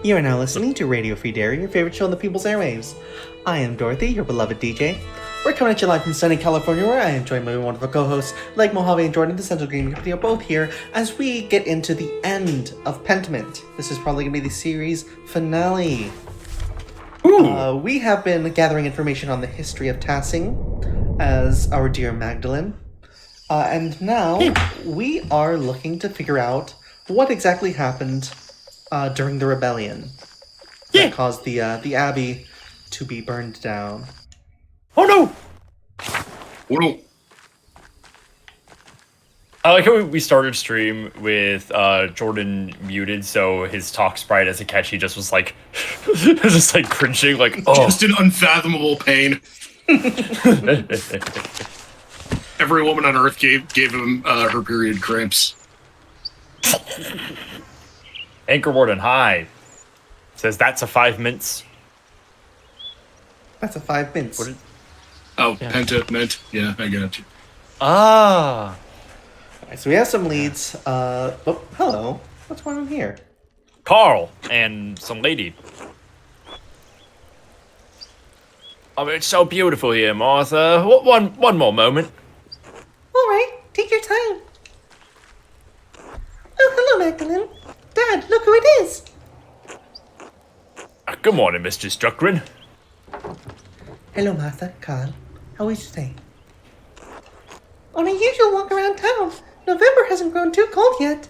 You are now listening to Radio Free Dairy, your favorite show on the People's Airwaves. I am Dorothy, your beloved DJ. We're coming at you live from sunny California, where I am joined by my wonderful co-hosts, like Mojave and Jordan, the Central Green Company, are both here as we get into the end of Pentiment. This is probably going to be the series finale. We have been gathering information on the history of Tassing as our dear Magdalene. And now we are looking to figure out what exactly happened during the rebellion that caused the abbey to be burned down. Oh no! Oh no! I like how we started stream with Jordan muted, so his talk sprite as a catch, he just was like, just like cringing, like, oh. Just an unfathomable pain. Every woman on Earth gave him her period cramps. Anchor Warden, hi. Says that's a 5 mints. That's a 5 mints. What is... Pentiment. Yeah, I get it. Ah. Alright, so we have some leads. Oh, hello. What's going on here? Carl and some lady. Oh, it's so beautiful here, Martha. One more moment. Alright, take your time. Oh, hello, Magdalene. Dad, look who it is. Good morning, Mr. Struckrin. Hello, Martha, Carl. How are you today? On a usual walk around town, November hasn't grown too cold yet.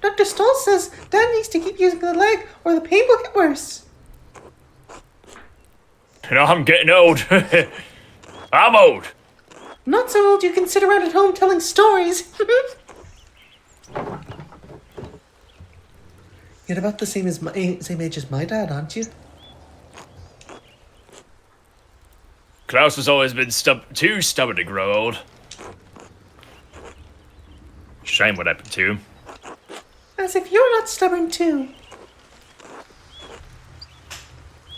Dr. Stoll says Dad needs to keep using the leg or the pain will get worse. You know, I'm getting old. I'm old. Not so old you can sit around at home telling stories. You're about the same age as my dad, aren't you? Klaus has always been too stubborn to grow old. Shame what happened to him. As if you're not stubborn too.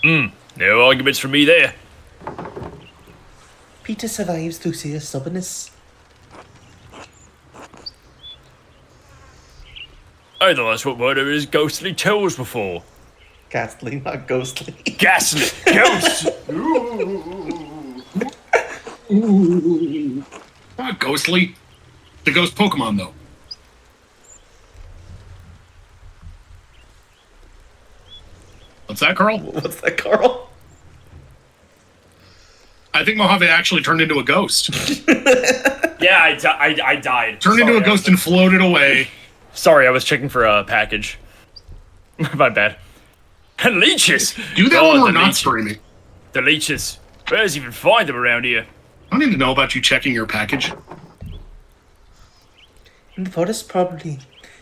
No arguments from me there. Peter survives through sheer stubbornness. I thought that's what one of his ghostly tales before. Ghastly, not ghostly. Ghastly ghost. Not ghostly. The ghost Pokemon, though. What's that, Carl? What's that, Carl? I think Mojave actually turned into a ghost. Yeah, I died. Turned into a ghost and floated away. Sorry, I was checking for a package. My bad. And leeches! Do that when we're not leeches. streaming. The leeches. Where's even find them around here? I don't need to know about you checking your package. In the forest, probably.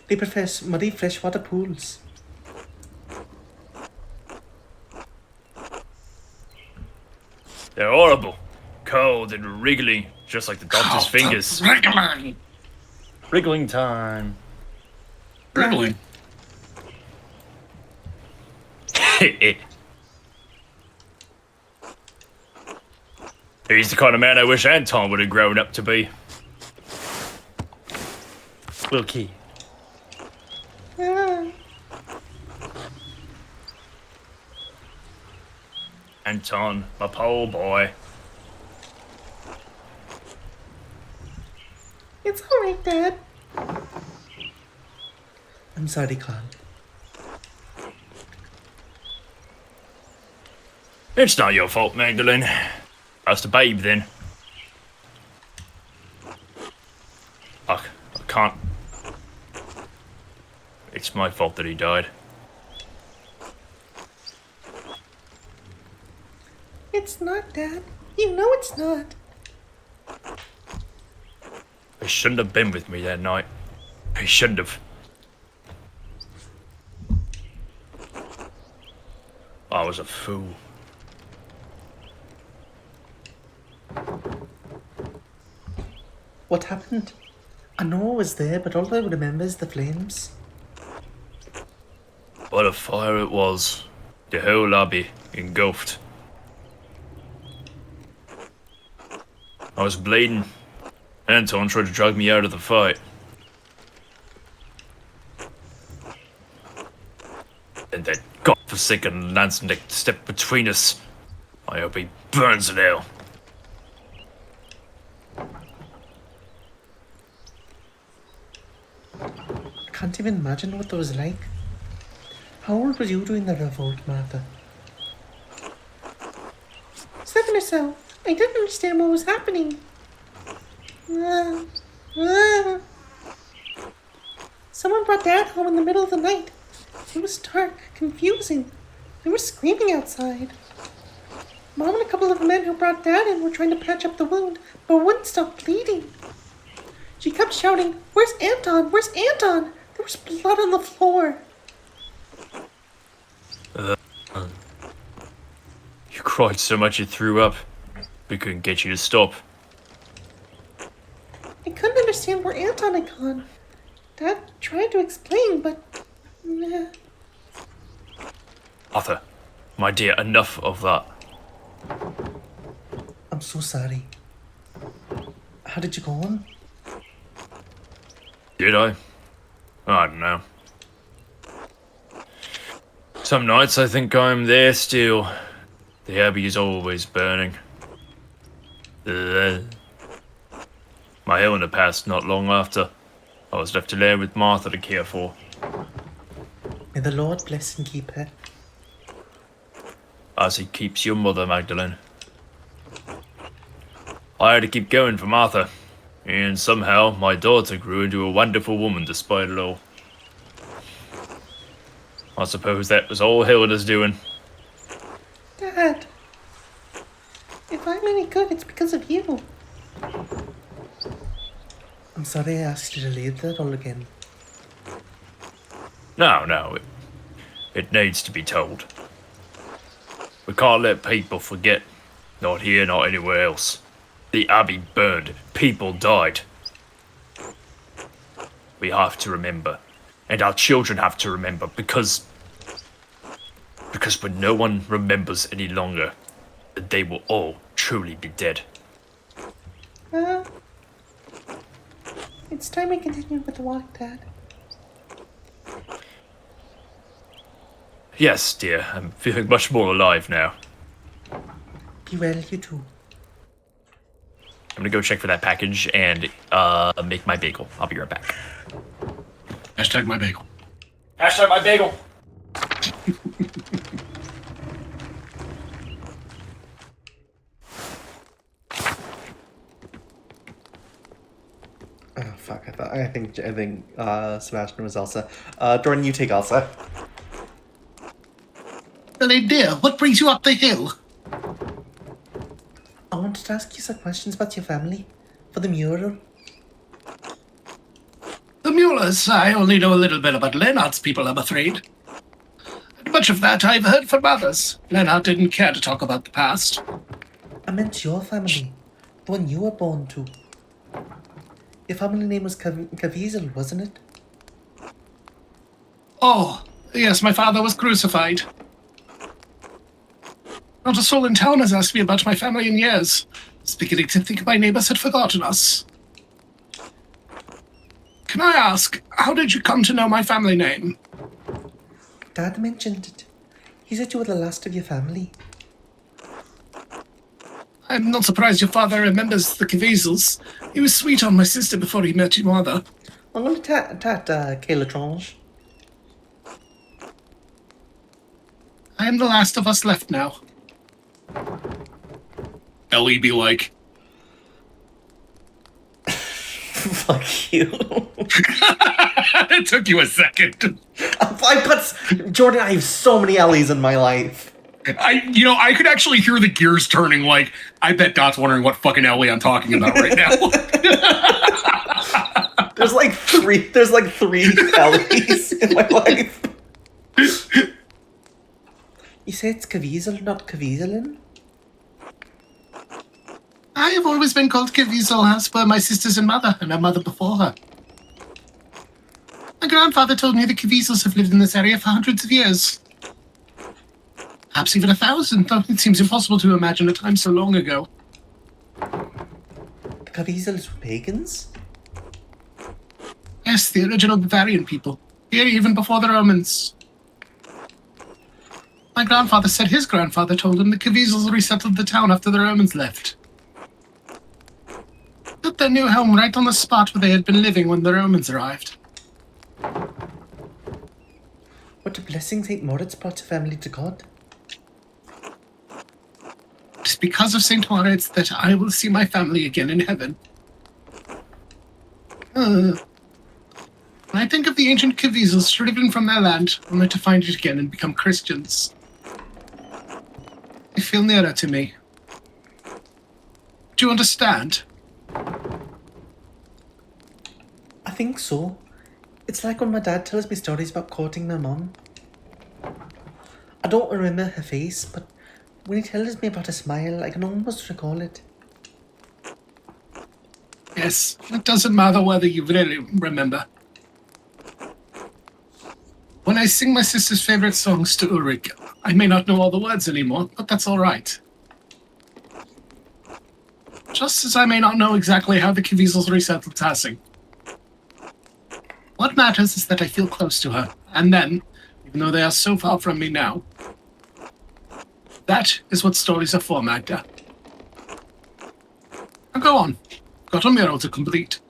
They prefer muddy freshwater pools. They're horrible. Cold and wriggling, just like the doctor's fingers. Wriggling. Wriggling time. Wriggling. He's the kind of man I wish Anton would have grown up to be. Wilkie. Ah. Anton, my pole boy. It's alright, Dad. I'm sorry, Carl. It's not your fault, Magdalene. I was the babe then. I can't. It's my fault that he died. It's not, Dad. You know it's not. He shouldn't have been with me that night. He shouldn't have. I was a fool. What happened? I know I was there, but all I remember is the flames. What a fire it was. The whole lobby engulfed. I was bleeding. Anton tried to drag me out of the fight. forsaken Landsnick step between us. I hope he burns in hell. I can't even imagine what that was like. How old was you during the revolt, Martha? 7 or so. I didn't understand what was happening. Someone brought Dad home in the middle of the night. It was dark, confusing. They were screaming outside. Mom and a couple of the men who brought Dad in were trying to patch up the wound, but it wouldn't stop bleeding. She kept shouting, "Where's Anton? Where's Anton?" There was blood on the floor. You cried so much you threw up. We couldn't get you to stop. I couldn't understand where Anton had gone. Dad tried to explain, but... Arthur, my dear, enough of that. I'm so sorry. How did you go on? Did I? I don't know. Some nights I think I'm there still. The abbey is always burning. My Helena passed not long after. I was left alone with Martha to care for. May the Lord bless and keep her. As he keeps your mother, Magdalene. I had to keep going for Martha, and somehow my daughter grew into a wonderful woman despite it all. I suppose that was all Helena's doing. Dad, if I'm any good, it's because of you. I'm sorry I asked you to leave that all again. No, it needs to be told. We can't let people forget. Not here, not anywhere else. The abbey burned. People died. We have to remember. And our children have to remember, because when no one remembers any longer, they will all truly be dead. It's time we continue with the walk, Dad. Yes, dear, I'm feeling much more alive now. Be well, you too. I'm gonna go check for that package and make my bagel. I'll be right back. Hashtag my bagel. Hashtag my bagel. Oh fuck! I think Sebastian was Elsa. Jordan, you take Elsa. Billy dear, what brings you up the hill? I wanted to ask you some questions about your family for the mural. The Muellers, I only know a little bit about Leonard's people, I'm afraid. And much of that I've heard from others. Leonard didn't care to talk about the past. I meant your family, the one you were born to. Your family name was Caviezel, wasn't it? Oh, yes, my father was crucified. Not a soul in town has asked me about my family in years. I was beginning to think my neighbors had forgotten us. Can I ask, how did you come to know my family name? Dad mentioned it. He said you were the last of your family. I'm not surprised your father remembers the Caviezel's. He was sweet on my sister before he met your mother. I'm going to tat Kayla Tranche. I am the last of us left now. Ellie be like, Fuck you. it took you a second. Jordan, I have so many Ellies in my life. I could actually hear the gears turning. Like, I bet Dot's wondering what fucking Ellie I'm talking about right now. There's like three Ellies in my life. You say it's Caviezel, not Caviezelin? I have always been called Caviezel, as per my sisters and mother, and her mother before her. My grandfather told me the Caviezels have lived in this area for hundreds of years. Perhaps even 1,000, though it seems impossible to imagine a time so long ago. The Caviezels were pagans? Yes, the original Bavarian people. Here even before the Romans. My grandfather said his grandfather told him the Caviezel's resettled the town after the Romans left. Built their new home right on the spot where they had been living when the Romans arrived. What a blessing St. Moritz brought a family to God. It's because of St. Moritz that I will see my family again in heaven. When I think of the ancient Caviezel's driven from their land, only to find it again and become Christians, they feel nearer to me. Do you understand? I think so. It's like when my dad tells me stories about courting my mom. I don't remember her face, but when he tells me about her smile, I can almost recall it. Yes, it doesn't matter whether you really remember. When I sing my sister's favorite songs to Ulrich, I may not know all the words anymore, but that's all right. Just as I may not know exactly how the Caviezel's resettled Tassing. What matters is that I feel close to her, and then, even though they are so far from me now, that is what stories are for, Magda. Now go on. Got a mural to complete.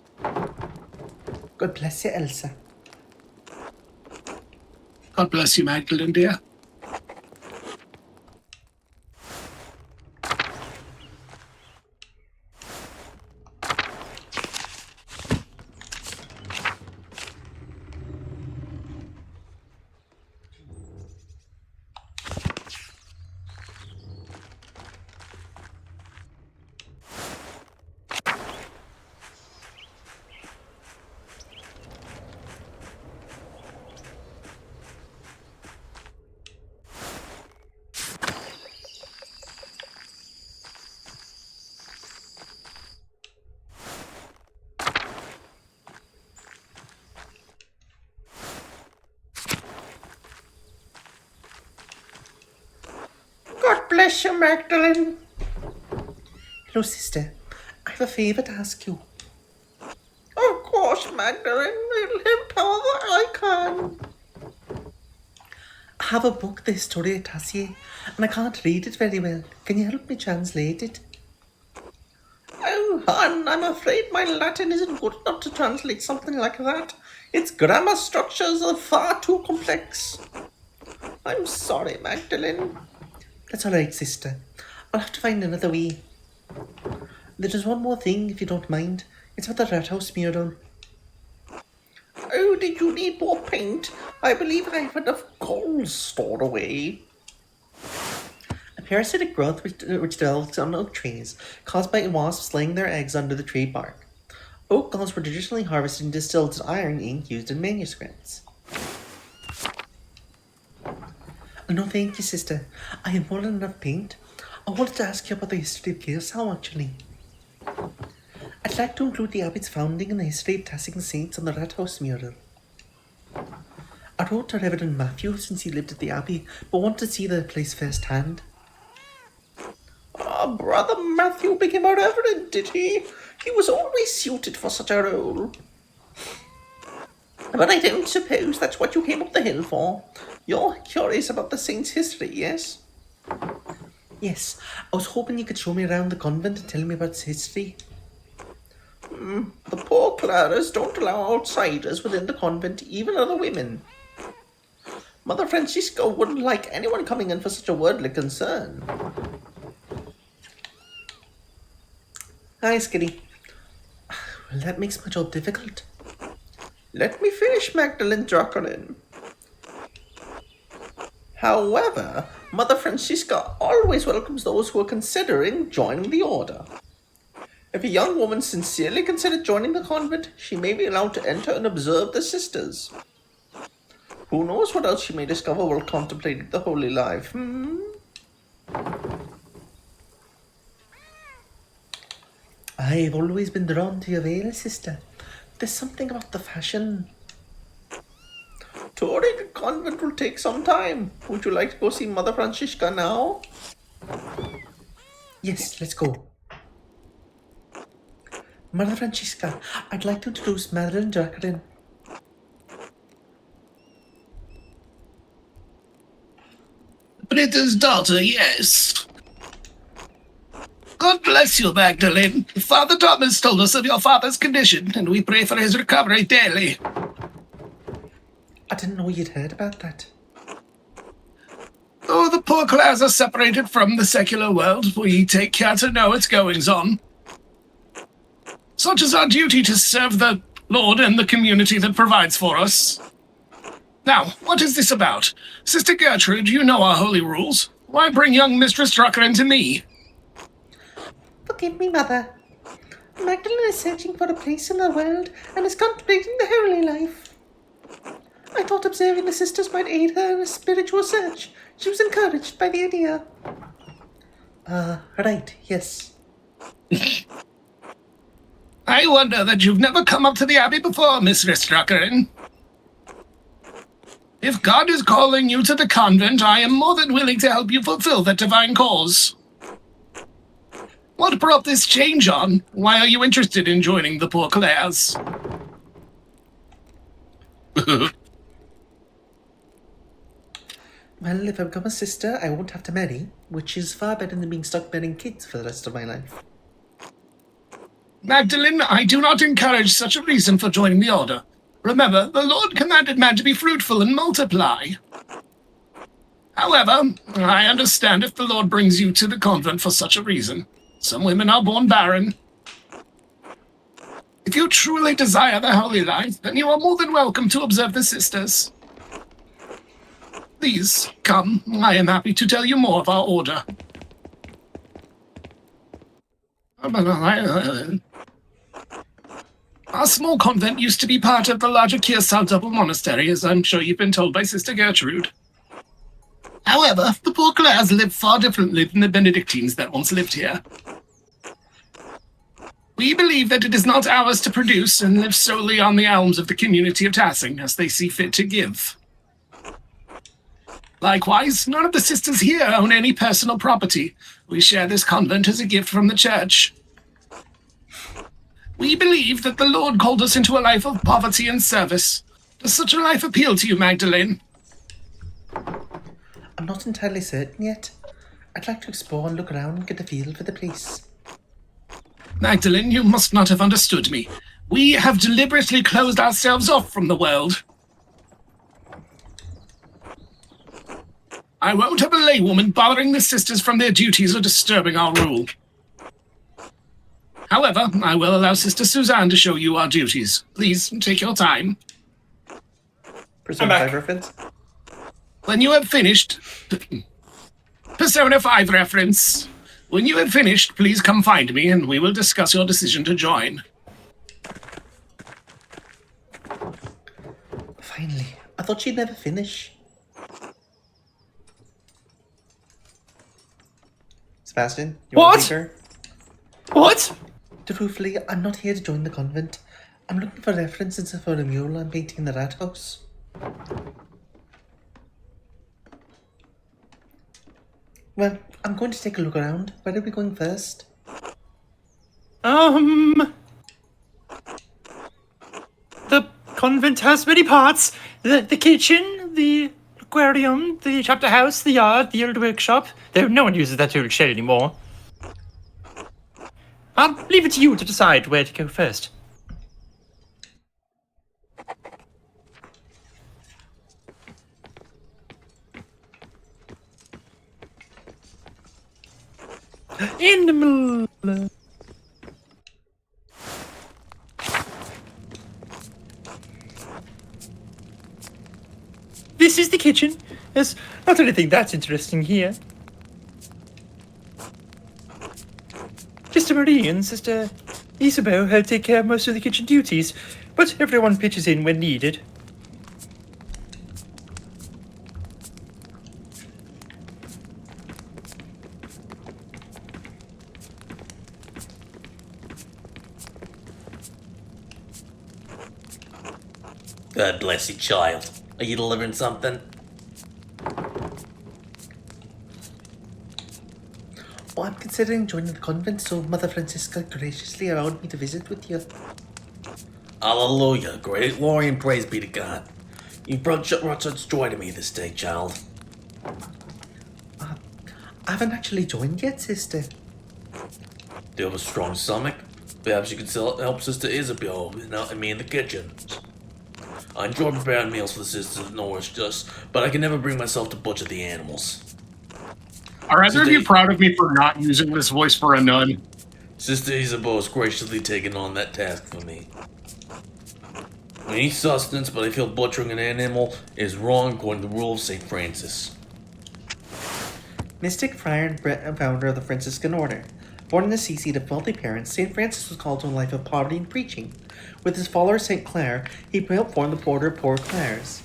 God bless you, Elsa. God bless you, Magdalene, dear. God bless you, Magdalene. Hello, sister. I have a favour to ask you. Of course, Magdalene. I'll help however I can. I have a book, The Historia Tassiae, and I can't read it very well. Can you help me translate it? Oh, hon, I'm afraid my Latin isn't good enough to translate something like that. Its grammar structures are far too complex. I'm sorry, Magdalene. That's all right, sister. I'll have to find another way. There is one more thing, if you don't mind. It's about the rat house mural. Oh, did you need more paint? I believe I have enough coals stored away. A parasitic growth which develops on oak trees, caused by wasps laying their eggs under the tree bark. Oak galls were traditionally harvested and distilled as iron ink used in manuscripts. No, thank you, sister. I have more than enough paint. I wanted to ask you about the history of Kearsau, actually. I'd like to include the abbey's founding and the history of Tassing saints on the rat house mural. I wrote to Reverend Matthew since he lived at the abbey, but wanted to see the place firsthand. Ah, Brother Matthew became a reverend, did he? He was always suited for such a role. But I don't suppose that's what you came up the hill for. You're curious about the saint's history, yes? Yes, I was hoping you could show me around the convent and tell me about its history. The poor Claras don't allow outsiders within the convent, even other women. Mother Francisco wouldn't like anyone coming in for such a worldly concern. Hi, Skitty. Well, that makes my job difficult. Let me finish, Magdalene Druckerin. However, Mother Francisca always welcomes those who are considering joining the order. If a young woman sincerely considered joining the convent, she may be allowed to enter and observe the sisters. Who knows what else she may discover while contemplating the holy life, I've always been drawn to your veil, sister. There's something about the fashion. Touring a convent will take some time. Would you like to go see Mother Francisca now? Yes, let's go. Mother Francisca, I'd like to introduce Madeline Druckerin. But Peter's daughter, yes. God bless you, Magdalene. Father Thomas told us of your father's condition, and we pray for his recovery daily. I didn't know you'd heard about that. Though the poor Clares are separated from the secular world, we take care to know its goings-on. Such is our duty to serve the Lord and the community that provides for us. Now, what is this about? Sister Gertrude, you know our holy rules. Why bring young Mistress Drucker into me? Forgive me, Mother. Magdalene is searching for a place in the world and is contemplating the holy life. I thought observing the sisters might aid her in a spiritual search. She was encouraged by the idea. Right, yes. I wonder that you've never come up to the Abbey before, Mistress Drucker. If God is calling you to the convent, I am more than willing to help you fulfill that divine cause. What brought this change on? Why are you interested in joining the poor Clares? Well, if I become a sister, I won't have to marry, which is far better than being stuck bearing kids for the rest of my life. Magdalene, I do not encourage such a reason for joining the Order. Remember, the Lord commanded man to be fruitful and multiply. However, I understand if the Lord brings you to the convent for such a reason. Some women are born barren. If you truly desire the holy life, then you are more than welcome to observe the sisters. Please, come. I am happy to tell you more of our order. Our small convent used to be part of the larger Kiersal Double Monastery, as I'm sure you've been told by Sister Gertrude. However, the poor Clares live far differently than the Benedictines that once lived here. We believe that it is not ours to produce and live solely on the alms of the community of Tassing, as they see fit to give. Likewise, none of the sisters here own any personal property. We share this convent as a gift from the church. We believe that the Lord called us into a life of poverty and service. Does such a life appeal to you, Magdalene? I'm not entirely certain yet. I'd like to explore and look around and get a feel for the place. Magdalene, you must not have understood me. We have deliberately closed ourselves off from the world. I won't have a laywoman bothering the sisters from their duties or disturbing our rule. However, I will allow Sister Suzanne to show you our duties. Please, take your time. Persona 5 reference? When you have finished... Persona 5 reference. When you have finished, please come find me and we will discuss your decision to join. Finally. I thought she'd never finish. Sebastian, you want to take her? What? Truthfully, I'm not here to join the convent. I'm looking for references for a mural I'm painting in the rat house. Well, I'm going to take a look around. Where are we going first? The convent has many parts. The kitchen, the aquarium, the chapter house, the yard, the old workshop. Though no one uses that old shed anymore. I'll leave it to you to decide where to go first. In the middle. This is the kitchen. There's not anything that's interesting here. Sister Marie and Sister Isabel help take care of most of the kitchen duties, but everyone pitches in when needed. God bless you, child. Are you delivering something? Oh, I'm considering joining the convent, so Mother Francisca graciously allowed me to visit with you. Hallelujah. Great glory and praise be to God. You brought such joy to me this day, child. I haven't actually joined yet, sister. Do you have a strong stomach? Perhaps you could help Sister Isabel and me in the kitchen. I enjoy preparing meals for the sisters of Norwich, but I can never bring myself to butcher the animals. Are either of you proud of me for not using this voice for a nun? Sister Isabel has graciously taken on that task for me. I need sustenance, but I feel butchering an animal is wrong according to the rule of St. Francis. Mystic friar and founder of the Franciscan order. Born in Assisi to wealthy parents, St. Francis was called to a life of poverty and preaching. With his follower St. Clare, he helped form the order of Poor Clares.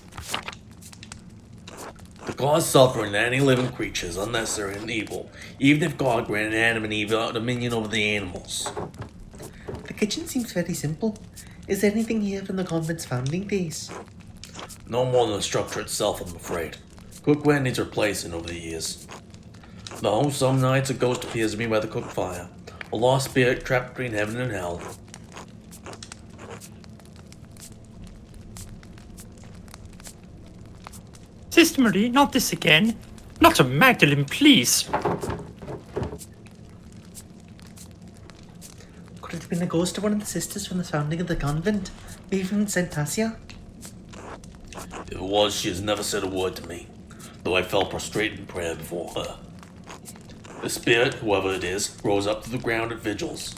To cause suffering to any living creature is unnecessary and evil, even if God granted Adam and Eve dominion over the animals. The kitchen seems very simple. Is there anything here from the convent's founding days? No more than the structure itself, I'm afraid. Cookware needs replacing over the years. Though some nights a ghost appears to me by the cook fire, a lost spirit trapped between heaven and hell. Sister Marie, not this again. Not to Magdalene, please. Could it have been a ghost of one of the sisters from the founding of the convent? Maybe from St. Tassia? If it was, she has never said a word to me, though I fell prostrate in prayer before her. The spirit, whoever it is, rose up to the ground at vigils.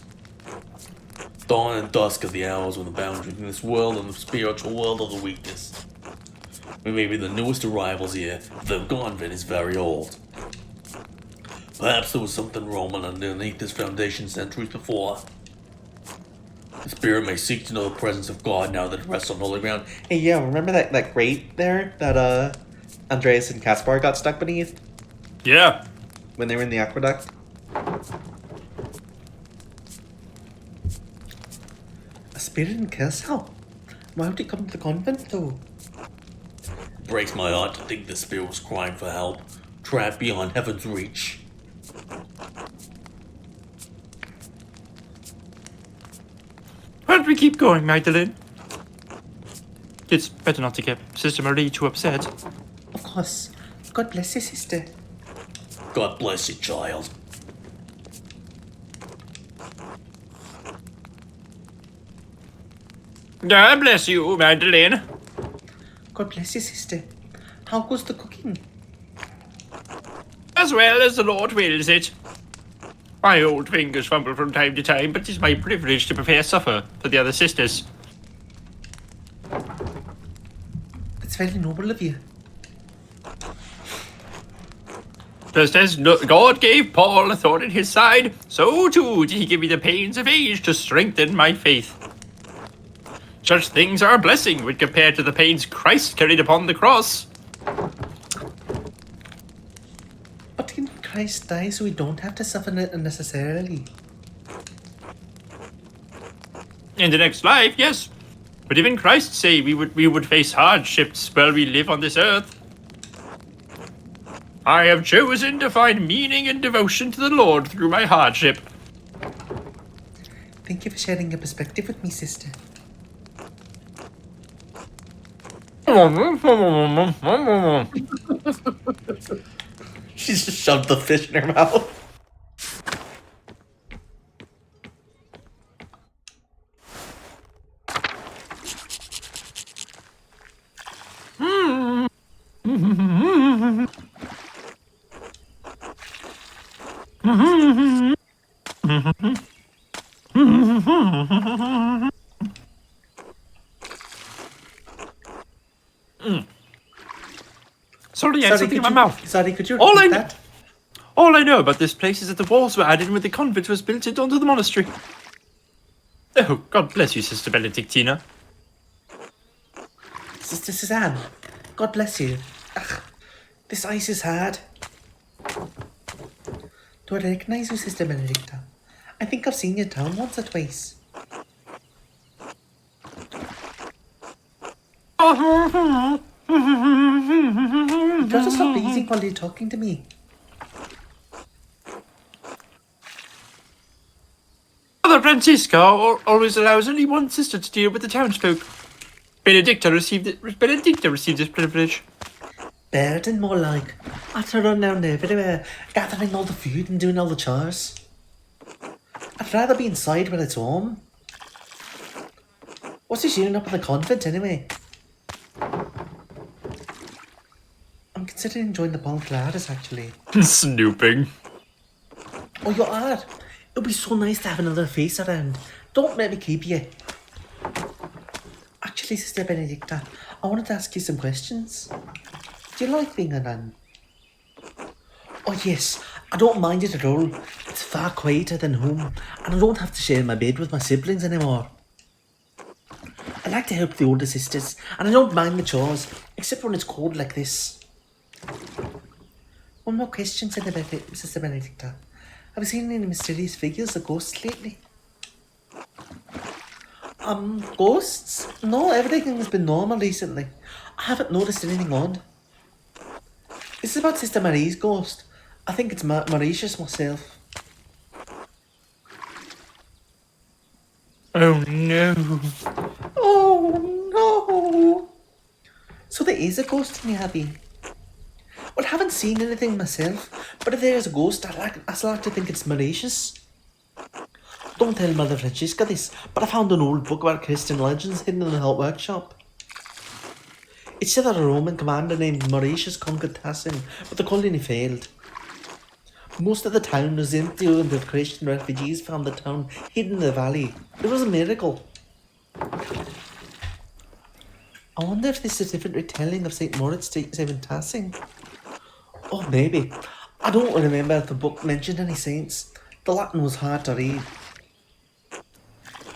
Dawn and dusk are the hours when the boundary between this world and the spiritual world are the weakness. We may be the newest arrivals here, but the convent is very old. Perhaps there was something Roman underneath this foundation centuries before. The spirit may seek to know the presence of God now that it rests on holy ground. Hey, yeah, remember that grate there that Andreas and Caspar got stuck beneath Yeah. when they were in the aqueduct? A spirit in Kersau? Why would it come to the convent, though? It breaks my heart to think the spirit was crying for help, trapped beyond heaven's reach. Why don't we keep going, Magdalene? It's better not to get Sister Marie too upset. Of course. God bless you, sister. God bless you, child. God bless you, Magdalene. God bless you, sister. How goes the cooking? As well as the Lord wills it. My old fingers fumble from time to time, but it's my privilege to prepare supper for the other sisters. That's very noble of you. Just as God gave Paul a thorn in his side, so too did he give me the pains of age to strengthen my faith. Such things are a blessing when compared to the pains Christ carried upon the cross. But didn't Christ die so we don't have to suffer it unnecessarily? In the next life, yes. But even Christ say we would face hardships while we live on this earth. I have chosen to find meaning and devotion to the Lord through my hardship. Thank you for sharing your perspective with me, sister. She's just shoved the fish in her mouth. Sorry, I had something in my mouth. Sorry, could you All repeat I that? All I know about this place is that the walls were added when the convent was built onto the monastery. Oh, God bless you, Sister Benedictina. Sister Suzanne, God bless you. Ugh, this ice is hard. Do I recognize you, Sister Benedicta? I think I've seen you in town once or twice. You gotta stop breathing while you're talking to me. Father Francisco always allows only one sister to deal with the townsfolk. Benedicta received this privilege. Burden more like. After running around everywhere, gathering all the food and doing all the chores. I'd rather be inside where it's warm. What's he doing up in the convent anyway? I'm considering joining the Bonfladas actually. Snooping. Oh, you are? It would be so nice to have another face around. Don't let me keep you. Actually, Sister Benedicta, I wanted to ask you some questions. Do you like being a nun? Oh yes, I don't mind it at all. It's far quieter than home, and I don't have to share my bed with my siblings anymore. I like to help the older sisters, and I don't mind the chores, except when it's cold like this. One more question, Sister Benedicta. Have you seen any mysterious figures or ghosts lately? Ghosts? No, everything has been normal recently. I haven't noticed anything odd. This is about Sister Marie's ghost. I think it's Mauritius myself. Oh no. Oh no! So there is a ghost in the abbey. Well, I haven't seen anything myself, but if there is a ghost, I still like to think it's Mauritius. Don't tell Mother Francesca this, but I found an old book about Christian legends hidden in the hot workshop. It said that a Roman commander named Mauritius conquered Tassin, but the colony failed. Most of the town was empty and the Christian refugees found the town hidden in the valley. It was a miracle. I wonder if this is a different retelling of St. Moritz saving Tassin. Oh, maybe. I don't remember if the book mentioned any saints. The Latin was hard to read.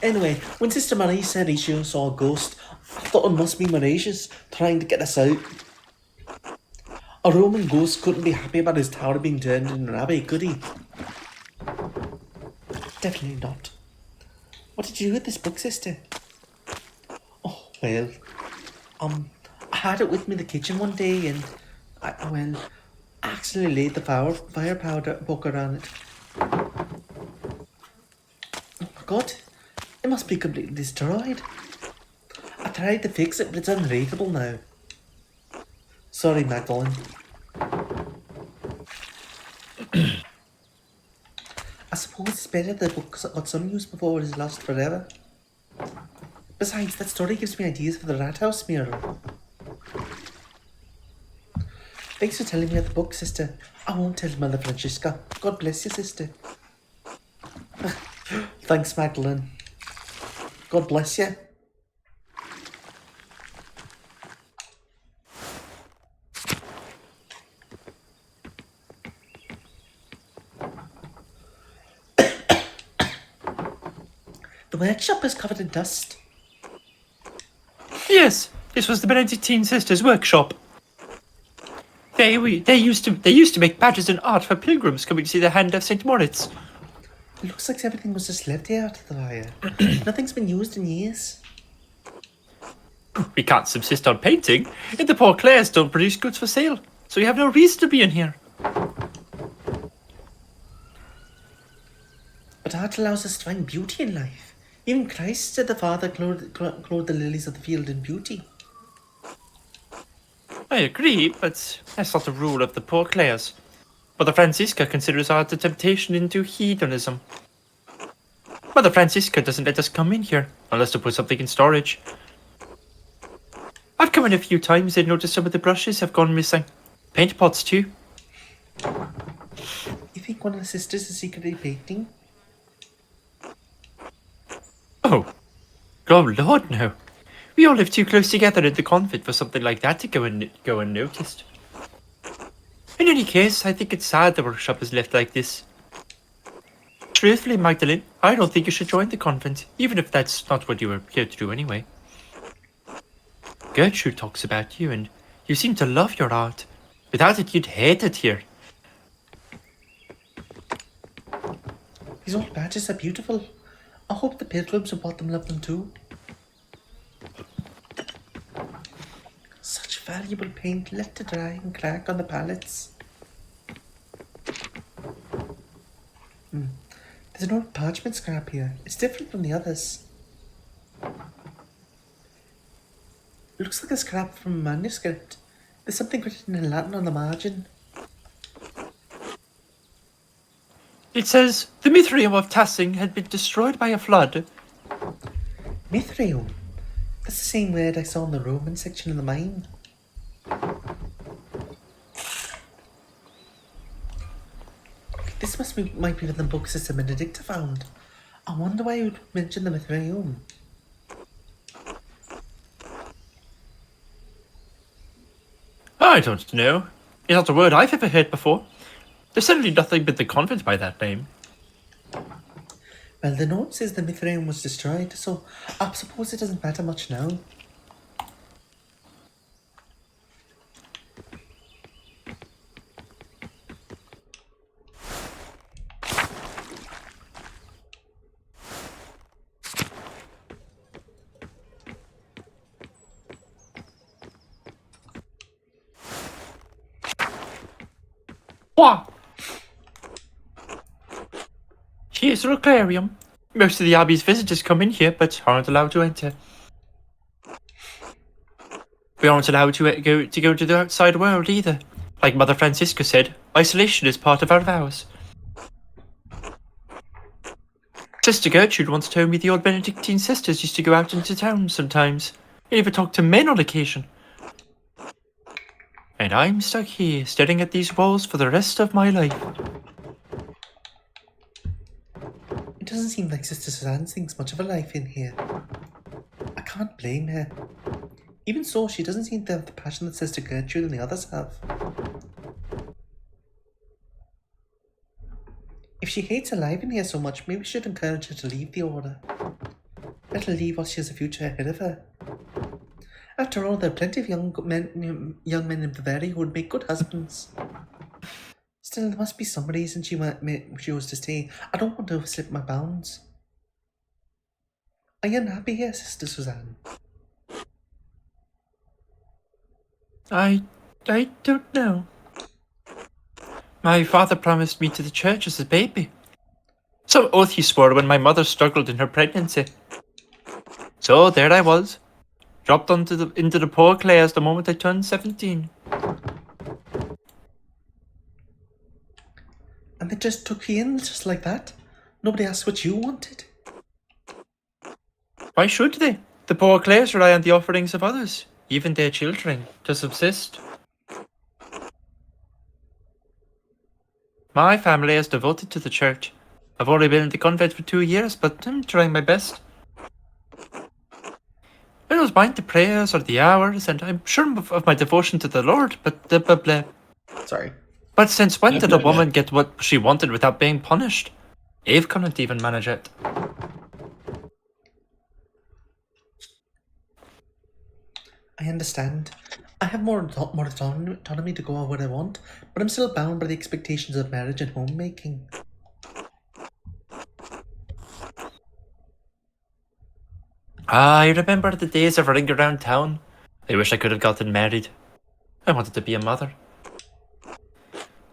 Anyway, when Sister Marie said she saw a ghost, I thought it must be Mauritius trying to get us out. A Roman ghost couldn't be happy about his tower being turned into an abbey, could he? Definitely not. What did you do with this book, sister? Oh, well, I had it with me in the kitchen one day and, I accidentally laid the fire powder poker on it. Oh my god, it must be completely destroyed. I tried to fix it, but it's unreadable now. Sorry, Magdalene. I suppose it's better the book got some use before it is lost forever. Besides, that story gives me ideas for the Rat House mural. Thanks for telling me about the book, sister. I won't tell Mother Francesca. God bless you, sister. Thanks, Magdalene. God bless you. The workshop is covered in dust. Yes, this was the Benedictine sisters' workshop. They used to make badges and art for pilgrims coming to see the hand of St. Moritz. It looks like everything was just left here after the fire. Nothing's been used in years. We can't subsist on painting, and the poor Clares don't produce goods for sale, so you have no reason to be in here. But art allows us to find beauty in life. Even Christ said the Father clothed the lilies of the field in beauty. I agree, but that's not the rule of the poor Clares. Mother Francisca considers art a temptation into hedonism. Mother Francisca doesn't let us come in here, unless to put something in storage. I've come in a few times and noticed some of the brushes have gone missing. Paint pots too. You think one of the sisters is secretly painting? Oh Lord, no. We all live too close together in the convent for something like that to go unnoticed. In any case, I think it's sad the workshop is left like this. Truthfully, Magdalene, I don't think you should join the convent, even if that's not what you were here to do anyway. Gertrude talks about you, and you seem to love your art. Without it, you'd hate it here. These old badges are beautiful. I hope the pilgrims who bought them love them too. Such valuable paint left to dry and crack on the palettes. There's an old parchment scrap here. It's different from the others. It looks like a scrap from a manuscript. There's something written in Latin on the margin. It says the Mithraeum of Tassing had been destroyed by a flood. Mithraeum? That's the same word I saw in the Roman section of the mine. This might be where the book Sister Benedicta found. I wonder why you would mention the Mithraeum. I don't know. It's not a word I've ever heard before. There's certainly nothing but the convent by that name. Well, the note says the Mithraeum was destroyed, so I suppose it doesn't matter much now. What? Here's the aquarium. Most of the Abbey's visitors come in here, but aren't allowed to enter. We aren't allowed to go to the outside world either. Like Mother Francisca said, isolation is part of our vows. Sister Gertrude once told me the old Benedictine sisters used to go out into town sometimes, and even talk to men on occasion. And I'm stuck here, staring at these walls for the rest of my life. It doesn't seem like Sister Suzanne thinks much of a life in here. I can't blame her. Even so, she doesn't seem to have the passion that Sister Gertrude and the others have. If she hates her life in here so much, maybe we should encourage her to leave the order. Let her leave while she has a future ahead of her. After all, there are plenty of young men in Bavaria who would make good husbands. Still, there must be some reason she was to stay. I don't want to overstep my bounds. Are you unhappy here, Sister Suzanne? I don't know. My father promised me to the church as a baby. Some oath he swore when my mother struggled in her pregnancy. So there I was, dropped into the poor clares the moment I turned 17. And they just took you in just like that? Nobody asked what you wanted? Why should they? The poor clares rely on the offerings of others, even their children, to subsist. My family is devoted to the church. I've only been in the convent for 2 years, but I'm trying my best. I don't mind the prayers or the hours, and I'm sure of my devotion to the Lord, but blah blah. Sorry. But since when did a woman get what she wanted without being punished? Eve couldn't even manage it. I understand. I have more autonomy to go out where I want, but I'm still bound by the expectations of marriage and homemaking. I remember the days of running around town. I wish I could have gotten married. I wanted to be a mother.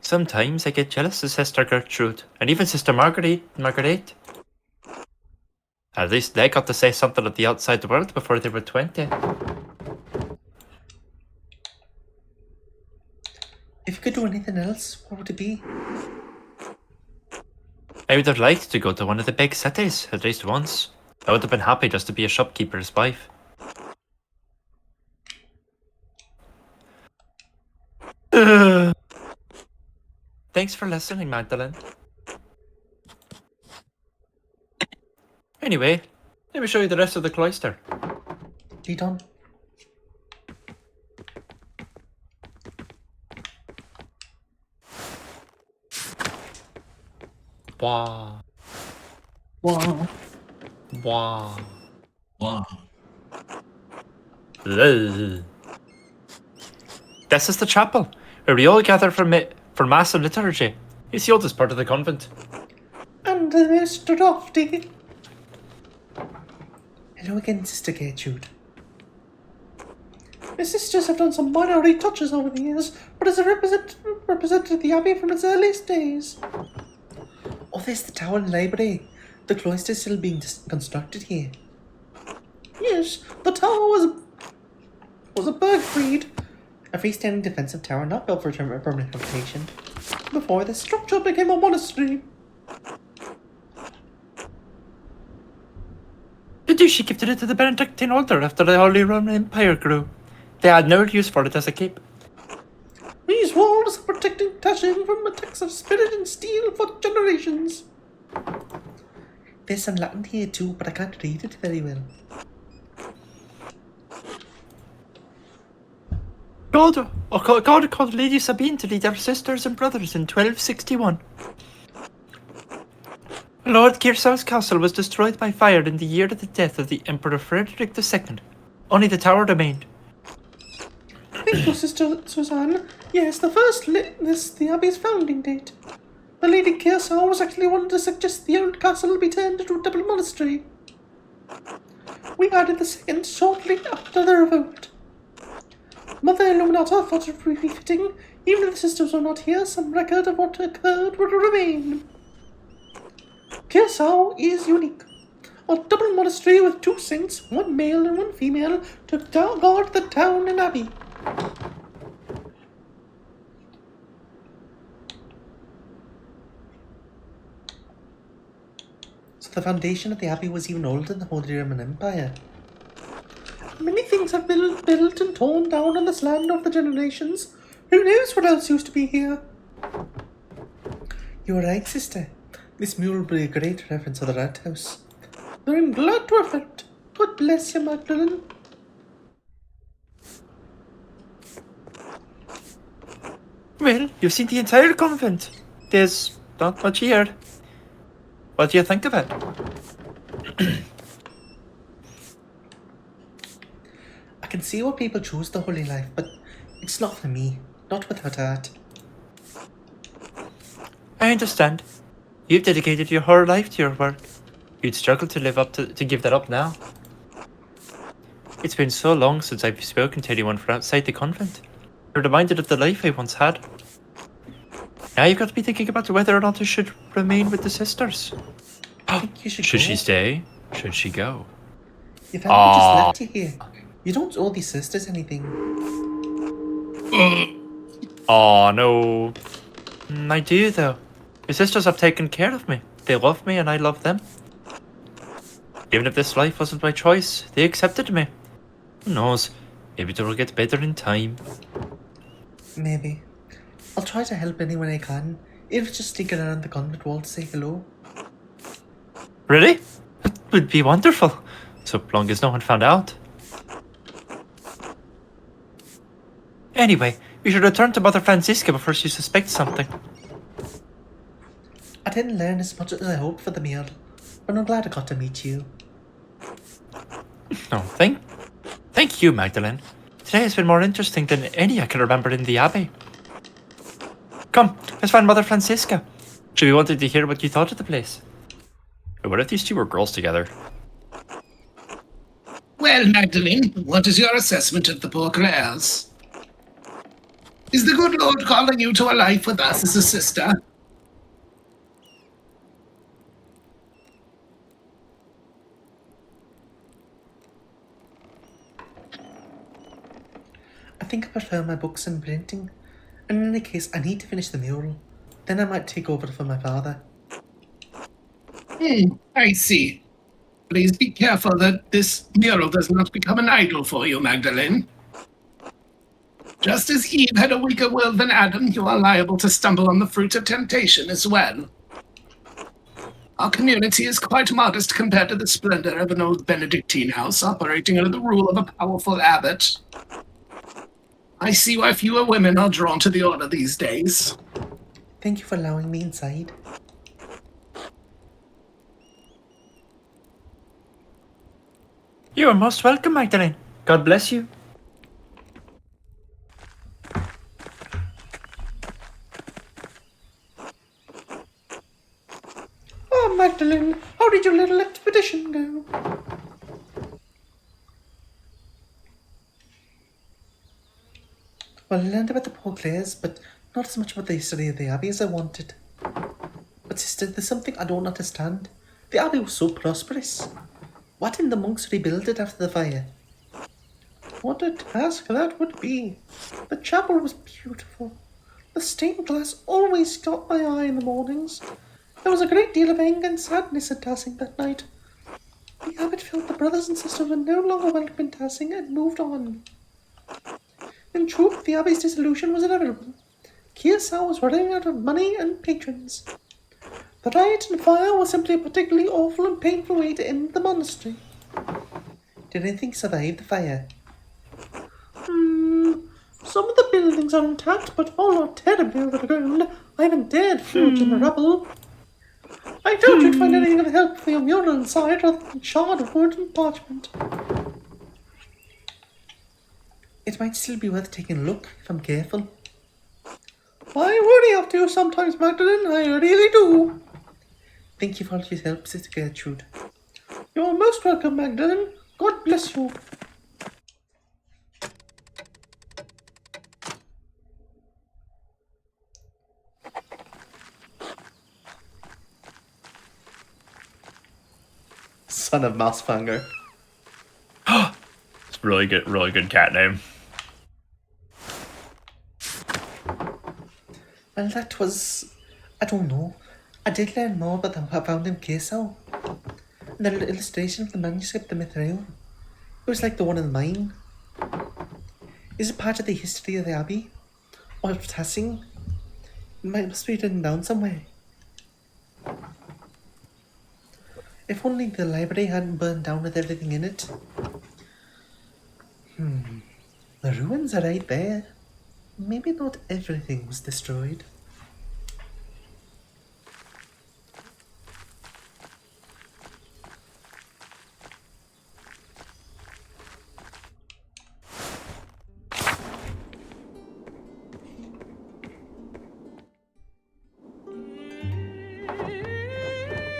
Sometimes I get jealous of Sister Gertrude, and even Sister Marguerite. At least they got to say something of the outside world before they were 20. If you could do anything else, what would it be? I would have liked to go to one of the big cities, at least once. I would have been happy just to be a shopkeeper's wife. Thanks for listening, Magdalene. Anyway, let me show you the rest of the cloister. Lead on. Wow. Wow. Wow. Wow. This is the chapel, where we all gather for Mass and liturgy. It's the oldest part of the convent. And Mr. Dofty. Hello again, Sister Gertrude. My sisters have done some minor retouches over the years, but as a represented the Abbey from its earliest days. Oh, there's the tower and library. The cloister is still being constructed here. Yes, the tower was a Bergfried, a freestanding defensive tower not built for permanent habitation. Before this structure became a monastery. The duchy gifted it to the Benedictine order after the Holy Roman Empire grew. They had no use for it as a cape. These walls are protecting Tashin from attacks of spirit and steel for generations. There's some Latin here too, but I can't read it very well. God called Lady Sabine to lead our sisters and brothers in 1261. Lord Kirsau's castle was destroyed by fire in the year of the death of the Emperor Frederick II. Only the tower remained. Thank you, Sister Suzanne. Yes, the Abbey's founding date. The Lady Kirsau was actually one to suggest the old castle be turned into a double monastery. We added the second shortly after the revolt. Mother Illuminata thought it really fitting. Even if the sisters were not here, some record of what occurred would remain. Kirsau is unique. A double monastery with 2 saints, 1 male and 1 female, to guard the town and abbey. So the foundation of the abbey was even older than the Holy Roman Empire. Many things have been built and torn down on this land over the generations. Who knows what else used to be here? You are right, sister. This mural will be a great reference to the Rat House. I'm glad to have helped. God bless you, Magdalene. Well, you've seen the entire convent. There's not much here. What do you think of it? I can see why people choose the holy life, but it's not for me. Not without art. I understand. You've dedicated your whole life to your work. You'd struggle to live up to give that up now. It's been so long since I've spoken to anyone from outside the convent. I'm reminded of the life I once had. Now you've got to be thinking about whether or not I should remain with the sisters. I think you should Should go. she stay? Should she go? Your family just left you here. You don't owe these sisters anything. Oh no. I do though. My sisters have taken care of me. They love me and I love them. Even if this life wasn't my choice, they accepted me. Who knows? Maybe it will get better in time. Maybe. I'll try to help anyone I can. If it's just sticking around the convent wall to say hello. Really? That would be wonderful. So long as no one found out. Anyway, we should return to Mother Francisca before she suspects something. I didn't learn as much as I hoped for the meal, but I'm glad I got to meet you. Oh, thank you, Magdalene. Today has been more interesting than any I can remember in the Abbey. Come, let's find Mother Francisca. She'll be wanting to hear what you thought of the place. What if these two were girls together? Well, Magdalene, what is your assessment of the poor Clares? Is the good Lord calling you to a life with us as a sister? I think I prefer my books and printing. And in any case, I need to finish the mural. Then I might take over for my father. I see. Please be careful that this mural does not become an idol for you, Magdalene. Just as Eve had a weaker will than Adam, you are liable to stumble on the fruit of temptation as well. Our community is quite modest compared to the splendor of an old Benedictine house operating under the rule of a powerful abbot. I see why fewer women are drawn to the order these days. Thank you for allowing me inside. You are most welcome, Magdalene. God bless you. Oh, Magdalene, how did your little expedition go? Well, I learned about the poor Clares, but not as much about the history of the Abbey as I wanted. But sister, there's something I don't understand. The Abbey was so prosperous. Why didn't the monks rebuild it after the fire? What a task that would be. The chapel was beautiful. The stained glass always caught my eye in the mornings. There was a great deal of anger and sadness at Tassing that night. The abbot felt the brothers and sisters were no longer welcome in Tassing and moved on. In truth, the abbey's dissolution was inevitable. Kirsau was running out of money and patrons. The riot and fire was simply a particularly awful and painful way to end the monastery. Did anything survive the fire? Some of the buildings are intact, but all are terribly over the ground. I haven't dared forge in the rubble. I doubt you'd find anything of help for your mural inside rather than shard of wood and parchment. It might still be worth taking a look if I'm careful. I worry after you sometimes, Magdalene. I really do. Thank you for all your help, Sister Gertrude. You're most welcome, Magdalene. God bless you. Son of Mousefanger. It's really good cat name. Well, that was... I don't know. I did learn more about the founding Kirsau. And the little illustration of the manuscript, the Mithril. It was like the one in the mine. Is it part of the history of the abbey? Or of Tassing? It must be written down somewhere. If only the library hadn't burned down with everything in it. The ruins are right there. Maybe not everything was destroyed.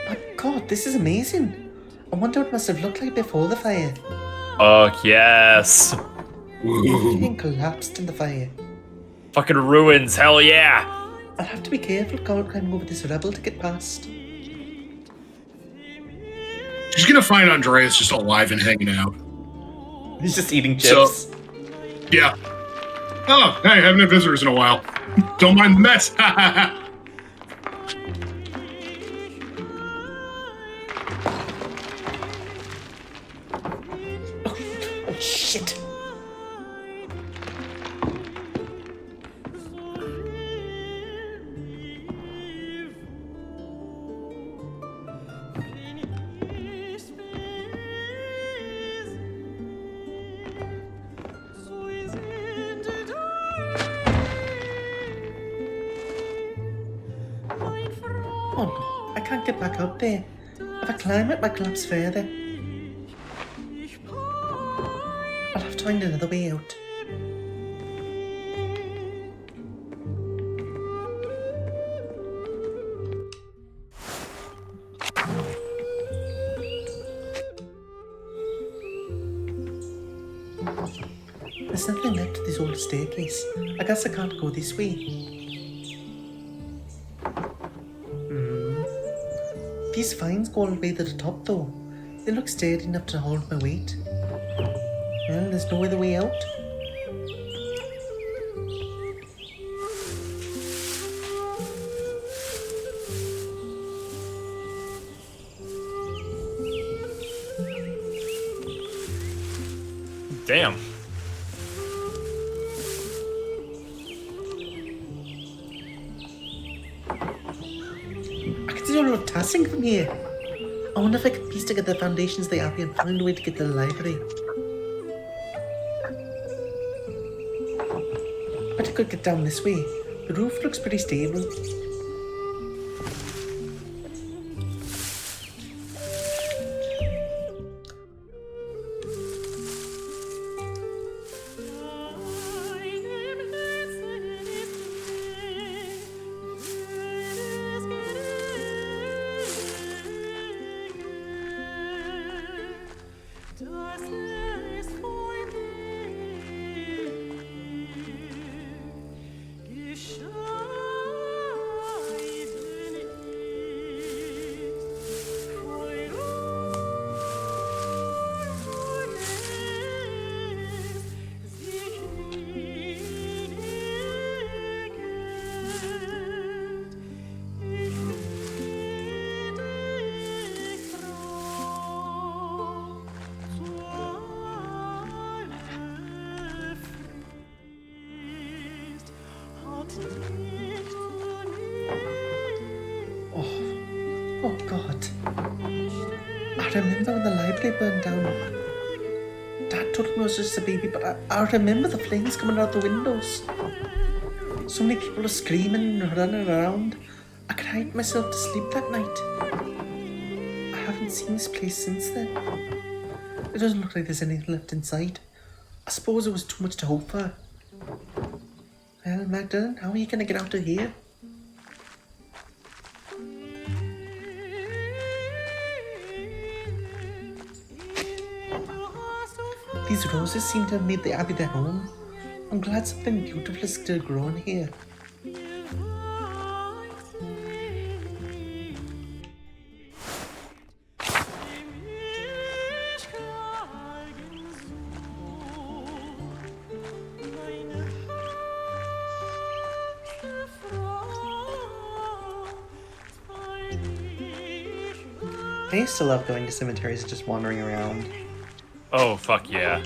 My God, this is amazing. I wonder what it must have looked like before the fire. Oh, yes. Everything collapsed in the fire. Fucking ruins, hell yeah. I'll have to be careful climbing over this rubble to get past. She's gonna find Andreas just alive and hanging out. He's just eating chips. Yeah. Oh, hey, haven't had visitors in a while. Don't mind the mess. Oh, shit. Oh no, I can't get back up there. If I climb it, might collapse further. I'll have to find another way out. There's nothing left of this old staircase. I guess I can't go this way. These vines go all the way to the top though. They look sturdy enough to hold my weight. Well, there's no other way out. Damn. I can see all of Tassing from here. I wonder if I could piece together the foundations of the abbey and find a way to get to the library. But I could get down this way. The roof looks pretty stable. remember when the library burned down. Dad told me I was just a baby, but I remember the flames coming out the windows. So many people were screaming and running around. I cried myself to sleep that night. I haven't seen this place since then. It doesn't look like there's anything left inside. I suppose it was too much to hope for. Well, Magdalene, how are you gonna get out of here? These roses seem to have made the Abbey their home. I'm glad something beautiful is still growing here. I used to love going to cemeteries and just wandering around. Oh, fuck yeah.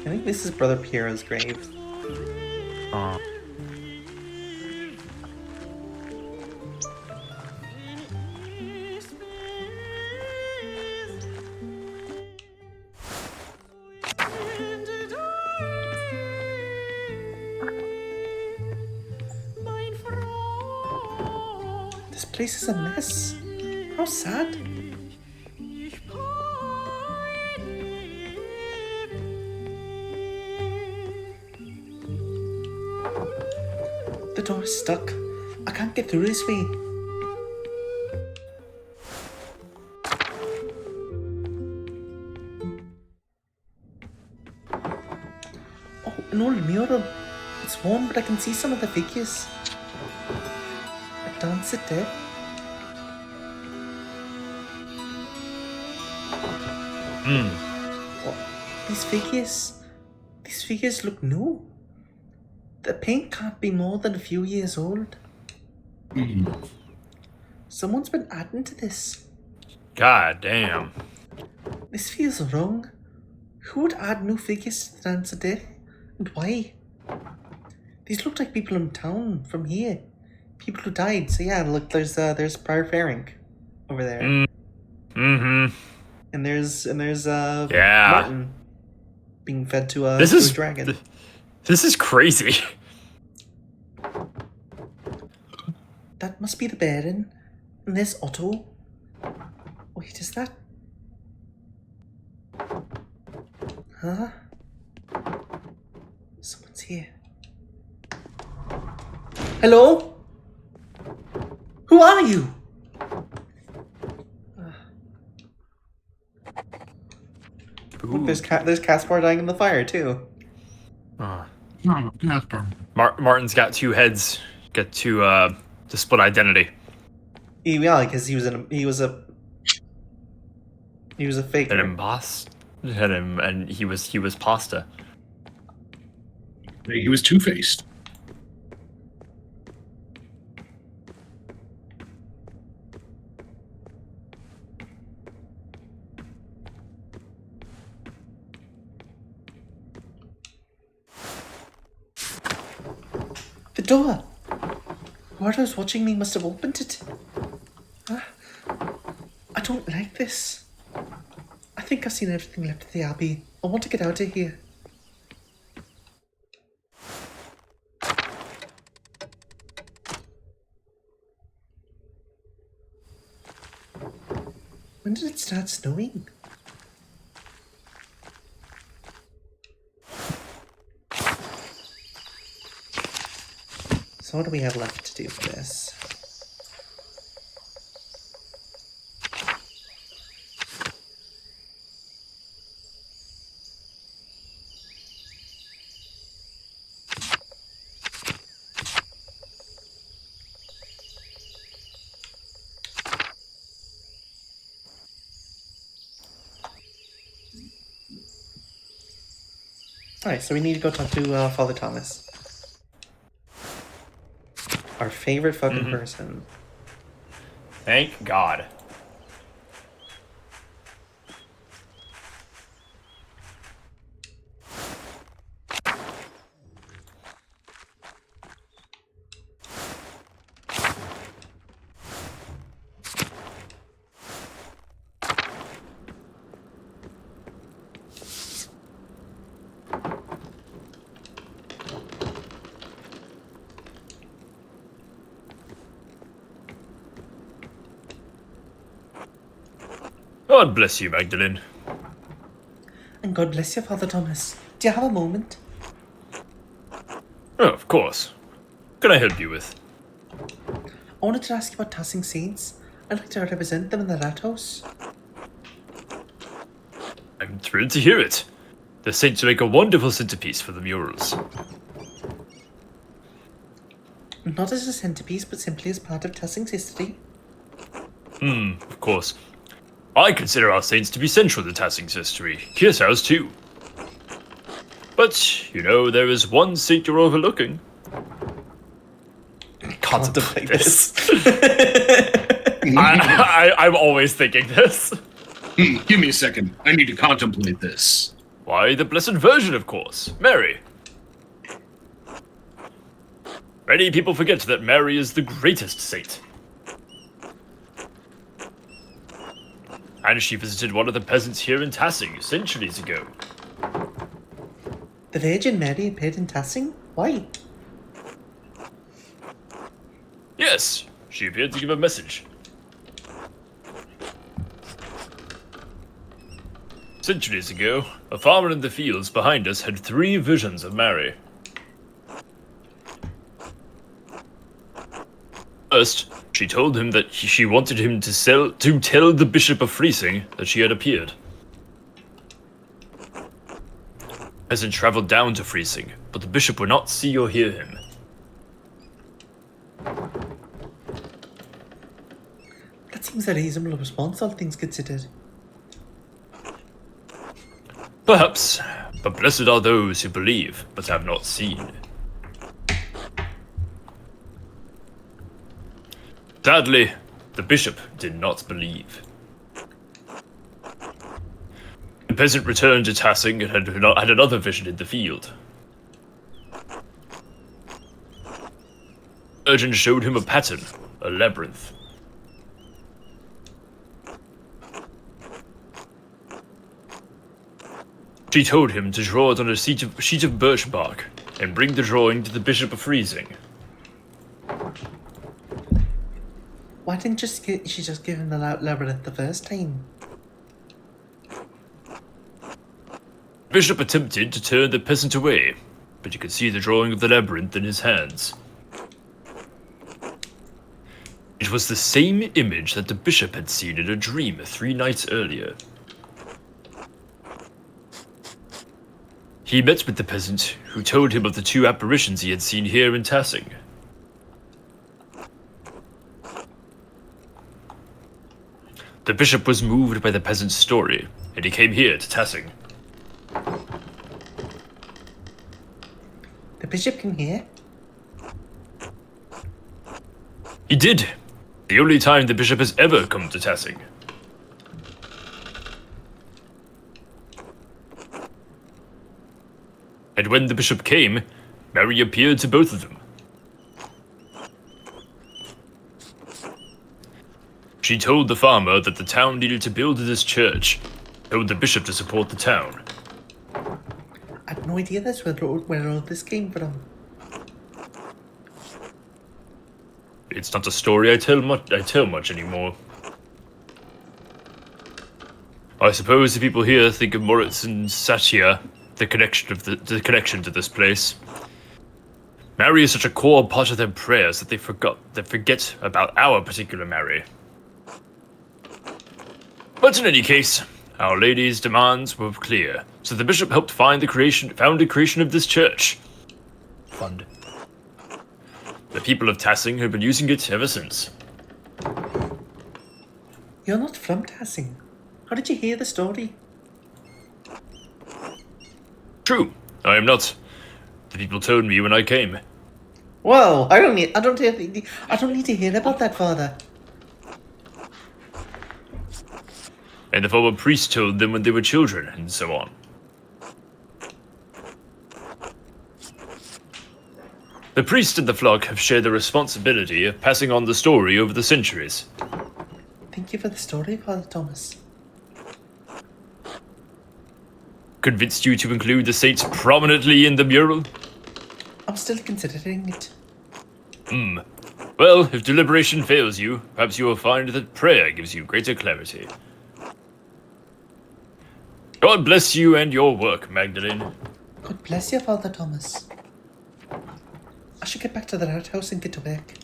I think this is Brother Piero's grave. This place is a mess. How sad. The door is stuck. I can't get through this way. Oh, an old mural. It's worn, but I can see some of the figures. A dance at death. Oh, these figures look new. The paint can't be more than a few years old. Someone's been adding to this. God damn. This feels wrong. Who would add new figures to the Dance of Death? And why? These look like people in town from here. People who died. So yeah, look, there's Prior Faring over there. Mm-hmm. And there's Yeah. Martin being fed to a dragon. This is crazy. That must be the Baron. And there's Otto. Wait, is that... Huh? Someone's here. Hello? Who are you? Look, there's Caspar dying in the fire too. Oh, Casper. Martin's got two heads. Got to split identity. Yeah, because he was a fake. Had him and he was pasta. He was two-faced. The door! Whoever's watching me must have opened it. I don't like this. I think I've seen everything left at the Abbey. I want to get out of here. When did it start snowing? So what do we have left to do for this? Alright, so we need to go talk to Father Thomas. Our favorite fucking person. Thank God. God bless you, Magdalene. And God bless you, Father Thomas. Do you have a moment? Oh, of course. What can I help you with? I wanted to ask you about Tassing Saints. I'd like to represent them in the Rat House. I'm thrilled to hear it. The saints make a wonderful centerpiece for the murals. Not as a centerpiece, but simply as part of Tassing's history. Of course. I consider our saints to be central to Tassing's history. Kearsarge's too. But, you know, there is one saint you're overlooking. Contemplate this. I'm always thinking this. Give me a second. I need to contemplate this. Why, the Blessed Virgin, of course. Mary. Many people forget that Mary is the greatest saint. And she visited one of the peasants here in Tassing centuries ago. The Virgin Mary appeared in Tassing? Why? Yes, she appeared to give a message. Centuries ago, a farmer in the fields behind us had 3 visions of Mary. First, she told him that she wanted him to tell the Bishop of Freising that she had appeared. Peasant traveled down to Freising, but the bishop would not see or hear him. That seems a reasonable response, all things considered. Perhaps, but blessed are those who believe but have not seen. Sadly, the bishop did not believe. The peasant returned to Tassing and had another vision in the field. The Virgin showed him a pattern, a labyrinth. She told him to draw it on a sheet of birch bark and bring the drawing to the Bishop of Freising. Why didn't she just give him the labyrinth the first time? The bishop attempted to turn the peasant away, but you could see the drawing of the labyrinth in his hands. It was the same image that the bishop had seen in a dream 3 nights earlier. He met with the peasant, who told him of the 2 apparitions he had seen here in Tassing. The bishop was moved by the peasant's story, and he came here to Tassing. The bishop came here? He did. The only time the bishop has ever come to Tassing. And when the bishop came, Mary appeared to both of them. She told the farmer that the town needed to build this church, told the bishop to support the town. I had no idea that's where all this came from. It's not a story I tell much anymore. I suppose the people here think of Moritz and Satya, the connection to this place. Mary is such a core part of their prayers that they forget about our particular Mary. But in any case, Our Lady's demands were clear, so the bishop helped found the creation of this church. Fund. The people of Tassing have been using it ever since. You're not from Tassing. How did you hear the story? True, I am not. The people told me when I came. Whoa! I don't need to hear about that, Father. And the former priest told them when they were children, and so on. The priest and the flock have shared the responsibility of passing on the story over the centuries. Thank you for the story, Father Thomas. Convinced you to include the saints prominently in the mural? I'm still considering it. Well, if deliberation fails you, perhaps you will find that prayer gives you greater clarity. God bless you and your work, Magdalene. God bless you, Father Thomas. I should get back to the rat house and get to work.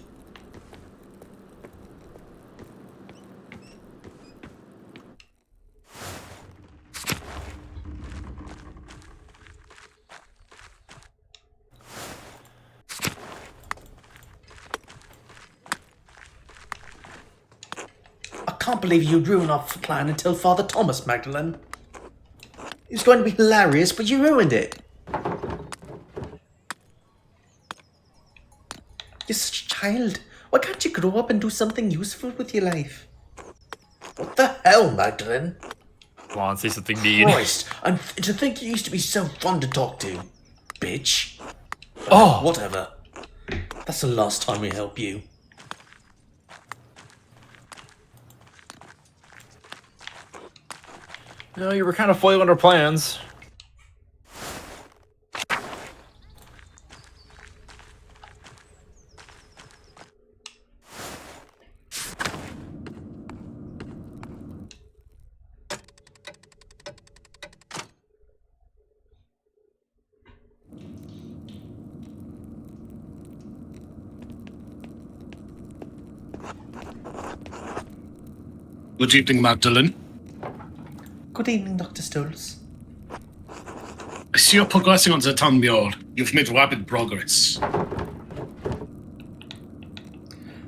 I can't believe you'd ruin our plan until Father Thomas, Magdalene. It was going to be hilarious, but you ruined it. You're such a child. Why can't you grow up and do something useful with your life? What the hell, Magdalene? Come on, say something mean. Christ, and to think you used to be so fun to talk to. Bitch. Oh, Whatever. That's the last time we help you. no, you were kind of foiling our plans. Good evening, Magdalene. Good evening, Dr. Stolz. I see you're progressing on the town mural. You've made rapid progress.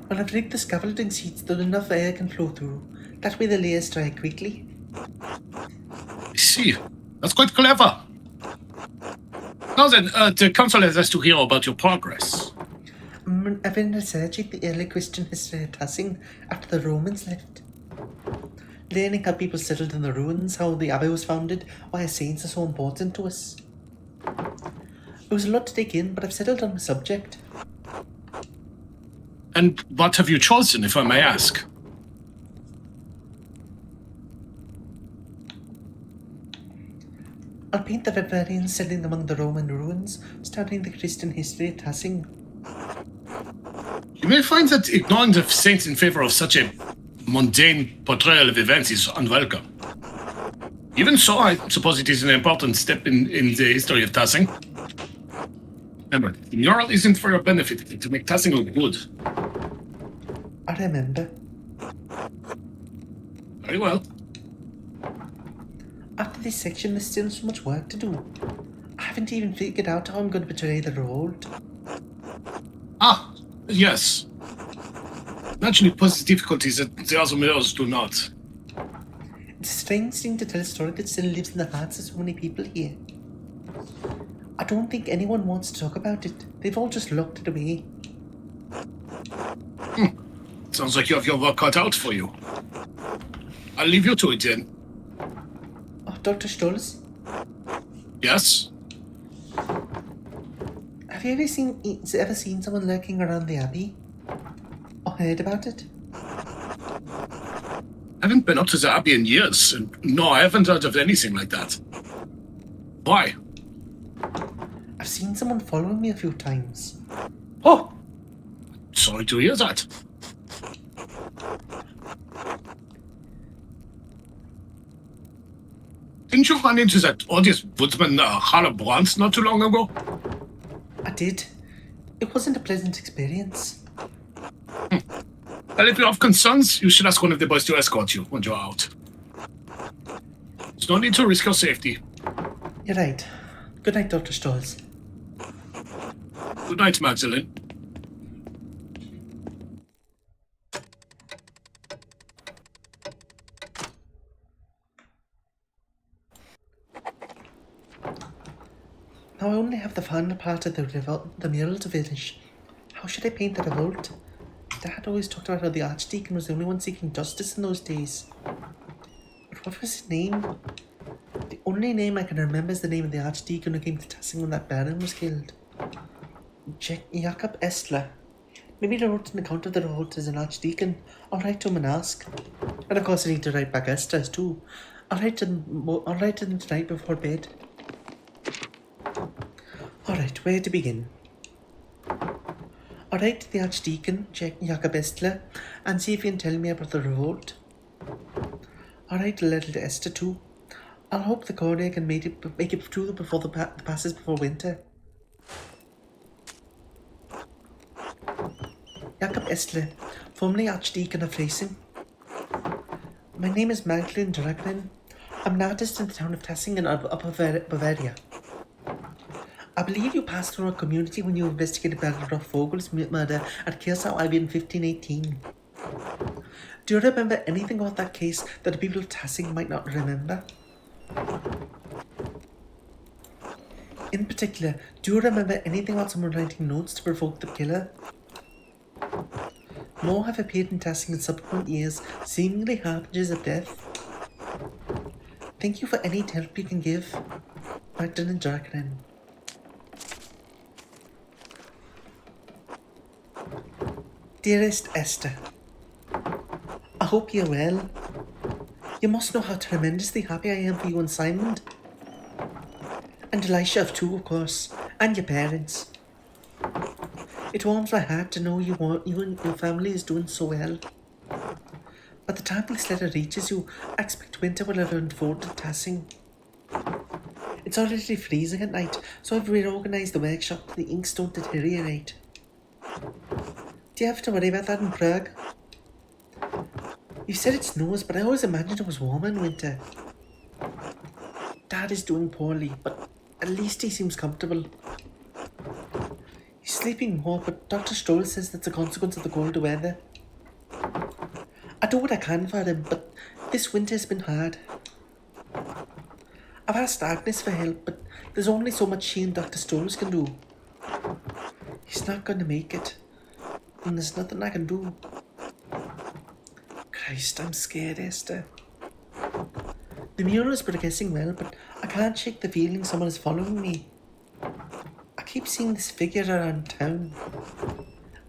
Well, I've rigged the scaffolding seats so that enough air can flow through. That way the layers dry quickly. I see. That's quite clever. Now then, the council has asked to hear about your progress. I've been researching the early Christian history of Tassing after the Romans left. Learning how people settled in the ruins, how the abbey was founded, why our saints are so important to us. It was a lot to take in, but I've settled on the subject. And what have you chosen, if I may ask? I'll paint the barbarians settling among the Roman ruins, studying the Christian history of Tassing. You may find that ignoring the saints in favor of such a mundane portrayal of events is unwelcome. Even so, I suppose it is an important step in the history of Tassing. Remember, the mural isn't for your benefit, it's to make Tassing look good. I remember. Very well. After this section, there's still so much work to do. I haven't even figured out how I'm going to portray the revolt. Ah, yes. Naturally, it poses difficulties that the other murals do not. It's a strange thing to tell a story that still lives in the hearts of so many people here. I don't think anyone wants to talk about it. They've all just locked it away. Sounds like you have your work cut out for you. I'll leave you to it then. Oh, Dr. Stolz, Yes? have you ever seen someone lurking around the abbey? Or heard about it? I haven't been up to the Abbey in years, and no, I haven't heard of anything like that. Why? I've seen someone following me a few times. Oh! Sorry to hear that. Didn't you run into that odious woodsman, Harlebrand, not too long ago? I did. It wasn't a pleasant experience. Well, if you have concerns, you should ask one of the boys to escort you when you're out. There's no need to risk your safety. You're right. Good night, Dr. Stolz. Good night, Magdalene. Now I only have the final part of the mural to finish. How should I paint the revolt? Dad always talked about how the Archdeacon was the only one seeking justice in those days. But what was his name? The only name I can remember is the name of the Archdeacon who came to Tassing when that Baron was killed. Jakob Estler. Maybe he wrote an account of the revolt as an Archdeacon. I'll write to him and ask. And of course I need to write back Esther's too. I'll write to them tonight before bed. Alright, where to begin? I'll write to the Archdeacon, Jakob Estler, and see if he can tell me about the revolt. I'll write a letter to Esther too. I'll hope the coroner can make it through before the passes before winter. Jakob Estler, formerly Archdeacon of Freising. My name is Magdalene Dragnen. I'm an artist in the town of Tassing in Upper Bavaria. I believe you passed through our community when you investigated Bergdorf Vogel's murder at Kirsau Abbey in 1518. Do you remember anything about that case that the people of Tassing might not remember? In particular, do you remember anything about someone writing notes to provoke the killer? More have appeared in Tassing in subsequent years, seemingly harbingers of death. Thank you for any help you can give. Magdalene Dragnen. Dearest Esther, I hope you're well. You must know how tremendously happy I am for you and Simon. And Elisha too, of course, and your parents. It warms my heart to know you and your family is doing so well. By the time this letter reaches you, I expect winter will have unfolded Tassing. It's already freezing at night, so I've reorganized the workshop so the inks don't deteriorate. Do you have to worry about that in Prague? You said it snows, but I always imagined it was warmer in winter. Dad is doing poorly, but at least he seems comfortable. He's sleeping more, but Dr. Stroll says that's a consequence of the colder weather. I do what I can for him, but this winter has been hard. I've asked Agnes for help, but there's only so much she and Dr. Stolz can do. He's not going to make it, and there's nothing I can do. Christ, I'm scared, Esther. The mural is progressing well, but I can't shake the feeling someone is following me. I keep seeing this figure around town.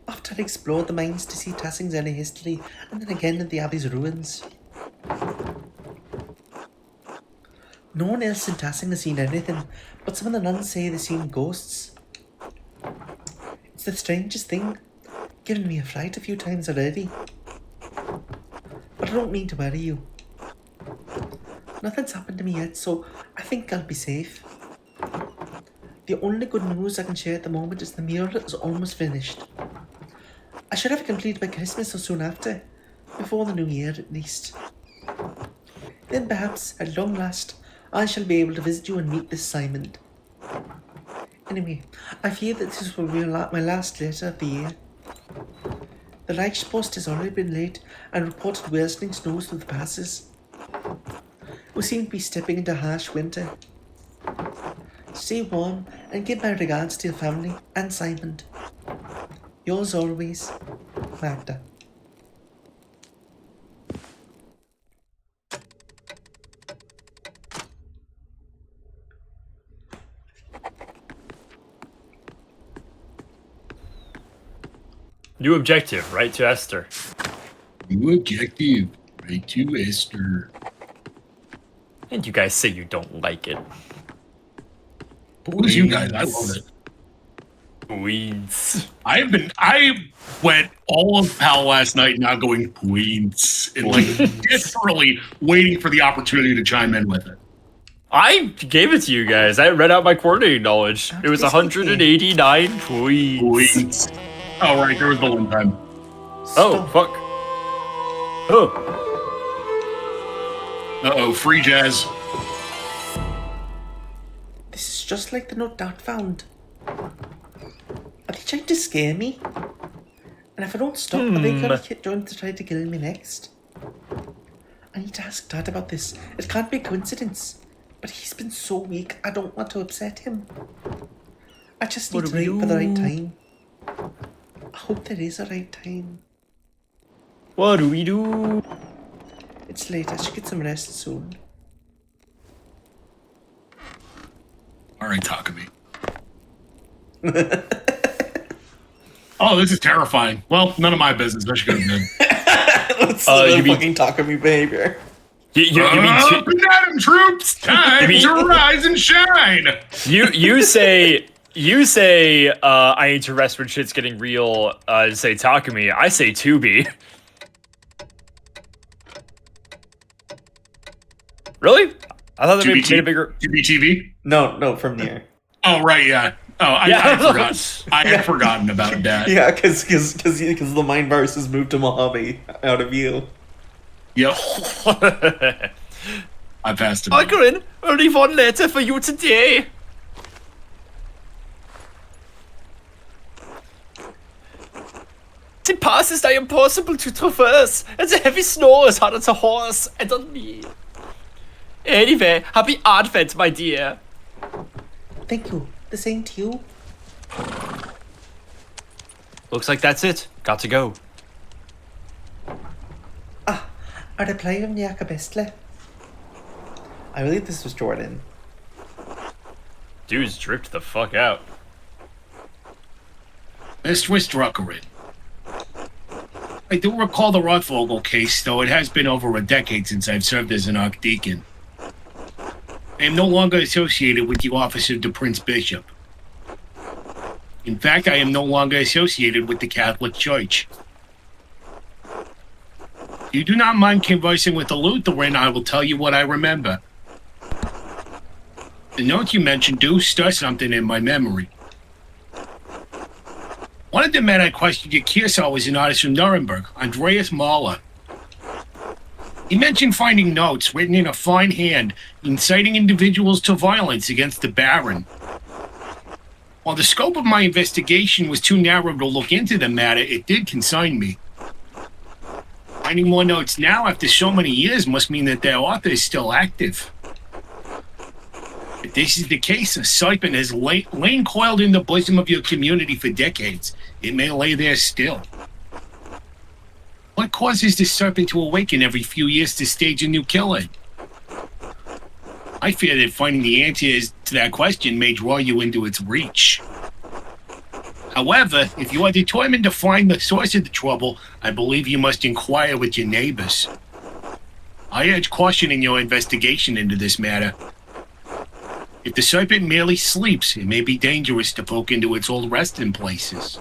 After I explored the mines to see Tassing's early history, and then again at the Abbey's ruins. No one else in Tassing has seen anything, but some of the nuns say they've seen ghosts. It's the strangest thing, given me a fright a few times already. But I don't mean to worry you. Nothing's happened to me yet, so I think I'll be safe. The only good news I can share at the moment is the mural is almost finished. I should have it completed by Christmas or soon after, before the new year at least. Then perhaps, at long last, I shall be able to visit you and meet this Simon. Anyway, I fear that this will be my last letter of the year. The Reichspost has already been late and reported worsening snows through the passes. We seem to be stepping into harsh winter. Stay warm and give my regards to your family and Simon. Yours always, Magda. New objective, right to Esther. New objective, right to Esther. And you guys say you don't like it. Who's you guys? I love it. Queens. I went all of PAL last night now going Queens and like desperately waiting for the opportunity to chime in with it. I gave it to you guys. I read out my coordinating knowledge. It was 189 Queens. Oh, right. There was the one time. Oh, fuck. Oh. Uh-oh. Free jazz. This is just like the note Dad found. Are they trying to scare me? And if I don't stop, are they going to try to kill me next? I need to ask Dad about this. It can't be a coincidence. But he's been so weak, I don't want to upset him. I just need to wait for the right time. I hope there is a right time. What do we do? It's late, I should get some rest soon. Alright, Takumi. Oh, this is terrifying. Well, none of my business. I should go to bed. That's you mean fucking Takumi behavior. You mean up and at 'em, troops! Time to rise and shine! you say I need to rest when shit's getting real. Say Takumi. I say Tubi. Really? I thought they made a bigger... TV? No, from near. Oh, right, yeah. Oh, I forgot. I had forgotten about that. Yeah, because the mind virus has moved to Mojave out of you. Yep. I passed him. Ocarin, only one letter for you today. The pass is impossible to traverse, and the heavy snow is harder to horse and on me. Anyway, happy Advent, my dear. Thank you. The same to you. Looks like that's it. Got to go. Are they playing Nyaka Bestle? I believe this was Jordan. Dude's dripped the fuck out. Mistress Druckerin. I do recall the Rothvogel case, though it has been over a decade since I've served as an Archdeacon. I am no longer associated with the office of the Prince Bishop. In fact, I am no longer associated with the Catholic Church. If you do not mind conversing with a Lutheran, I will tell you what I remember. The notes you mentioned do stir something in my memory. One of the men I questioned at Kearsarge was an artist from Nuremberg, Andreas Mahler. He mentioned finding notes written in a fine hand, inciting individuals to violence against the Baron. While the scope of my investigation was too narrow to look into the matter, it did concern me. Finding more notes now after so many years must mean that their author is still active. If this is the case, a serpent has lain coiled in the bosom of your community for decades. It may lay there still. What causes the serpent to awaken every few years to stage a new killing? I fear that finding the answers to that question may draw you into its reach. However, if you are determined to find the source of the trouble, I believe you must inquire with your neighbors. I urge caution in your investigation into this matter. If the serpent merely sleeps, it may be dangerous to poke into its old resting places.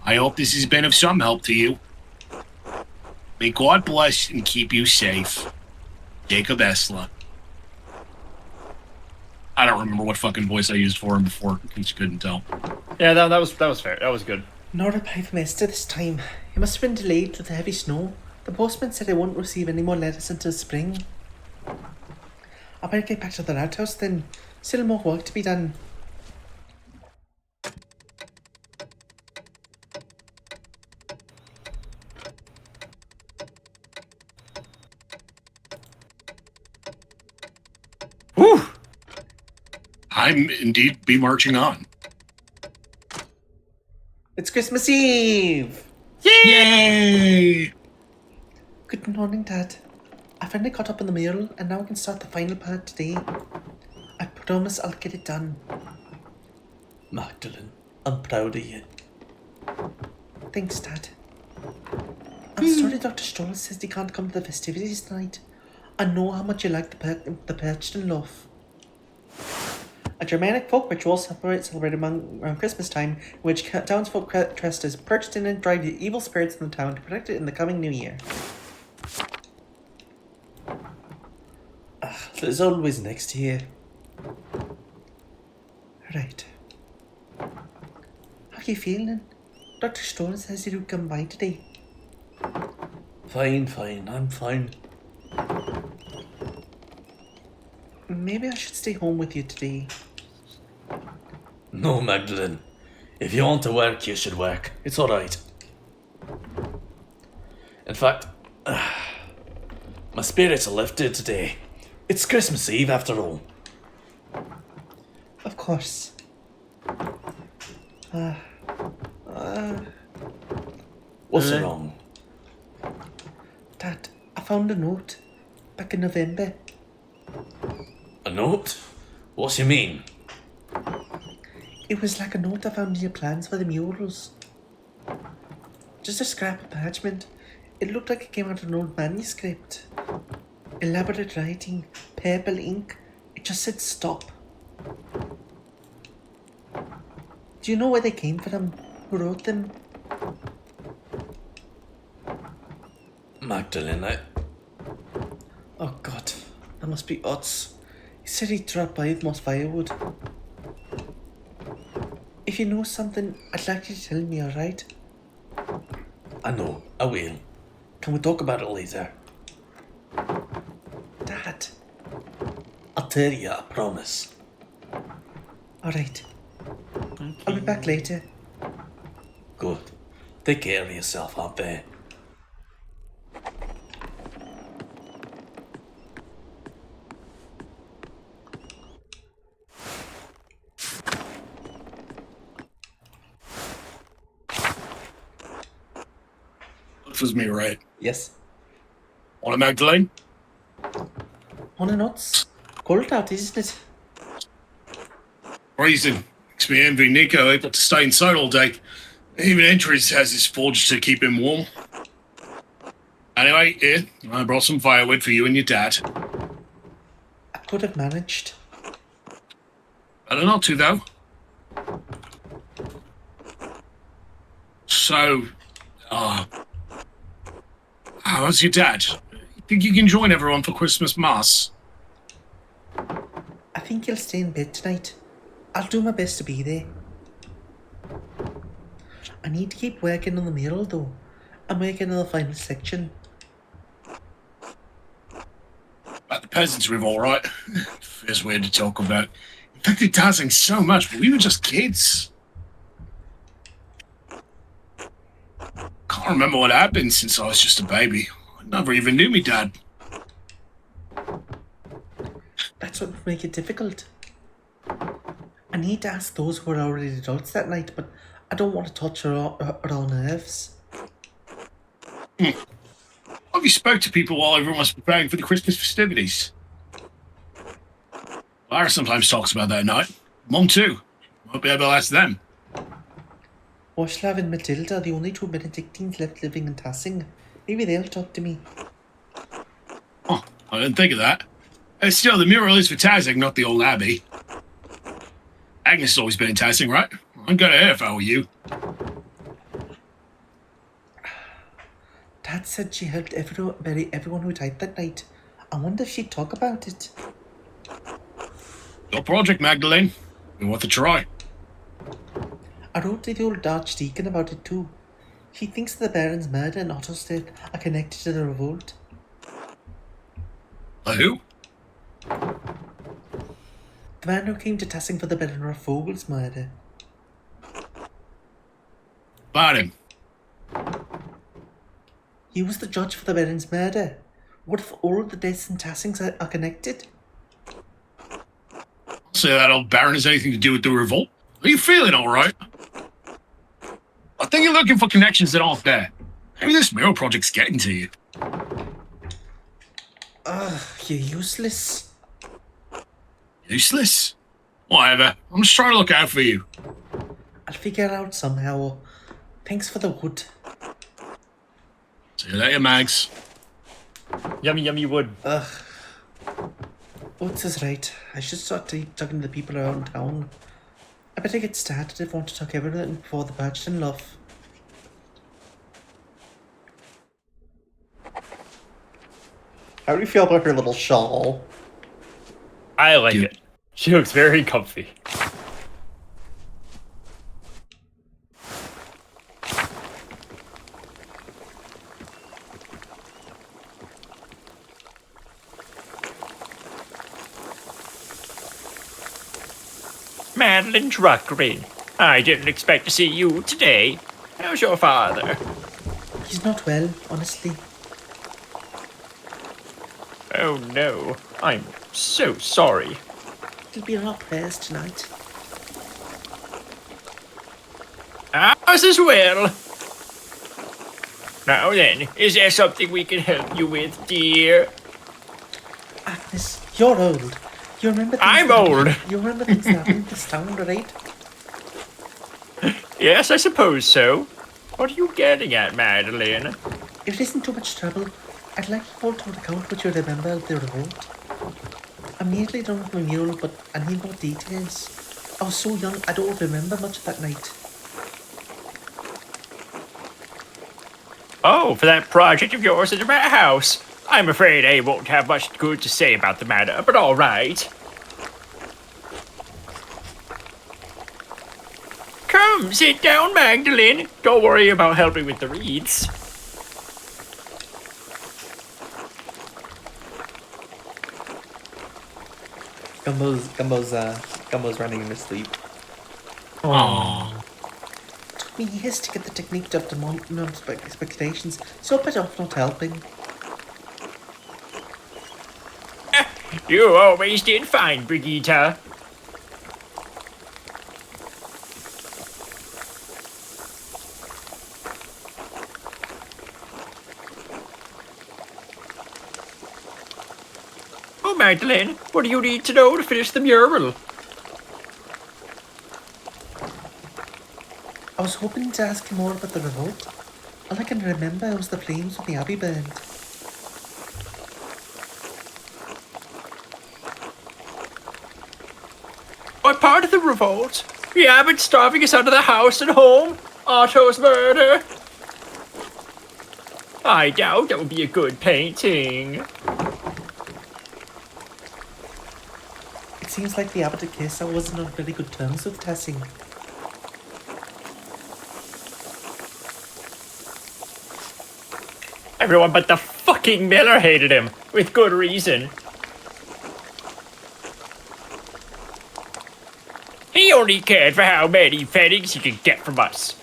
I hope this has been of some help to you. May God bless and keep you safe. Jacob Esler. I don't remember what fucking voice I used for him before, because you couldn't tell. Yeah, that was fair. That was good. No reply from Esther this time. It must have been delayed with the heavy snow. The postman said I won't receive any more letters until spring. I better get back to the outhouse then. Still more work to be done. Whew! I'm indeed be marching on. It's Christmas Eve! Yay! Good morning, Dad. I finally caught up on the mural and now I can start the final part today. I promise I'll get it done. Magdalene, I'm proud of you. Thanks, Dad. I'm sorry Dr. Stoll says he can't come to the festivities tonight. I know how much you like the perched and loaf. A Germanic folk ritual celebrated around Christmas time, in which townsfolk dressed as perched in and drive the evil spirits in the town to protect it in the coming new year. There's always next year. Right. How you feeling? Dr. Stoll says he'll come by today. Fine, I'm fine. Maybe I should stay home with you today. No, Magdalene. If you want to work, you should work. It's alright. In fact, my spirits are lifted today. It's Christmas Eve after all. Of course. What's wrong? Dad, I found a note back in November. A note? What you mean? It was like a note I found in your plans for the murals. Just a scrap of parchment. It looked like it came out of an old manuscript. Elaborate writing, purple ink. It just said stop. Do you know where they came from? Who wrote them? Magdalene, Oh God, that must be odds. He said he'd drop by with more firewood. If you know something, I'd like you to tell me, alright? I know, I will. Can we talk about it later? Dad. I'll tell you, I promise. Alright. I'll be back later. Good. Take care of yourself out there. That was me, right? Yes. On a Magdalene? On the nuts. Cold out, isn't it? Reason. Makes me envy Nico able to stay inside all day. Even Entries has his forge to keep him warm. Anyway, here, I brought some firewood for you and your dad. I could have managed. Better not to, though. So, how's your dad? Think you can join everyone for Christmas Mass? I think he'll stay in bed tonight. I'll do my best to be there. I need to keep working on the mural though. I'm working on the final section. About the peasants we've all right. Feels weird to talk about. Infected dancing so much, but we were just kids. Can't remember what happened since I was just a baby. I never even knew me dad. That's what would make it difficult. I need to ask those who are already adults that night, but I don't want to touch her nerves. Have you spoke to people while everyone was preparing for the Christmas festivities? Lara sometimes talks about that night. Mum too. Might be able to ask them. Washlav and Matilda are the only two Benedictines left living in Tassing. Maybe they'll talk to me. Oh, I didn't think of that. Still, the mural is for Tazing, not the old abbey. Agnes has always been in Tassing, right? I'd go to her if I were you. Dad said she helped bury everyone who died that night. I wonder if she'd talk about it. Your project, Magdalene. We want to try. I wrote to the old Archdeacon about it too. He thinks the Baron's murder and Otto's death are connected to the revolt. Who? The man who came to Tassing for the Baron of Vogel's murder. About him. He was the judge for the Baron's murder. What if all of the deaths in Tassing are connected? Say that old Baron has anything to do with the revolt? Are you feeling all right? I think you're looking for connections that aren't there. Maybe this mural project's getting to you. You're useless. Useless? Whatever. I'm just trying to look out for you. I'll figure it out somehow. Thanks for the wood. See you later, Mags. Yummy, yummy wood. Oates is right. I should start talking to the people around town. I better get started if I want to talk everything before the Badgerton love. How do you feel about her little shawl? I like it. She looks very comfy. Madeline Druckgreen, I didn't expect to see you today. How's your father? He's not well, honestly. Oh no, I'm so sorry. He'll be in our prayers tonight. Ours as well. Now then, is there something we can help you with, dear? Agnes, you're old. You remember things I'm that- old. You remember things that happened in this town, right? Yes, I suppose so. What are you getting at, Madeline? If it isn't too much trouble, I'd like you all to recount what you remember of the revolt. I'm nearly done with my mural, but I need more details. I was so young, I don't remember much of that night. Oh, for that project of yours at the Rat House. I'm afraid I won't have much good to say about the matter, but all right. Come, sit down, Magdalene. Don't worry about helping with the wreaths. Gumbo's running in his sleep. Aww. Took me years to get the technique of demanding expectations, so better off not helping. You always did fine, Brigitte. Oh, Magdalene, what do you need to know to finish the mural? I was hoping to ask you more about the revolt. All I can remember was the flames when the abbey burned. What part of the revolt? The abbot starving us out of the house and home? Otto's murder? I doubt that would be a good painting. It seems like the abbot at Kesa wasn't on really good terms with Tessie. Everyone but the fucking miller hated him, with good reason. He only cared for how many pfennigs he could get from us.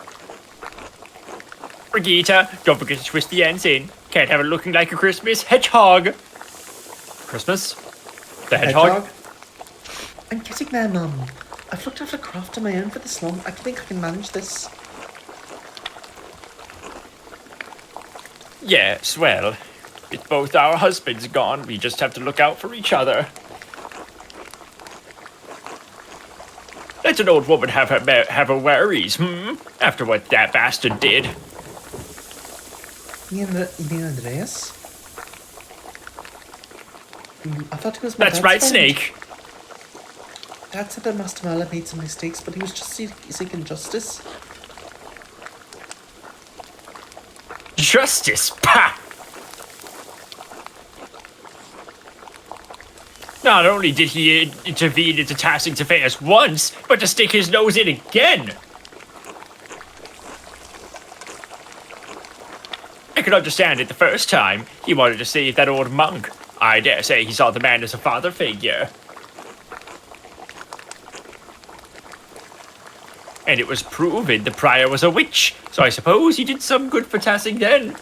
Brigitte, don't forget to twist the ends in. Can't have it looking like a Christmas hedgehog. Christmas? The hedgehog? I'm getting there, Mum. I've looked after craft on my own for this long. I think I can manage this. Yes, well, with both our husbands gone, we just have to look out for each other. Let an old woman have her worries, after what that bastard did. You mean Andreas? I thought he was my That's dad's right, friend. Snake. Dad said that Master Mallet made some mistakes, but he was just seeking justice. Justice, pah! Not only did he intervene into Tassing's affairs once, but to stick his nose in again! I could understand it the first time. He wanted to save that old monk. I dare say he saw the man as a father figure. And it was proven the prior was a witch, so I suppose he did some good for Tassing then.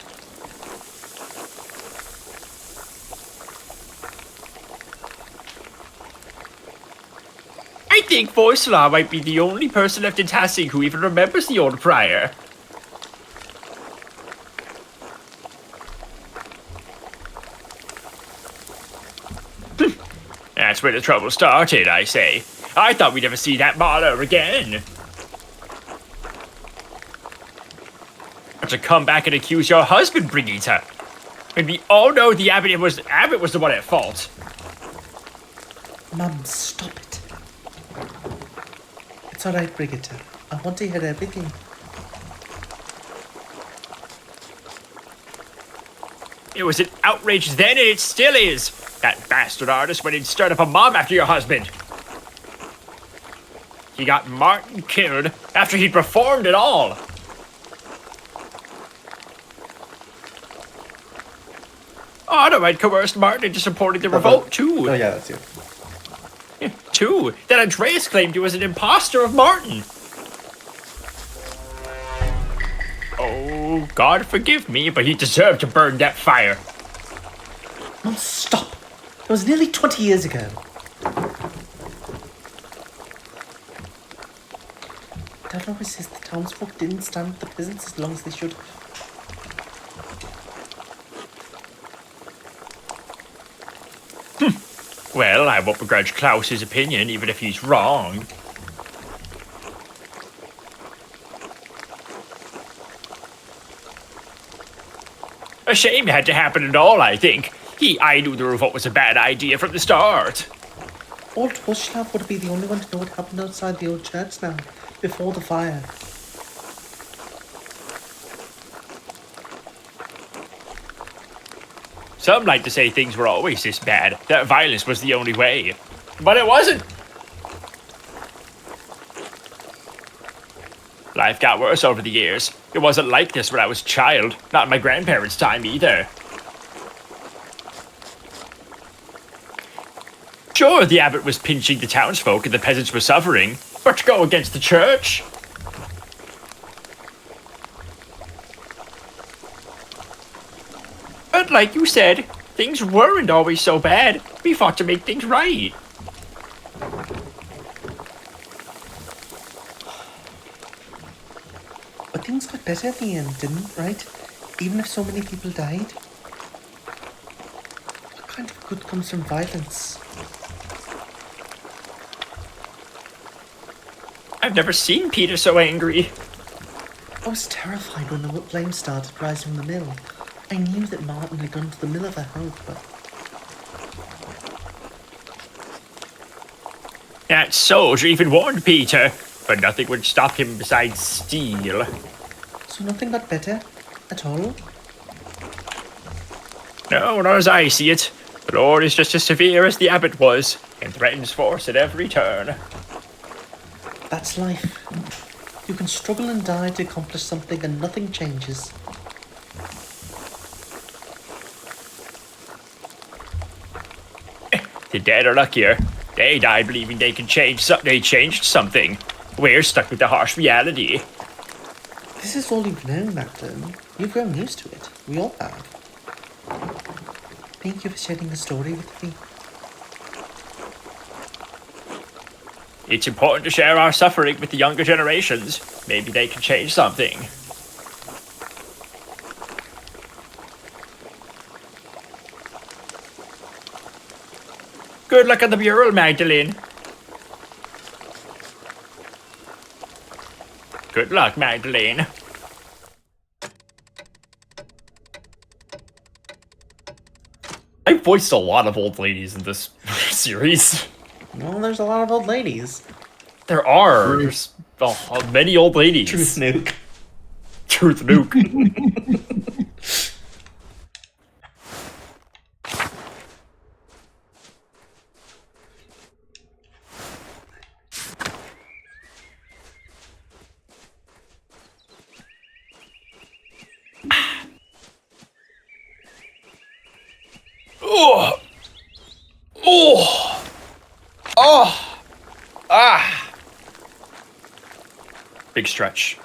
I think Voislaw might be the only person left in Tassing who even remembers the old prior. That's where the trouble started, I say. I thought we'd never see that Marla again. To come back and accuse your husband, Brigitte. When we all know the abbot was the one at fault. Mum, stop it. It's alright, Brigitte. I want to hear everything. It was an outrage then, and it still is. That bastard artist went and stirred up a mob after your husband. He got Martin killed after he'd performed it all. Otto had coerced Martin into supporting the revolt, too. Oh, yeah, that's you. Too, that Andreas claimed he was an imposter of Martin. Oh, God forgive me, but he deserved to burn that fire. Mum, stop. It was nearly 20 years ago. Dad always says the townsfolk didn't stand with the peasants as long as they should. Well, I won't begrudge Klaus's opinion, even if he's wrong. A shame it had to happen at all, I think. I knew the revolt was a bad idea from the start. Old Voslav would be the only one to know what happened outside the old church now, before the fire. Some like to say things were always this bad, that violence was the only way. But it wasn't! Life got worse over the years. It wasn't like this when I was a child, not in my grandparents' time either. Sure, the abbot was pinching the townsfolk and the peasants were suffering, but to go against the church? But like you said, things weren't always so bad. We fought to make things right. But things got better at the end, didn't, right? Even if so many people died. What kind of good comes from violence? I've never seen Peter so angry. I was terrified when the flames started rising from the mill. I knew that Martin had gone to the mill for help, but... That soldier even warned Peter, but nothing would stop him besides steel. So nothing got better? At all? No, not as I see it. The Lord is just as severe as the abbot was, and threatens force at every turn. That's life. You can struggle and die to accomplish something and nothing changes. The dead are luckier. They died believing they could change they changed something. We're stuck with the harsh reality. This is all you've known, Magdalene. You've grown used to it. We all have. Thank you for sharing the story with me. It's important to share our suffering with the younger generations. Maybe they can change something. Good luck on the mural, Magdalene. Good luck, Magdalene. I voiced a lot of old ladies in this series. Well, there's a lot of old ladies. There are. There's many old ladies. Truth nuke. Truth nuke. Oh. Oh. Oh. Ah. Big stretch.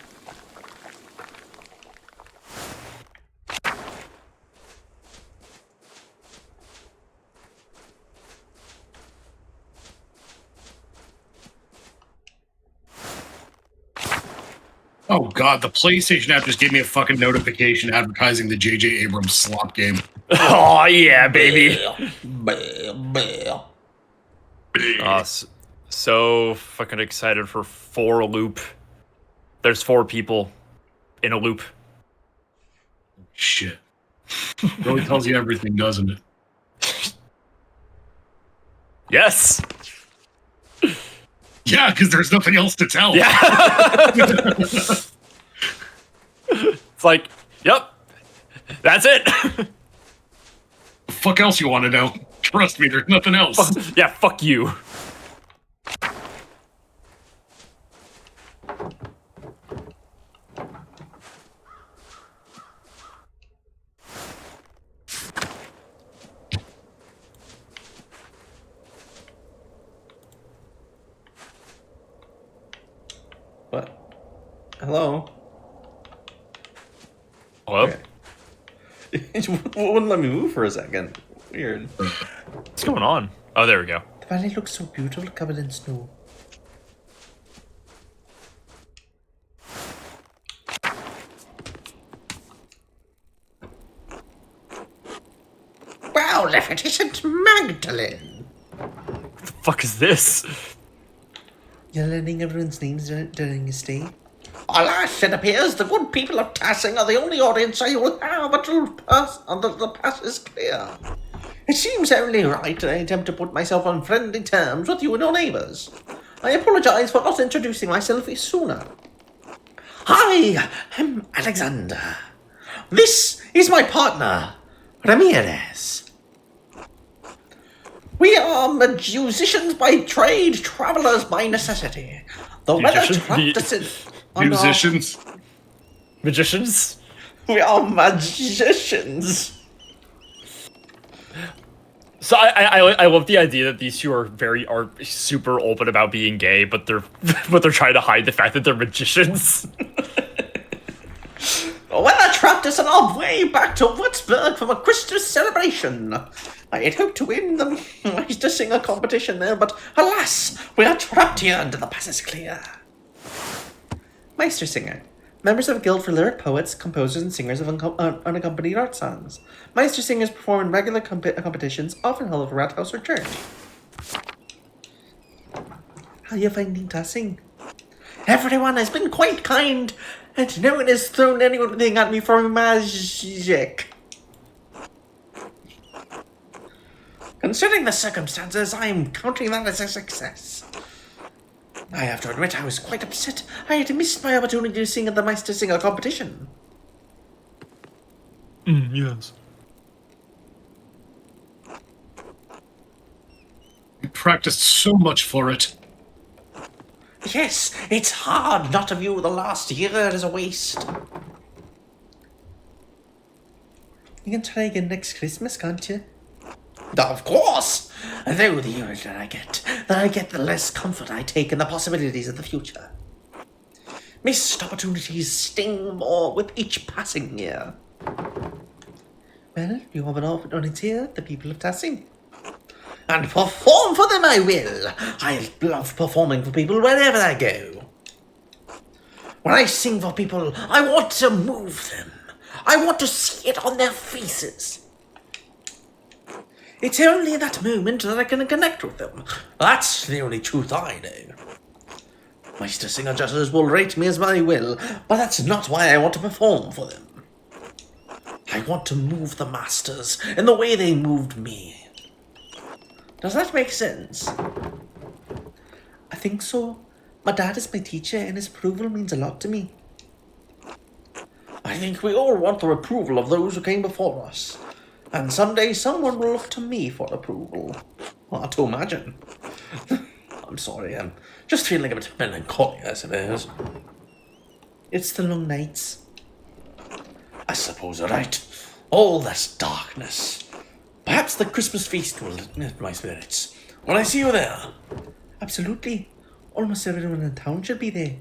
Oh god, the PlayStation app just gave me a fucking notification advertising the J.J. Abrams slop game. Oh yeah, baby. So fucking excited for 4 loop. There's 4 people in a loop. Shit. It really tells you everything, doesn't it? Yes. Yeah, because there's nothing else to tell. Yeah. It's like, yep. That's it. The fuck else you want to know? Trust me, there's nothing else. Yeah, fuck you. What? Hello? Hello? Okay. It wouldn't let me move for a second. Weird. What's going on? Oh, there we go. The valley looks so beautiful, covered in snow. Well, if it isn't Magdalene! What the fuck is this? You're learning everyone's names during your stay? Alas, it appears the good people of Tassing are the only audience I will have until the pass is clear. It seems only right that I attempt to put myself on friendly terms with you and your neighbours. I apologise for not introducing myself sooner. I am Alexander. This is my partner, Ramirez. We are musicians by trade, travellers by necessity. The weather trapped us in... Oh, no. Musicians. Magicians? We are magicians. So I love the idea that these two are super open about being gay, but they're trying to hide the fact that they're magicians. Well, I trapped us on our way back to Würzburg from a Christmas celebration. I had hoped to win the Meister Singer competition there, but alas, we are trapped here until the pass is clear. Meister Singer. Members of a guild for lyric poets, composers, and singers of unaccompanied art songs. Meister Singers perform in regular competitions, often held at a rat house or church. How are you finding tossing? Everyone has been quite kind, and no one has thrown anything at me for magic. Considering the circumstances, I am counting that as a success. I have to admit I was quite upset. I had missed my opportunity to sing at the Meister Singer competition. Yes. You practiced so much for it. Yes, it's hard not to view the last year as a waste. You can try again next Christmas, can't you? Of course! Though the older I get, the less comfort I take in the possibilities of the future. Missed opportunities sting more with each passing year. Well, you have an opportunity here, the people of Tassim. And perform for them I will! I love performing for people wherever I go. When I sing for people, I want to move them. I want to see it on their faces. It's only in that moment that I can connect with them. That's the only truth I know. Meister Singer judges will rate me as they will, but that's not why I want to perform for them. I want to move the masters in the way they moved me. Does that make sense? I think so. My dad is my teacher and his approval means a lot to me. I think we all want the approval of those who came before us. And someday someone will look to me for approval. Hard to imagine. I'm sorry, I'm just feeling a bit melancholy, I suppose. It's the long nights. I suppose you're right. All this darkness. Perhaps the Christmas feast will lift my spirits. When I see you there. Absolutely. Almost everyone in town should be there.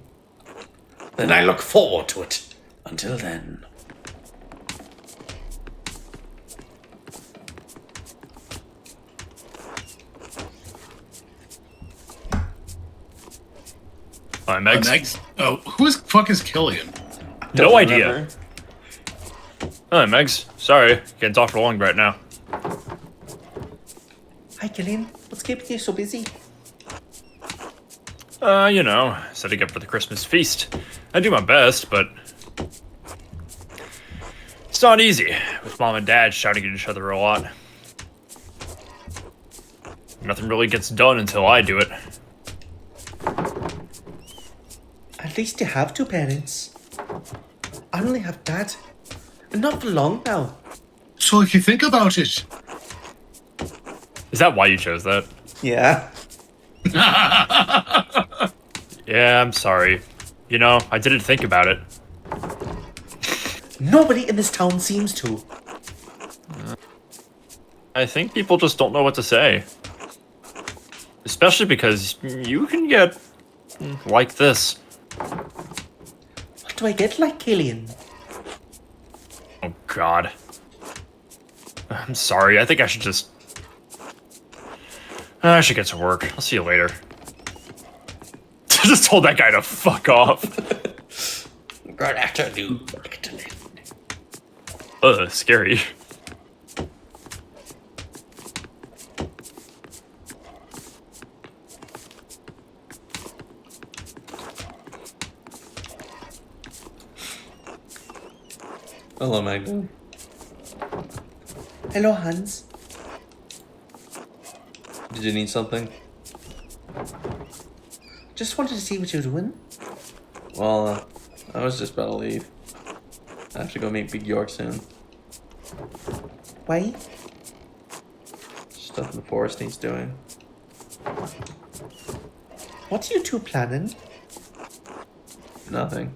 Then I look forward to it. Until then. Hi, Megs. Next. Oh, who the fuck is Killian? No idea. Hi, Megs. Sorry, can't talk for long right now. Hi, Gillian. What's keeping you so busy? You know, setting up for the Christmas feast. I do my best, but it's not easy, with Mom and Dad shouting at each other a lot. Nothing really gets done until I do it. At least you have two parents. I only have Dad. And not for long now. So if you think about it. Is that why you chose that? Yeah. Yeah, I'm sorry. You know, I didn't think about it. Nobody in this town seems to. I think people just don't know what to say. Especially because you can get like this. What do I get like Killian? Oh, God. I'm sorry, I think I should just... I should get to work. I'll see you later. Just told that guy to fuck off. Good afternoon. Scary. Hello, Magda. Hello, Hans. Did you need something? Just wanted to see what you're doing. Well, I was just about to leave. I have to go meet Big York soon. Why? Stuff in the forest needs doing. What are you two planning? Nothing.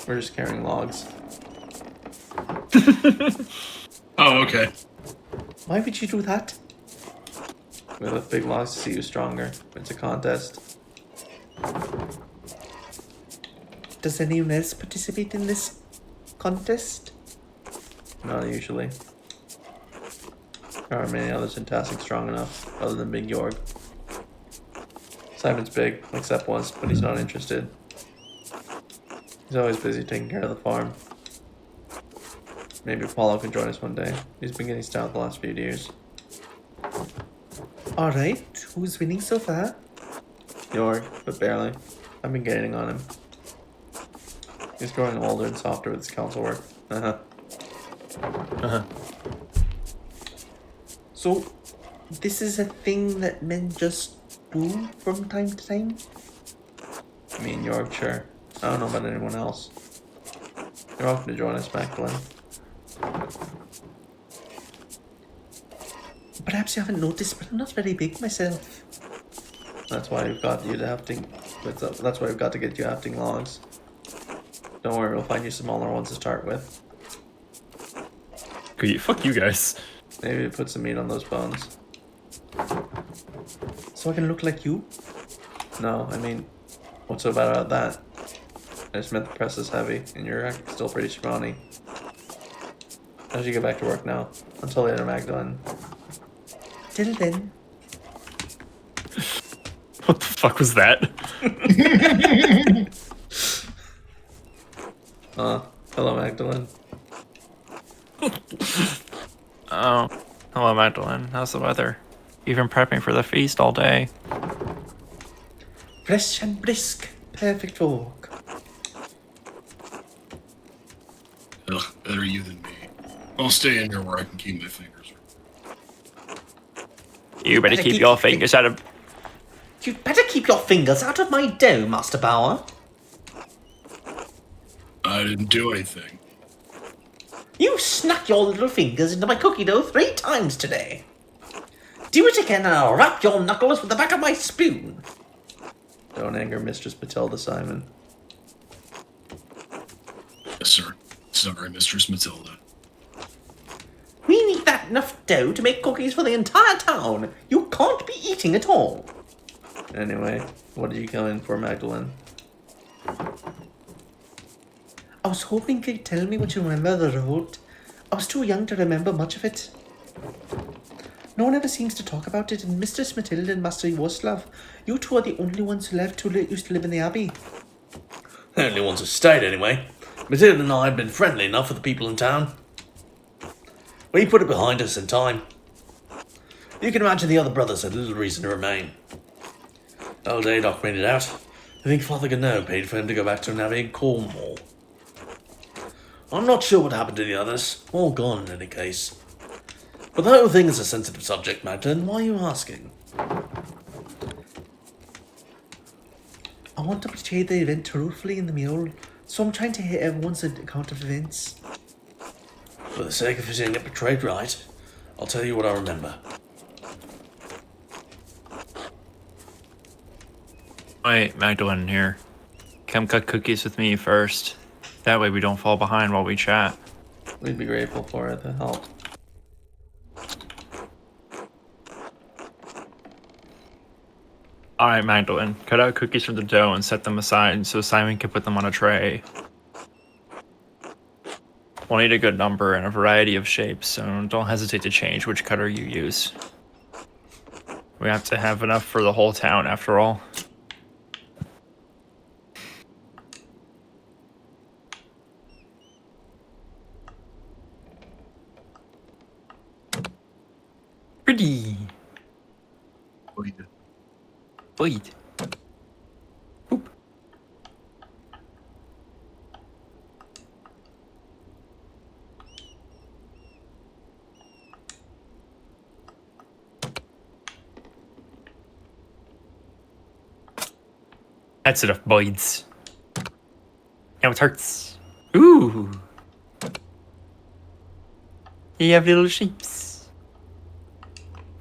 We're just carrying logs. Oh, okay. Why would you do that? We lift big logs to see who's stronger. It's a contest. Does anyone else participate in this contest? Not usually. There aren't many others in tasking strong enough, other than Big Yorg. Simon's big, like Sepp was, but he's not interested. He's always busy taking care of the farm. Maybe Apollo can join us one day. He's been getting stout the last few years. Alright, who's winning so far? Yorg, but barely. I've been gaining on him. He's growing older and softer with his council work. So, this is a thing that men just do from time to time? Me and York, sure. I don't know about anyone else. You're welcome to join us, Magdalene. Perhaps you haven't noticed, but I'm not very big myself. That's why we've got you to hafting. That's why we've got to get you hafting logs. Don't worry, we'll find you smaller ones to start with. Fuck you guys. Maybe put some meat on those bones. So I can look like you? No, I mean, what's so bad about that? I just meant the press is heavy, and you're still pretty scrawny. I should get back to work now. Until later, Magdalene. Till then. What the fuck was that? Hello, Magdalene. Oh, hello, Magdalene. How's the weather? You've been prepping for the feast all day. Fresh and brisk. Perfect for walk. Ugh, better you than me. I'll stay in here where I can keep my fingers. You better keep your fingers out of... You'd better keep your fingers out of my dough, Master Bauer. I didn't do anything. You snuck your little fingers into my cookie dough 3 times today. Do it again and I'll wrap your knuckles with the back of my spoon. Don't anger Mistress Matilda, Simon. Yes, sir. Sorry, Mistress Matilda. We need that enough dough to make cookies for the entire town. You can't be eating at all. Anyway, what did you come in for, Magdalene? I was hoping you'd tell me what you remember of the road. I was too young to remember much of it. No one ever seems to talk about it, and Mistress Matilda and Master Yoslav, you two are the only ones who left who used to live in the Abbey. The only ones who stayed, anyway. Matilda and I had been friendly enough with the people in town. We put it behind us in time. You can imagine the other brothers had little reason to remain. Old Adolf made it out. I think Father Gano paid for him to go back to an abbey in Cornwall. I'm not sure what happened to the others. All gone in any case. But the whole thing is a sensitive subject, Magdalene. Why are you asking? I want to portray the event truthfully in the mule, so I'm trying to hear everyone's account of events. For the sake of seeing it portrayed right, I'll tell you what I remember. Wait, Magdalene, here. Come cut cookies with me first. That way we don't fall behind while we chat. We'd be grateful for it, the help. Alright, Magdalene. Cut out cookies from the dough and set them aside so Simon can put them on a tray. We'll need a good number and a variety of shapes, so don't hesitate to change which cutter you use. We have to have enough for the whole town, after all. Pretty. Wait. Oop. That's enough, boys. Now it hurts. Ooh. You have little shapes.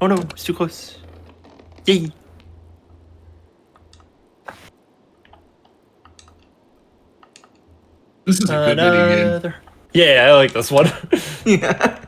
Oh no, it's too close. Yay. This is a good mini game. Another. Yeah, I like this one. Yeah.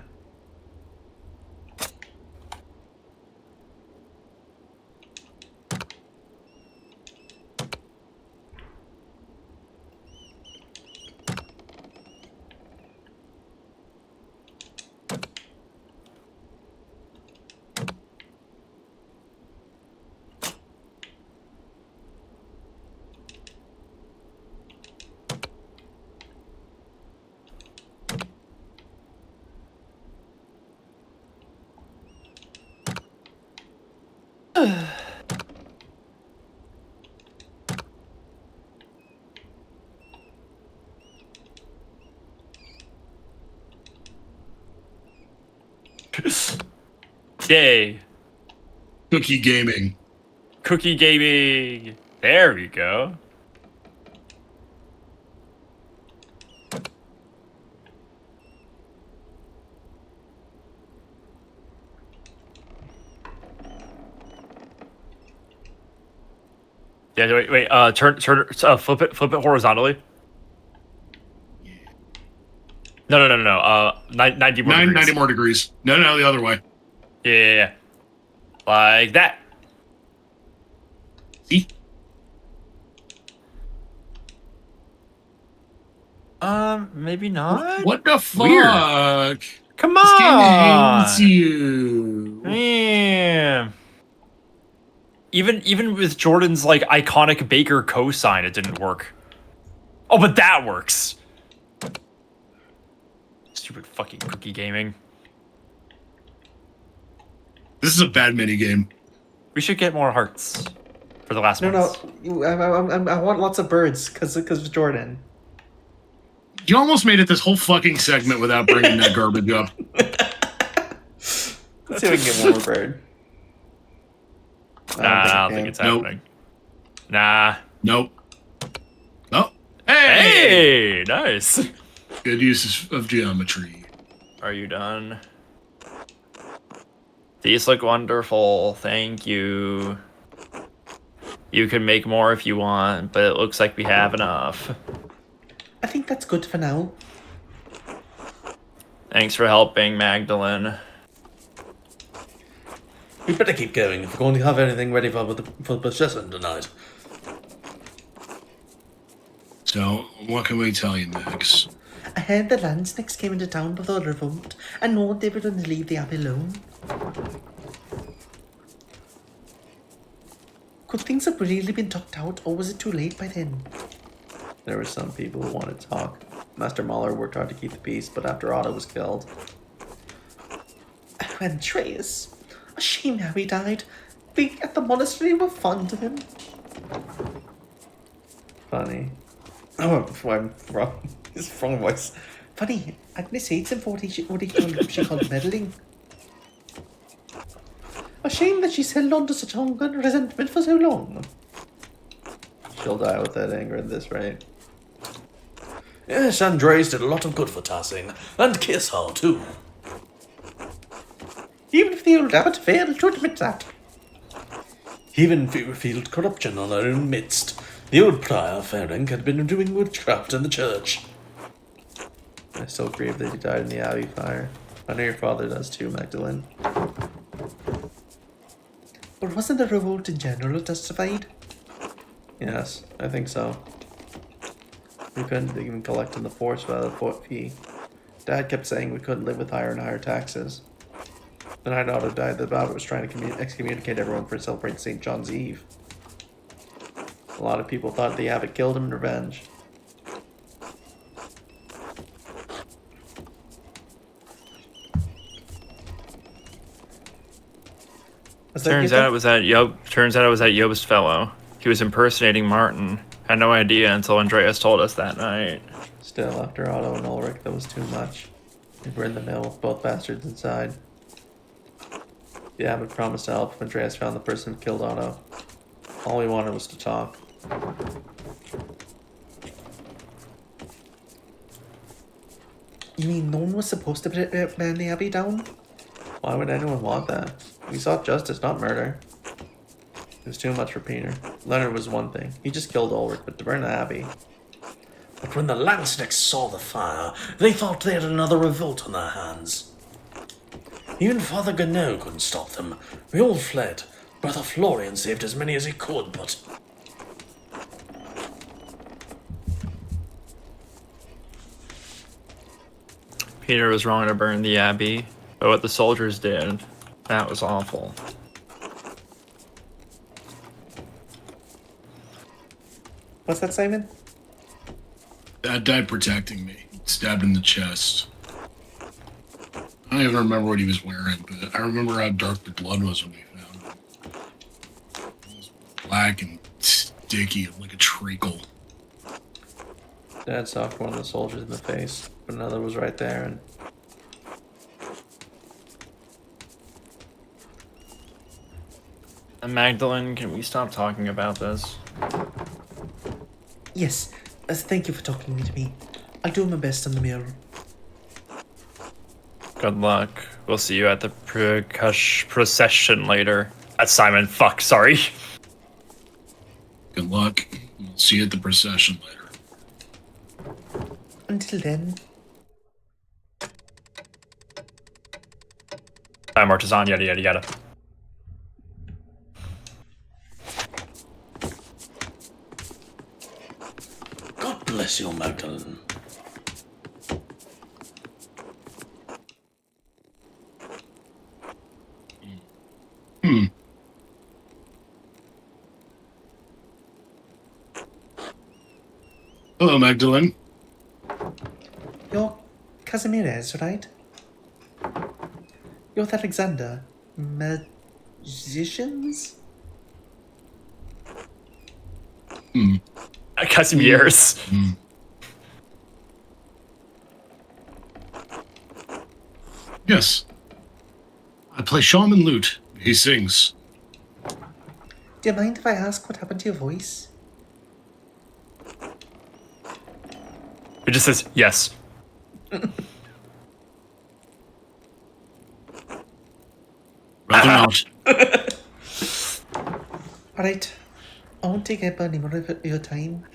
Yay. Cookie gaming. Cookie gaming. There we go. Yeah, wait, flip it horizontally. No. 90 more degrees. 90 more degrees. No, the other way. Yeah. Like that. See? Maybe not. What the fuck? Weird. Come This game on. hates you. Man. Even with Jordan's like iconic Baker cosign, it didn't work. Oh, but that works. Stupid fucking cookie gaming. This is a bad mini game. We should get more hearts for the last No, ones. I want lots of birds because of Jordan. You almost made it this whole fucking segment without bringing that garbage up. Let's see if we can get one more bird. Nah, I don't think it's Nope. happening. Nah. Nope. Oh, hey! Hey, nice. Good use of geometry. Are you done? These look wonderful. Thank you. You can make more if you want, but it looks like we have enough. I think that's good for now. Thanks for helping, Magdalene. We better keep going if we're going to have anything ready for the procession tonight. So, what can we tell you next? I heard the Landsnakes came into town before the revolt and warned everyone to leave the abbey alone. Could things have really been talked out, or was it too late by then? There were some people who wanted to talk. Master Mahler worked hard to keep the peace, but after Otto was killed... Andreas, a shame how he died. We at the monastery were fond of him. Funny. Oh, I'm wrong. His wrong voice. Funny, Agnes hates him for what she called meddling. A shame that she's held on to such hunger and resentment for so long. She'll die with that anger at this rate. Yes, Andres did a lot of good for Tassing, and Kiss her too. Even if the old abbot failed to admit that. Even if we revealed corruption on our own midst, the old prior Ferenc had been doing witchcraft in the church. I still grieve that he died in the abbey fire. I know your father does too, Magdalene. But wasn't the revolt in general justified? Yes, I think so. We couldn't even collect on the force without a fort fee. Dad kept saying we couldn't live with higher and higher taxes. The night Otto died, the abbot was trying to excommunicate everyone for celebrating St. John's Eve. A lot of people thought the abbot killed him in revenge. Turns out it was that Jobst fellow. He was impersonating Martin. Had no idea until Andreas told us that night. Still, after Otto and Ulrich, that was too much. We were in the mill with both bastards inside. The abbot promised to help if Andreas found the person who killed Otto. All we wanted was to talk. You mean no one was supposed to burn the abbey down? Why would anyone want that? We sought justice, not murder. It was too much for Peter. Leonard was one thing. He just killed Ulrich, but to burn the abbey... But when the Landsticks saw the fire, they thought they had another revolt on their hands. Even Father Gano couldn't stop them. We all fled. Brother Florian saved as many as he could, but... Peter was wrong to burn the abbey, but what the soldiers did, that was awful. What's that, Simon? Dad died protecting me. Stabbed in the chest. I don't even remember what he was wearing, but I remember how dark the blood was when we found him. It was black and sticky, like a treacle. Dad socked one of the soldiers in the face, but another was right there, and... Magdalene, can we stop talking about this? Yes, thank you for talking to me. I'll do my best on the mirror. Good luck. We'll see you at the procession later. That's Simon. Fuck, sorry. Good luck. We'll see you at the procession later. Until then... I'm artisan, yada yada yada. God bless you, Magdalene. Hello, Magdalene. You're Casimires, right? You're with Alexander. Magicians? Casimirs. Yes. I play shaman lute. He sings. Do you mind if I ask what happened to your voice? It just says yes. Rather not. Alright. I won't take up any more of your time.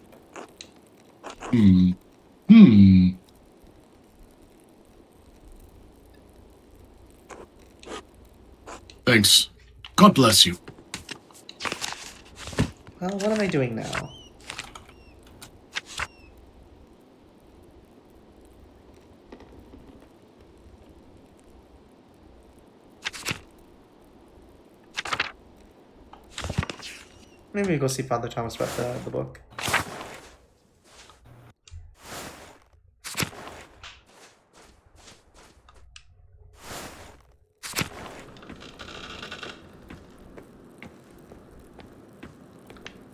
Thanks. God bless you. Well, what am I doing now? Maybe we go see Father Thomas about the book.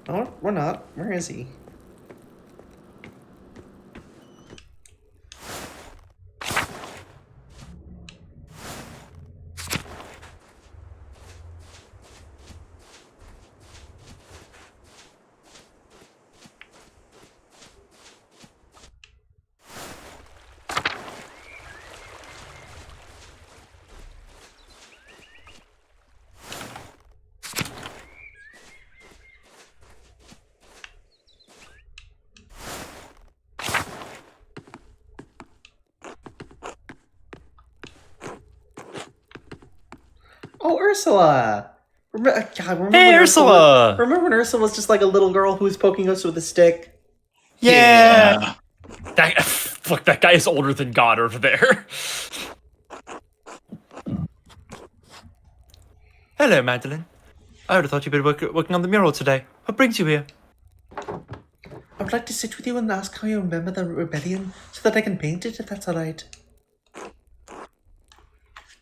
Oh, we're not. Where is he? Oh, Ursula! God, Hey, Ursula! Remember when Ursula was just like a little girl who was poking us with a stick? Yeah. Look, that guy is older than God over there. Hello, Magdalene. I would have thought you'd been working on the mural today. What brings you here? I would like to sit with you and ask how you remember the rebellion so that I can paint it, if that's alright.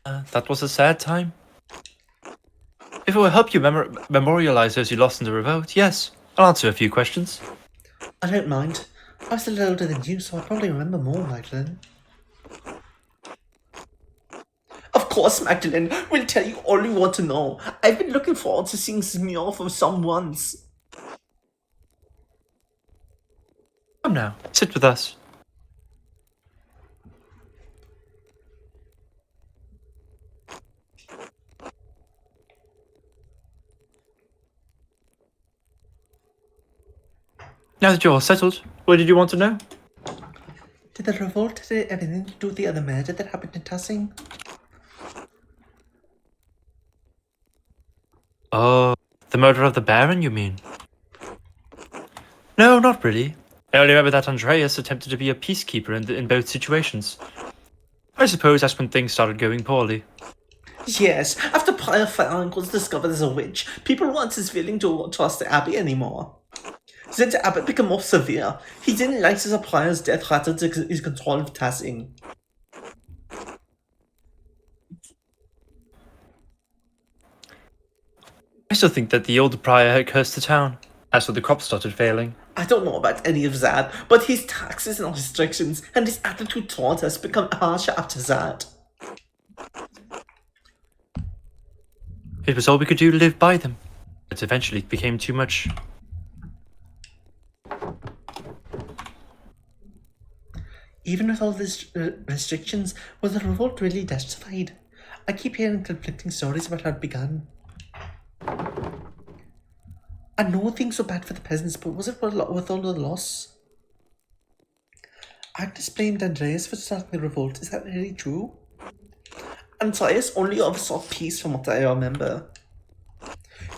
That was a sad time. If it will help you memorialize those you lost in the revolt, yes. I'll answer a few questions. I don't mind. I was a little older than you, so I probably remember more, Magdalene. Of course, Magdalene. We'll tell you all you want to know. I've been looking forward to seeing Smule for some once. Come now, sit with us. Now that you're all settled, what did you want to know? the revolt have anything to do with the other murder that happened in Tassing? Oh, the murder of the Baron, you mean? No, not really. I only remember that Andreas attempted to be a peacekeeper in both situations. I suppose that's when things started going poorly. Yes, after Prior Frank was discovered as a witch, people weren't as willing to trust the Abbey anymore. Since the Abbot became more severe, he didn't like his Prior's death threatened his control of Tassing. I still think that the old Prior had cursed the town. That's when the crops started failing. I don't know about any of that, but his taxes and restrictions and his attitude towards us become harsher after that. It was all we could do to live by them. But eventually it became too much. Even with all these restrictions, was the revolt really justified? I keep hearing conflicting stories about how it began. I know things were bad for the peasants, but was it worth all the loss? Agnes blamed Andreas for starting the revolt. Is that really true? Andreas only oversaw peace from what I remember.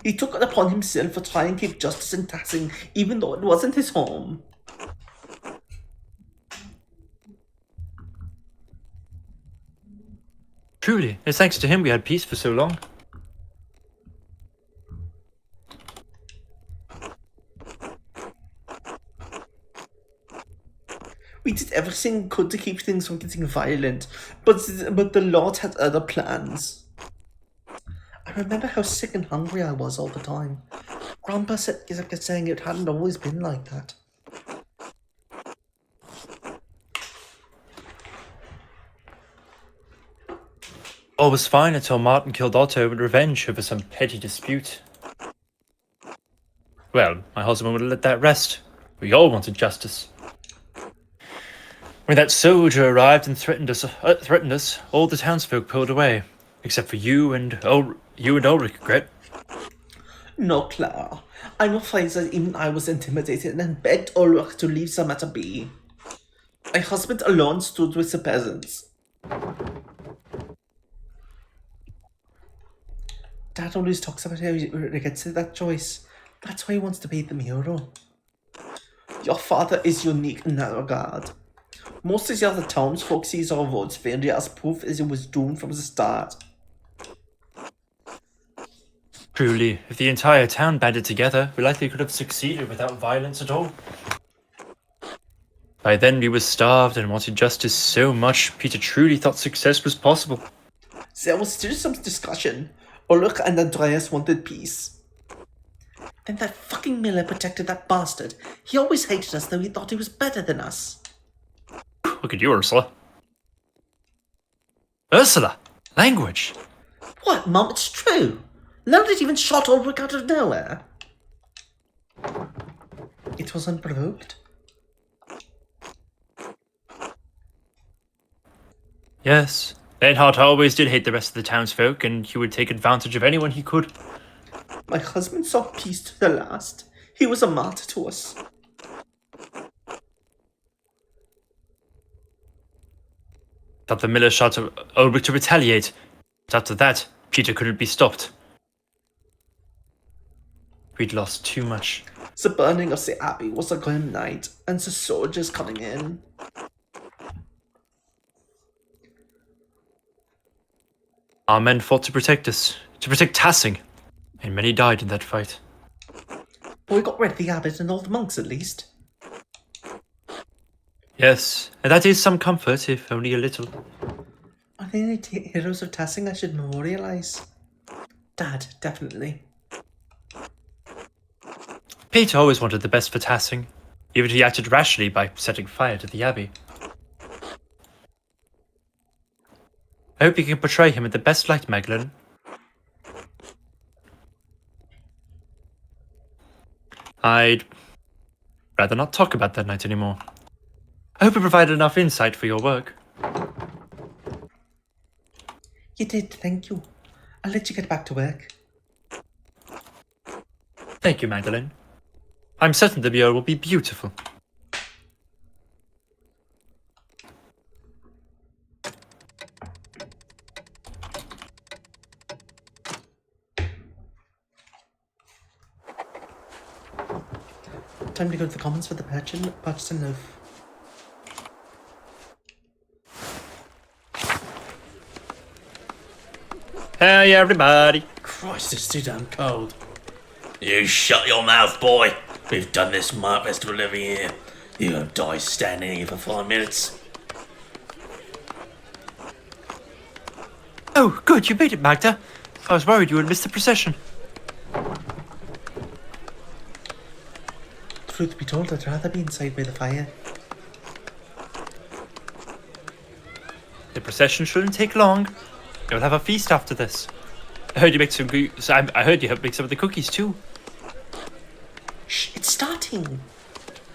He took it upon himself to try and keep justice in Tassing, even though it wasn't his home. Truly, it's thanks to him we had peace for so long. We did everything we could to keep things from getting violent, but the Lord had other plans. I remember how sick and hungry I was all the time. Grandpa kept saying it hadn't always been like that. All was fine until Martin killed Otto in revenge over some petty dispute. Well, my husband would have let that rest. We all wanted justice. When that soldier arrived and threatened us, all the townsfolk pulled away, except for you and Ulrich, Gret. No, Clara. I'm afraid that even I was intimidated and begged Ulrich to leave the matter be. My husband alone stood with the peasants. Dad always talks about how he regrets that choice. That's why he wants to be the hero. Your father is unique in that regard. Most of the other townsfolk sees our vote's failure as proof as it was doomed from the start. Truly, if the entire town banded together, we likely could have succeeded without violence at all. By then we were starved and wanted justice so much, Peter truly thought success was possible. There was still some discussion. Ulrich and Andreas wanted peace. Then that fucking Miller protected that bastard. He always hated us, though he thought he was better than us. Look at you, Ursula. Ursula! Language! What, Mum? It's true. Leonard even shot Ulrich out of nowhere. It was unprovoked. Yes. Leonhard always did hate the rest of the townsfolk, and he would take advantage of anyone he could. My husband saw peace to the last. He was a martyr to us. Thought the miller shot Ulrich to retaliate, but after that, Peter couldn't be stopped. We'd lost too much. The burning of the abbey was a grim night, and the soldiers coming in. Our men fought to protect us, to protect Tassing, and many died in that fight. But we got rid of the abbot and all the monks, at least. Yes, and that is some comfort, if only a little. Are there any heroes of Tassing I should memorialise? Dad, definitely. Peter always wanted the best for Tassing, even if he acted rashly by setting fire to the abbey. I hope you can portray him in the best light, Magdalene. I'd rather not talk about that night anymore. I hope it provided enough insight for your work. You did, thank you. I'll let you get back to work. Thank you, Magdalene. I'm certain the mural will be beautiful. Time to go to the commons for the Purchasing loaf. Hey, everybody. Christ, it's too damn cold. You shut your mouth, boy. We've done this Mart Festival every year. You don't die standing here for 5 minutes. Oh, good, you made it, Magda. I was worried you would miss the procession. Truth be told, I'd rather be inside by the fire. The procession shouldn't take long. You'll have a feast after this. I heard you make I heard you helped make some of the cookies too. Shh, it's starting.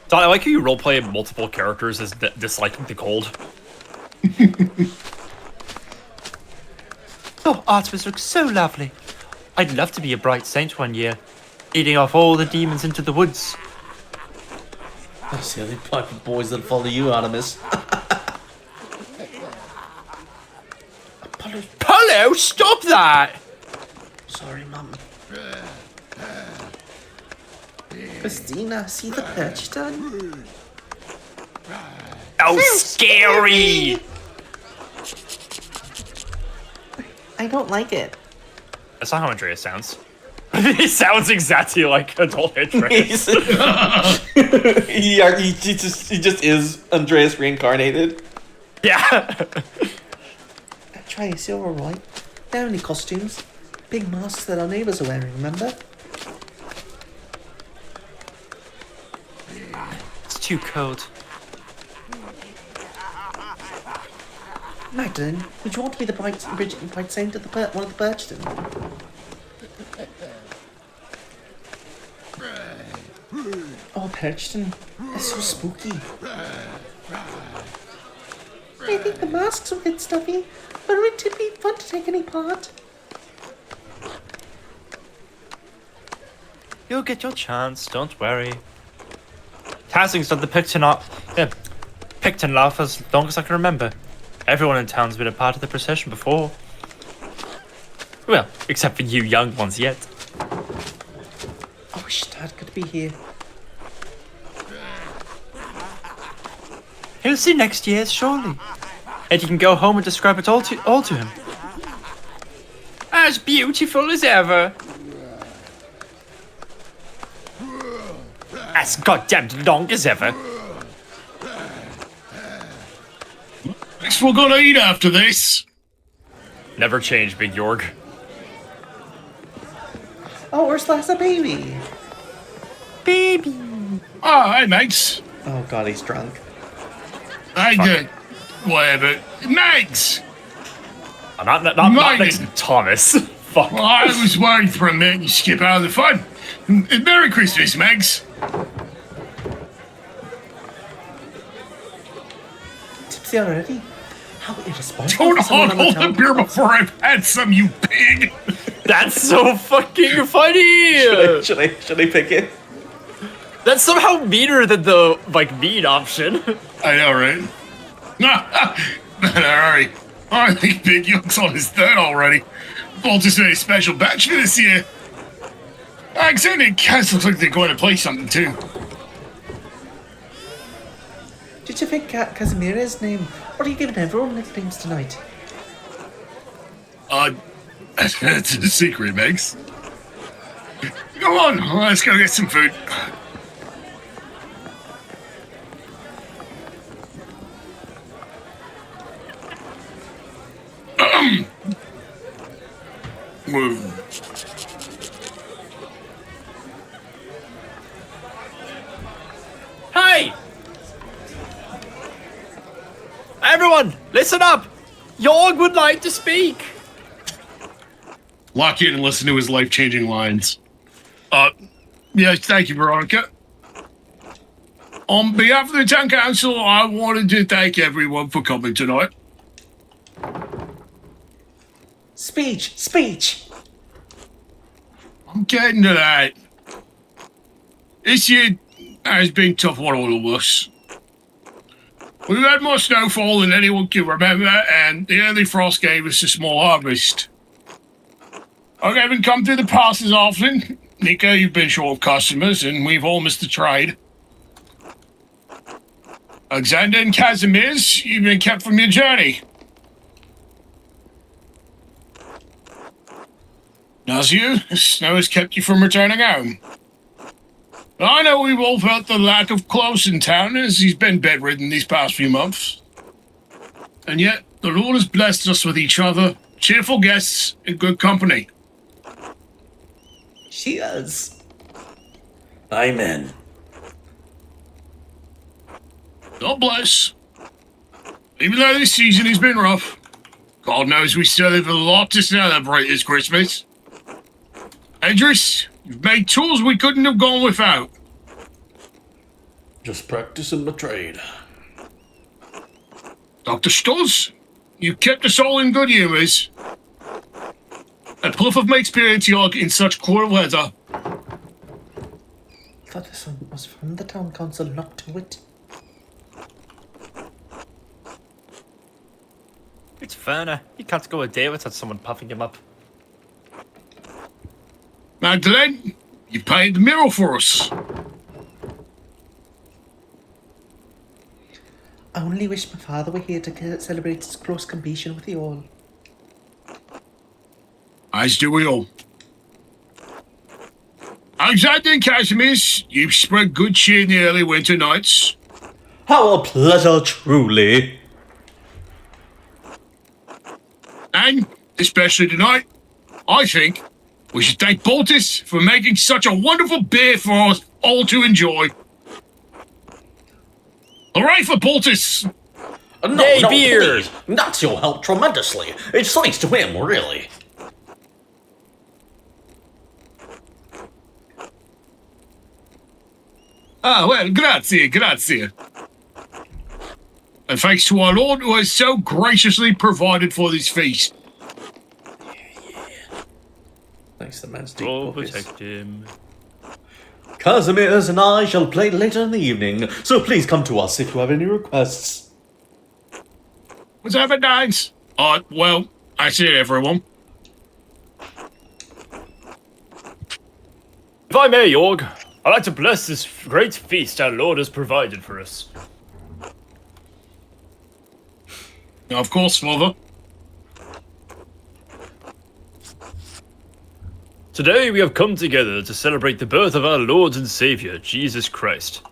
So I like how you roleplay multiple characters as disliking the cold. Oh, Artemis looks so lovely. I'd love to be a bright saint one year, eating off all the demons into the woods. That's the only type of boys that follow you, Artemis. Apollo, stop that! Sorry, Mum. Christina, see the perch done? Oh, scary! I don't like it. That's not how Andreas sounds. It sounds exactly like adult Andreas. he just is Andreas reincarnated. Yeah. Try a silver right. They're only costumes. Big masks that our neighbours are wearing, remember? It's too cold. Magdalene, would you want to be the bright saint of one of the Birchton? Oh, Birchton, they're so spooky. I think the masks are a bit stuffy, but it would be fun to take any part. You'll get your chance, don't worry. Tassing's done the Picton laugh as long as I can remember. Everyone in town's been a part of the procession before. Well, except for you young ones yet. I wish Dad could be here. He'll see next year, surely. And you can go home and describe it all to him. As beautiful as ever. As goddamn long as ever. Guess we're gonna eat after this. Never change, Big Yorg. Oh, Ursula's a baby. Baby. Oh, hey, mates. Oh God, he's drunk. I did. Whatever. Mates! Not Mine. next to Thomas. Fuck. Well, I was worried for a minute you skip out of the fun. Merry Christmas, Megs. Tipsy already? How irresponsible. Don't for someone on the hold the town beer podcast. before I've had some, you pig. That's so fucking funny. Should I pick it? That's somehow meaner than the mead option. I know, right? Alright. I think Big Young's on his third already. Well, just a special batch for this year. Excited cats look like they're going to play something too. Did you pick Casimiro's name? Or are you giving everyone nicknames tonight? That's a secret, Megs. Go on, let's go get some food. Hey! Everyone, listen up! Yorg would like to speak! Lock in and listen to his life-changing lines. Yes, thank you, Veronica. On behalf of the town council, I wanted to thank everyone for coming tonight. Speech! I'm getting to that. This year has been tough on all of us. We've had more snowfall than anyone can remember, and the early frost gave us a small harvest. I haven't come through the passes often. Nico, you've been short of customers, and we've all missed the trade. Alexander and Casimir's, you've been kept from your journey. As you, snow has kept you from returning home. I know we've all felt the lack of Close in town as he's been bedridden these past few months. And yet, the Lord has blessed us with each other, cheerful guests, and good company. She is. Amen. God bless. Even though this season has been rough, God knows we still have a lot to celebrate this Christmas. Idris, you've made tools we couldn't have gone without. Just practicing my trade. Dr. Stulz, you kept us all in good humours. A proof of my experience, York, in such cold weather. Thought this one was from the town council, not to it. It's Werner. He can't go a day without someone puffing him up. Magdalene, you painted the mural for us. I only wish my father were here to celebrate his close completion with you all. As do we all. Alexander and Casimir's, you've spread good cheer in the early winter nights. How a pleasure, truly. And, especially tonight, I think we should thank Boltus for making such a wonderful beer for us all to enjoy. Hooray for Boltus! No, Yay, no, beer! please. Nazio helped tremendously. It's thanks to him, really. Ah, well, grazie, grazie. And thanks to our Lord who has so graciously provided for this feast. Thanks to the man's deep Oh, pockets. protect him. Casimirs and I shall play later in the evening, so please come to us if you have any requests. Was that nice? Well, I see everyone. If I may, Jorg, I'd like to bless this great feast our Lord has provided for us. Of course, Father. Today we have come together to celebrate the birth of our Lord and Savior, Jesus Christ.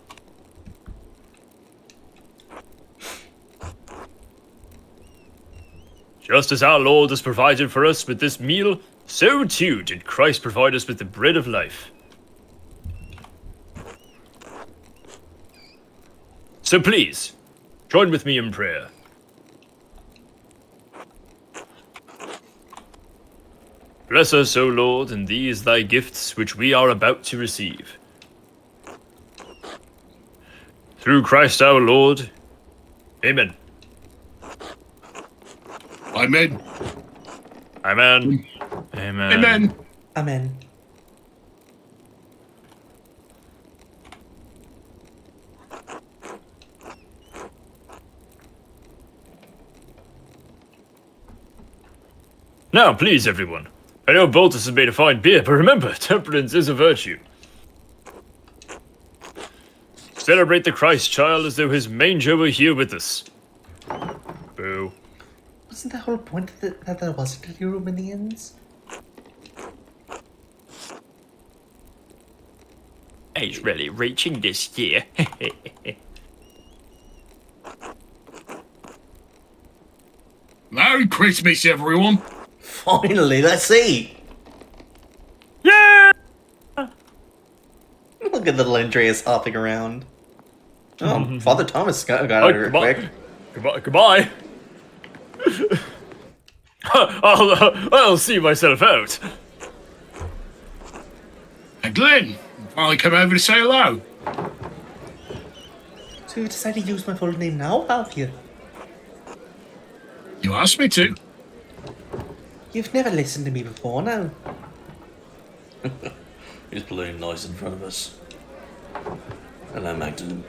Just as our Lord has provided for us with this meal, so too did Christ provide us with the bread of life. So please, join with me in prayer. Bless us, O Lord, in these thy gifts which we are about to receive. Through Christ our Lord. Amen. Amen. Amen. Amen. Amen. Amen. Now, please, everyone. I know Boltus has made a fine beer, but remember, temperance is a virtue. Celebrate the Christ child as though his manger were here with us. Boo. Wasn't the whole point that there wasn't any room in the inns? He's really reaching this year. Merry Christmas, everyone. Finally, let's eat. Yeah! Look at little Andreas hopping around. Oh, Father Thomas got out of here quick. Goodbye. I'll see myself out. And Glenn, you finally come over to say hello. So you decided to use my full name now, have you? You asked me to. You've never listened to me before now. He's playing nice in front of us. And I'm acting.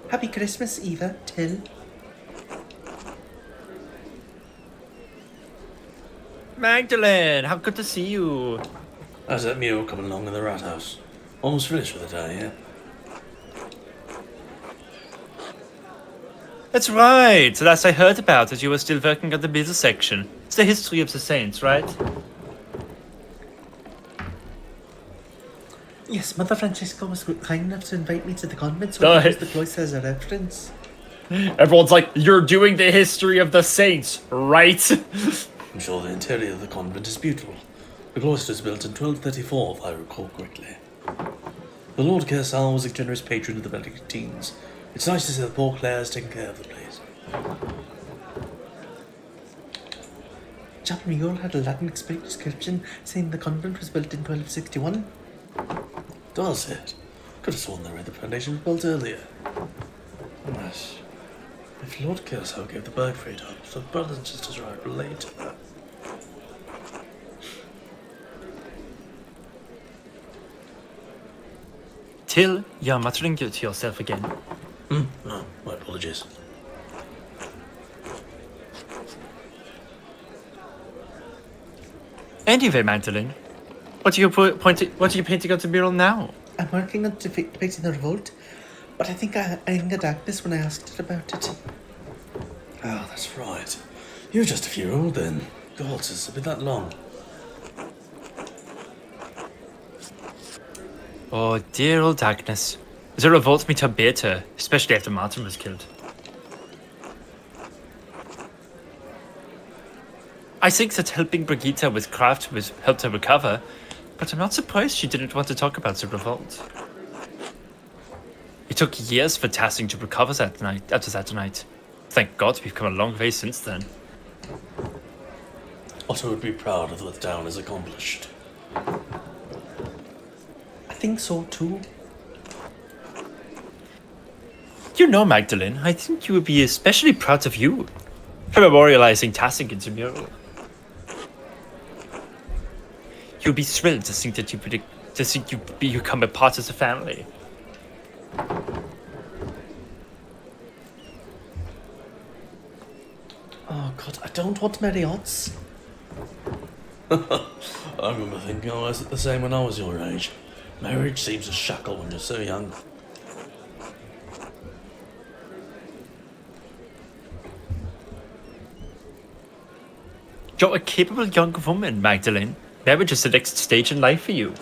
Happy Christmas, Eva, Till. Magdalene, how good to see you. How's that mule coming along in the rat house? Almost finished for the day, yeah? That's right. Last I heard about it, you were still working on the middle section. It's the history of the saints, right? Yes, Mother Francesca was kind enough to invite me to the convent, so Duh. I used the cloister as a reference. Everyone's like, you're doing the history of the saints, right? I'm sure the interior of the convent is beautiful. The cloister was built in 1234, if I recall correctly. The Lord Kersal was a generous patron of the Benedictines. It's nice to see that poor Claire is taking care of the place. Chapel Mule had a Latin description saying the convent was built in 1261. Does it? Could have sworn they read the foundation was built earlier. Yes. If Lord Kersal gave the Bergfried up, so brothers and sisters are related to that. Till you're muttering to yourself again. No, my apologies. Anyway, Magdalene, what are you painting on the mural now? I'm working on depicting the revolt, but I think I angered Agnes when I asked her about it. Oh, that's right. You're just a few old then. God, it's been that long. Oh, dear old Agnes. The revolt made her bitter, especially after Martin was killed. I think that helping Brigitte with craft helped her recover, but I'm not surprised she didn't want to talk about the revolt. It took years for Tassing to recover after that night. Thank God we've come a long way since then. Otto would be proud of what the town has accomplished. I think so too. You know, Magdalene, I think you would be especially proud of you for memorializing Tassing into mural. You'd be thrilled to think that you become a part of the family. Oh God, I don't want to marry odds. I remember thinking I was the same when I was your age. Marriage seems a shackle when you're so young. You're a capable young woman, Magdalene. Marriage is the next stage in life for you.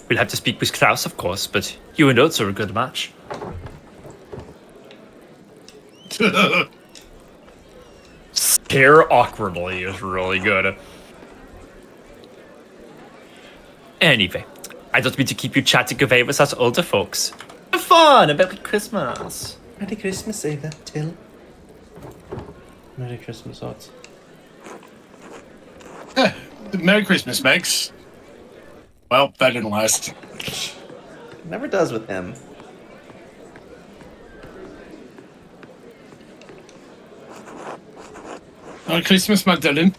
We'll have to speak with Klaus, of course, but you and Oates are a good match. Stare awkwardly is really good. Anyway, I don't mean to keep you chatting away with us older folks. Have fun! And Merry Christmas! Merry Christmas, Ava, Till. Merry Christmas, odds. Merry Christmas, Megs. Well, that didn't last. Never does with him. Merry Christmas, Magdalene.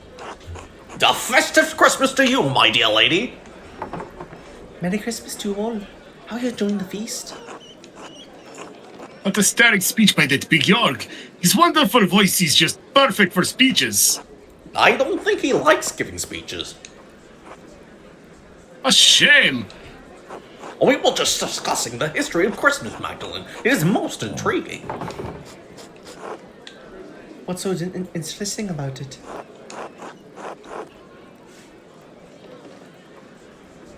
A festive Christmas to you, my dear lady. Merry Christmas to you all. How are you enjoying the feast? What a stirring speech by that big York. His wonderful voice is just perfect for speeches. I don't think he likes giving speeches. A shame. We were just discussing the history of Christmas, Magdalene. It is most intriguing. What's so interesting about it?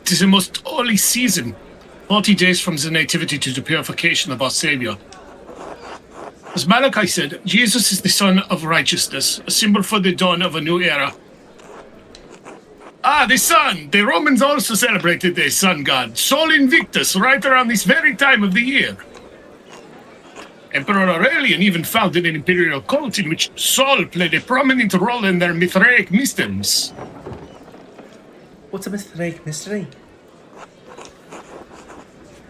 It is a most holy season. 40 days from the nativity to the purification of our Savior. As Malachi said, Jesus is the Son of Righteousness, a symbol for the dawn of a new era. Ah, the sun! The Romans also celebrated the sun god, Sol Invictus, right around this very time of the year. Emperor Aurelian even founded an imperial cult in which Sol played a prominent role in their Mithraic mysteries. What's a Mithraic mystery?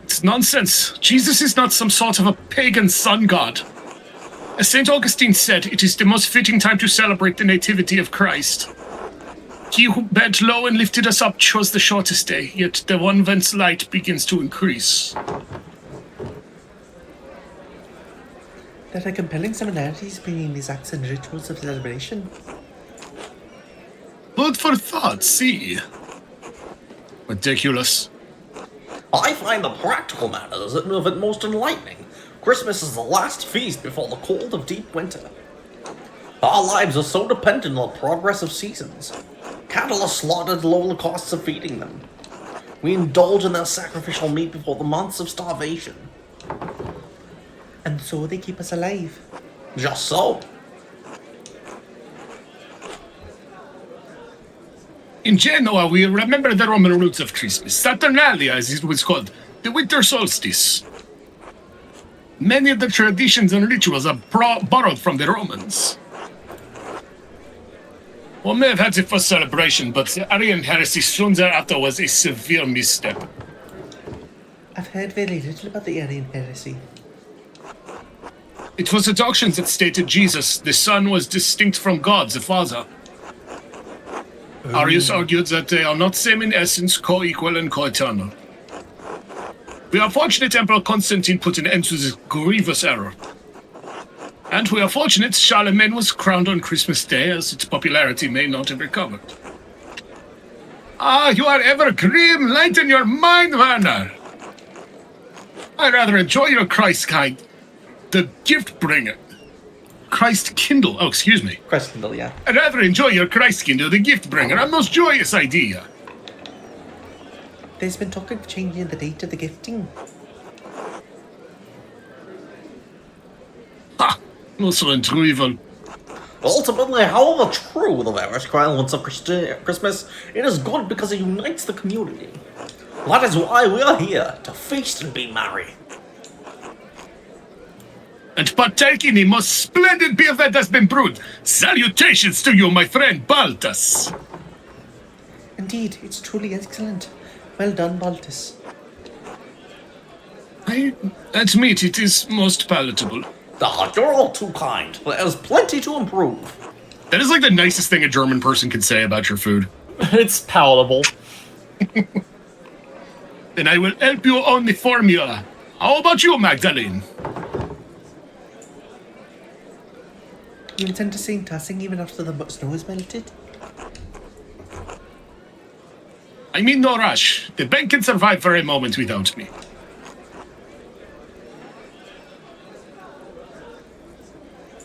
It's nonsense. Jesus is not some sort of a pagan sun god. As St. Augustine said, it is the most fitting time to celebrate the nativity of Christ. He who bent low and lifted us up chose the shortest day, yet the one whence light begins to increase. There are compelling similarities between these acts and rituals of celebration. Food for thought, see. Ridiculous. I find the practical matters of it most enlightening. Christmas is the last feast before the cold of deep winter. Our lives are so dependent on the progress of seasons. Cattle are slaughtered at lower costs of feeding them. We indulge in their sacrificial meat before the months of starvation. And so they keep us alive. Just so. In Genoa, we remember the Roman roots of Christmas, Saturnalia, as it was called, the winter solstice. Many of the traditions and rituals are borrowed from the Romans. One may have had it for celebration, but the Arian heresy soon thereafter was a severe misstep. I've heard very little about the Arian heresy. It was the doctrines that stated Jesus, the Son, was distinct from God, the Father. Arius argued that they are not same in essence, co-equal and co-eternal. We are fortunate Emperor Constantine put an end to this grievous error. And we are fortunate Charlemagne was crowned on Christmas Day, as its popularity may not have recovered. Ah, you are ever grim, lighten your mind, Werner! I rather enjoy your Christ kind, the gift bringer. Christ Kindle, oh, excuse me. Christ Kindle, yeah. I'd rather enjoy your Christ Kindle, the gift bringer, a most joyous idea. There's been talk of changing the date of the gifting. Ha! Also trivial. Ultimately, however true the various elements of Christmas, it is good because it unites the community. That is why we are here, to feast and be merry. And partake in the most splendid beer that has been brewed. Salutations to you, my friend Baltus. Indeed, it's truly excellent. Well done, Baltus. I admit it is most palatable. Ah, you're all too kind. There's plenty to improve. That is like the nicest thing a German person can say about your food. It's palatable. Then I will help you on the formula. How about you, Magdalene? You intend to stay in Tassing even after the snow is melted? I mean, no rush. The bank can survive for a moment without me.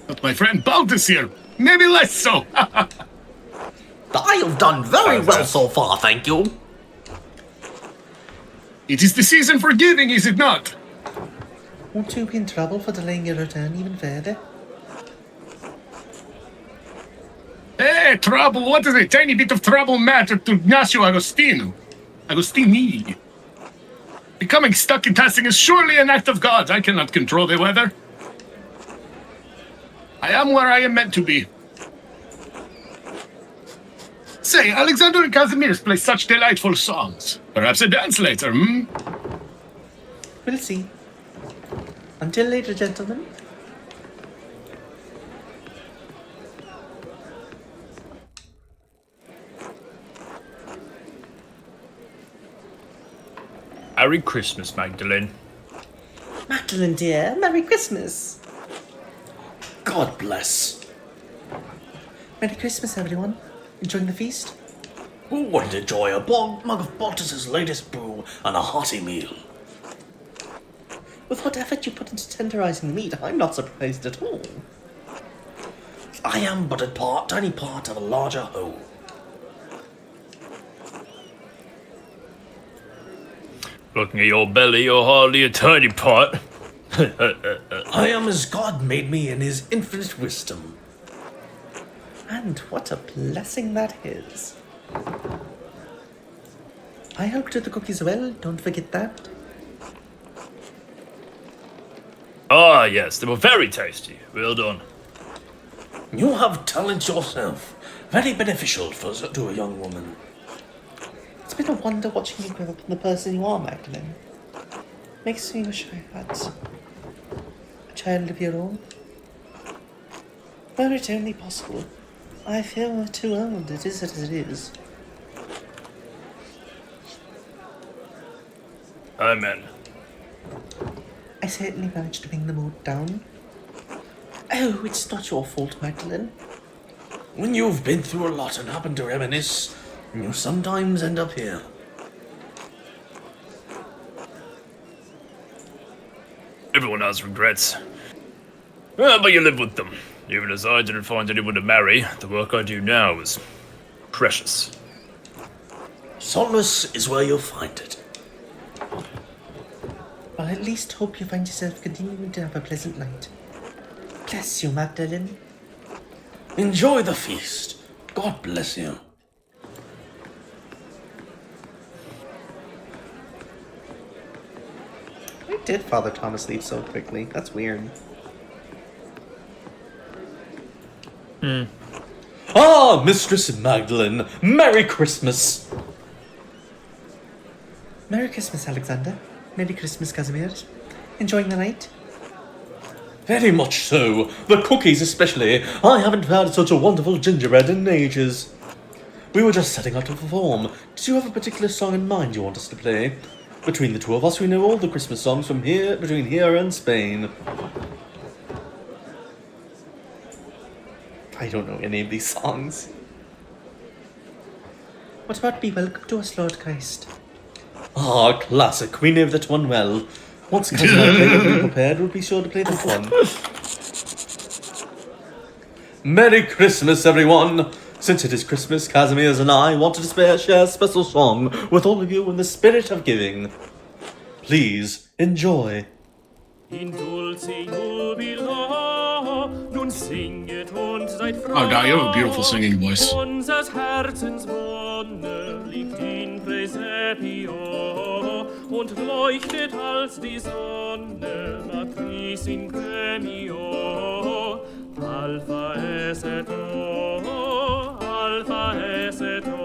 But my friend Baltus here, maybe less so. I have done very well so far, thank you. It is the season for giving, is it not? Won't you be in trouble for delaying your return even further? Hey, trouble, what does a tiny bit of trouble matter to Ignacio Agostini? Becoming stuck in Tassing is surely an act of God. I cannot control the weather. I am where I am meant to be. Say, Alexander and Casimir's play such delightful songs. Perhaps a dance later, hmm? We'll see. Until later, gentlemen. Merry Christmas, Magdalene. Magdalene, dear, Merry Christmas. God bless. Merry Christmas, everyone. Enjoying the feast? Who wouldn't enjoy a mug of Baltus's latest brew and a hearty meal? With what effort you put into tenderizing the meat, I'm not surprised at all. I am but a tiny part of a larger whole. Looking at your belly, you're hardly a tiny pot. I am as God made me in his infinite wisdom. And what a blessing that is. I helped with the cookies well, don't forget that. Ah, yes, they were very tasty. Well done. You have talent yourself. Very beneficial to a young woman. It's been a wonder watching you grow up in the person you are, Magdalene. Makes me wish I had a child of your own. Were it only possible. I feel we're too old, it is as it is. Amen. I certainly managed to bring the mood down. Oh, it's not your fault, Magdalene. When you've been through a lot and happen to reminisce, you sometimes end up here. Everyone has regrets. But you live with them. Even as I didn't find anyone to marry, the work I do now is precious. Solace is where you'll find it. Well, at least hope you find yourself continuing to have a pleasant night. Bless you, Magdalene. Enjoy the feast. God bless you. Why did Father Thomas leave so quickly? That's weird. Ah, Mistress Magdalene, Merry Christmas! Merry Christmas, Alexander. Merry Christmas, Casimir. Enjoying the night? Very much so. The cookies especially. I haven't had such a wonderful gingerbread in ages. We were just setting out to perform. Did you have a particular song in mind you want us to play? Between the two of us, we know all the Christmas songs from between here and Spain. I don't know any of these songs. What about Be Welcome to Us, Lord Christ? Ah, classic. We know that one well. Once Cousin and I play prepared, we'll be sure to play that one. Merry Christmas, everyone! Since it is Christmas, Casimir's and I wanted to share a special song with all of you in the spirit of giving. Please, enjoy. In dulce jubilo, nun singet und seid froh. Oh, God, you have a beautiful singing voice. Unsers Herzens Wonne liegt in Praesepio und leuchtet als die Sonne Matris in Premio. Alpha es et O, Alpha es et O.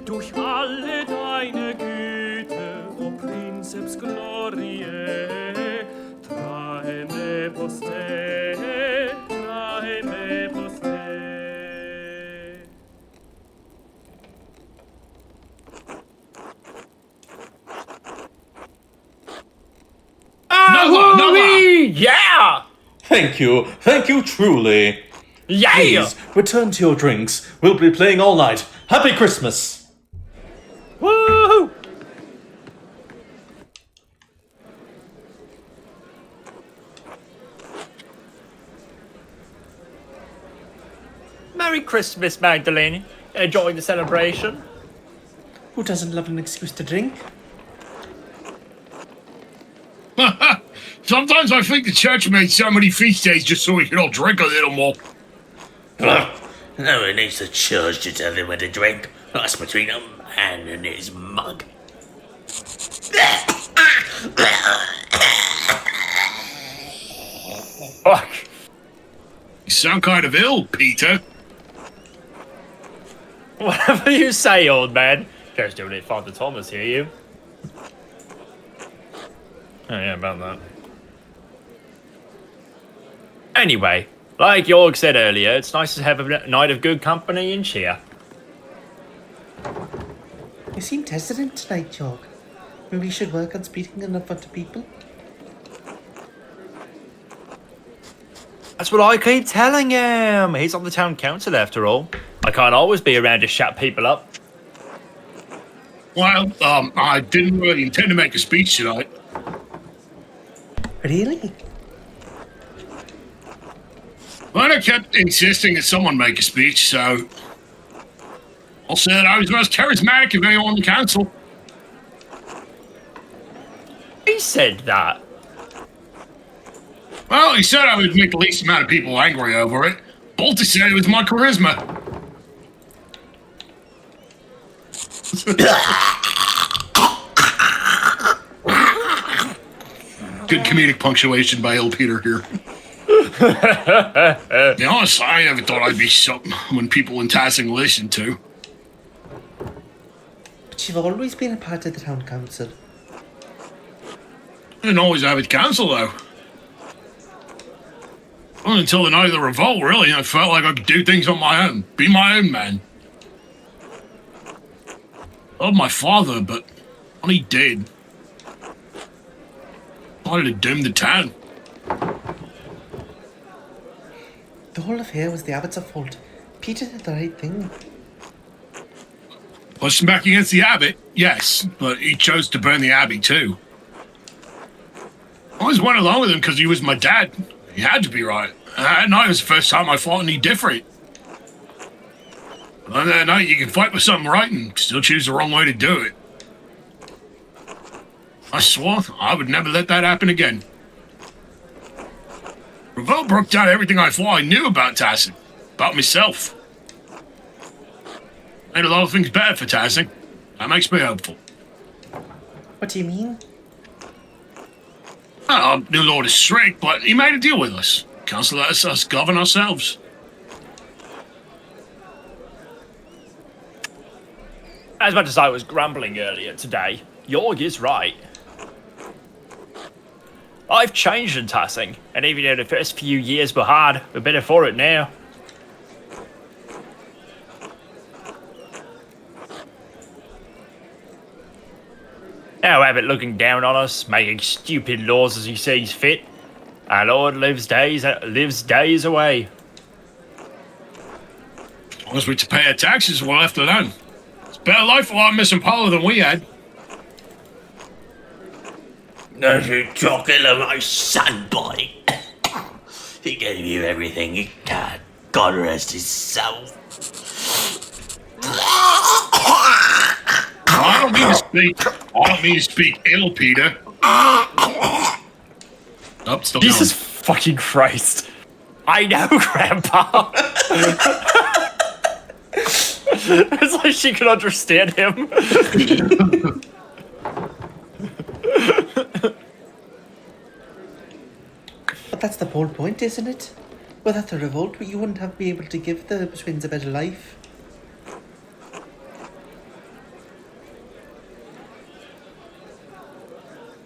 Durch alle deine Güte, o Princeps Gloriae, trae me poste, trae me poste. Yeah! Thank you truly. Yeah! Please, return to your drinks. We'll be playing all night. Happy Christmas! Woohoo! Merry Christmas, Magdalene. Enjoying the celebration? Who doesn't love an excuse to drink? Sometimes I think the church made so many feast days just so we could all drink a little more. No one needs the church to tell him when to drink. That's between a man and his mug. Fuck. You sound kind of ill, Peter. Whatever you say, old man. Just doing it, Father Thomas, hear you? Oh yeah, about that. Anyway, like Jorg said earlier, it's nice to have a night of good company and cheer. You seem hesitant tonight, Jorg. Maybe you should work on speaking in front of people? That's what I keep telling him. He's on the town council after all. I can't always be around to shut people up. Well, I didn't really intend to make a speech tonight. Really? But I kept insisting that someone make a speech, so I said I was the most charismatic of anyone on the council. He said that. Well, he said I would make the least amount of people angry over it. Bolty said it was my charisma. Good comedic punctuation by old Peter here. To be honest, I never thought I'd be something when people in Tassing listened to. But you've always been a part of the town council. I didn't always have it council, though. Well, until the night of the revolt, really, I felt like I could do things on my own. Be my own man. I loved my father, but when he did, I wanted to doom the town. The whole affair was the abbot's fault. Peter did the right thing. Pushing back against the abbot, yes, but he chose to burn the abbey too. I always went along with him because he was my dad. He had to be right. And that night was the first time I fought any different. On that night, you can fight for something right and still choose the wrong way to do it. I swore I would never let that happen again. Revolt broke down everything I thought I knew about Tassing, about myself. Made a lot of things better for Tassing. That makes me hopeful. What do you mean? Well, new Lord is strict, but he made a deal with us. Council let us govern ourselves. As much as I was grumbling earlier today, Jorg is right. I've changed in Tassing, and even though the first few years were hard, we're better for it now. Now Abbott looking down on us, making stupid laws as he sees fit. Our Lord lives days away. As long as we pay our taxes, we're left alone. It's a better life for our missing power than we had. No, you talking to my son, boy. He gave you everything he had. God rest his soul. I don't mean to speak ill, Peter. Oh, still Jesus going. fucking Christ. I know, Grandpa. It's like she could understand him. But that's the whole point, isn't it? Without the revolt, you wouldn't have been able to give the twins a better life.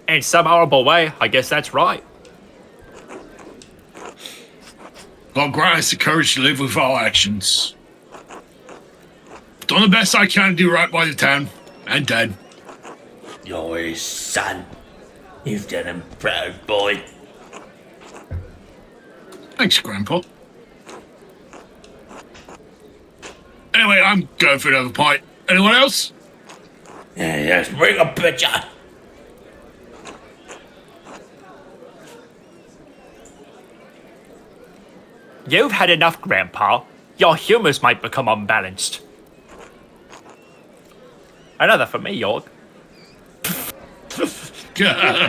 In some horrible way, I guess that's right. God grant us the courage to live with our actions. Done the best I can to do right by the town and Dad. You're his son. You've done him proud, boy. Thanks, Grandpa. Anyway, I'm going for another pint. Anyone else? Yes, bring a pitcher. You've had enough, Grandpa. Your humors might become unbalanced. Another for me, Jorg.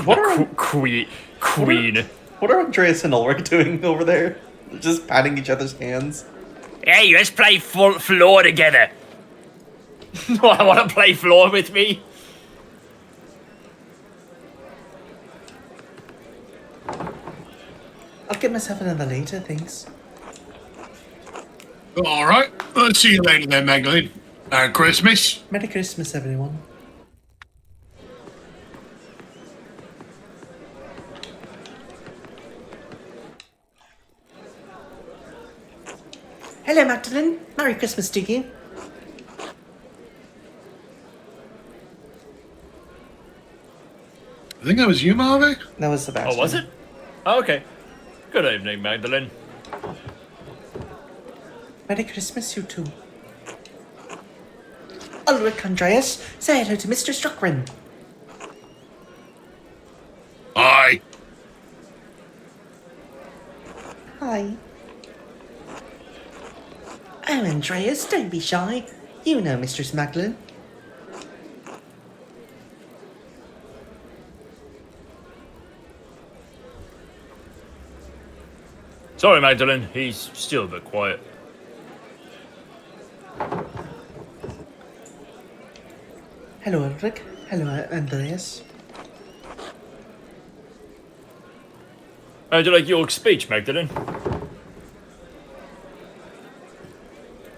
What are, Queen. what are Andreas and Ulrich doing over there? Just patting each other's hands. Hey, let's play floor together. I want to play floor with me. I'll get myself another later, thanks. All right. Let's see you later then, Magdalene. Merry Christmas. Merry Christmas, everyone. Hello, Magdalene. Merry Christmas to you. I think that was you, Marvin. That was Sebastian. Oh, was it? Oh, okay. Good evening, Magdalene. Merry Christmas, you two. Ulrich, Andreas, say hello to Mr. Struckgren. Hi. Hi. Oh, Andreas, don't be shy. You know Mistress Magdalene. Sorry, Magdalene. He's still a bit quiet. Hello, Ulrich. Hello, Andreas. How do you like your speech, Magdalene?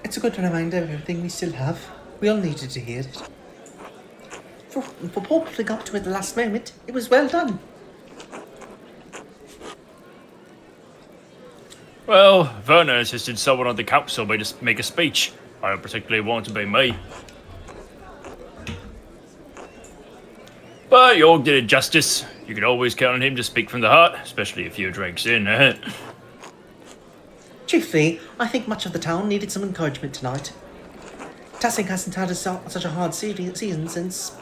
It's a good reminder of everything we still have. We all needed to hear it. for pulling up to it at the last moment, it was well done. Well, Werner insisted someone on the council may just make a speech. I don't particularly want to be me. But York did it justice. You can always count on him to speak from the heart, especially a few drinks in. Truthfully, I think much of the town needed some encouragement tonight. Tassing hasn't had such a hard season since...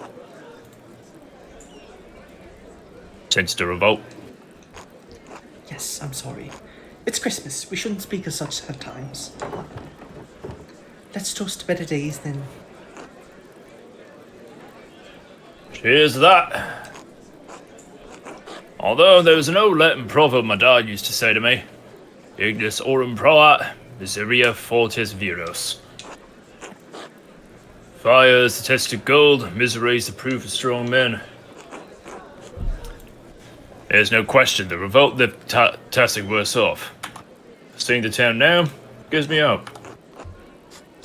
Since the revolt. Yes, I'm sorry. It's Christmas. We shouldn't speak of such sad times. Let's toast to better days then. Cheers to that. Although there was an old Latin proverb my dad used to say to me, Ignis aurum proat, miseria fortis viros. Fire is the test of gold, misery is the proof of strong men. There's no question the revolt left Tassing worse off. Seeing the town now gives me hope.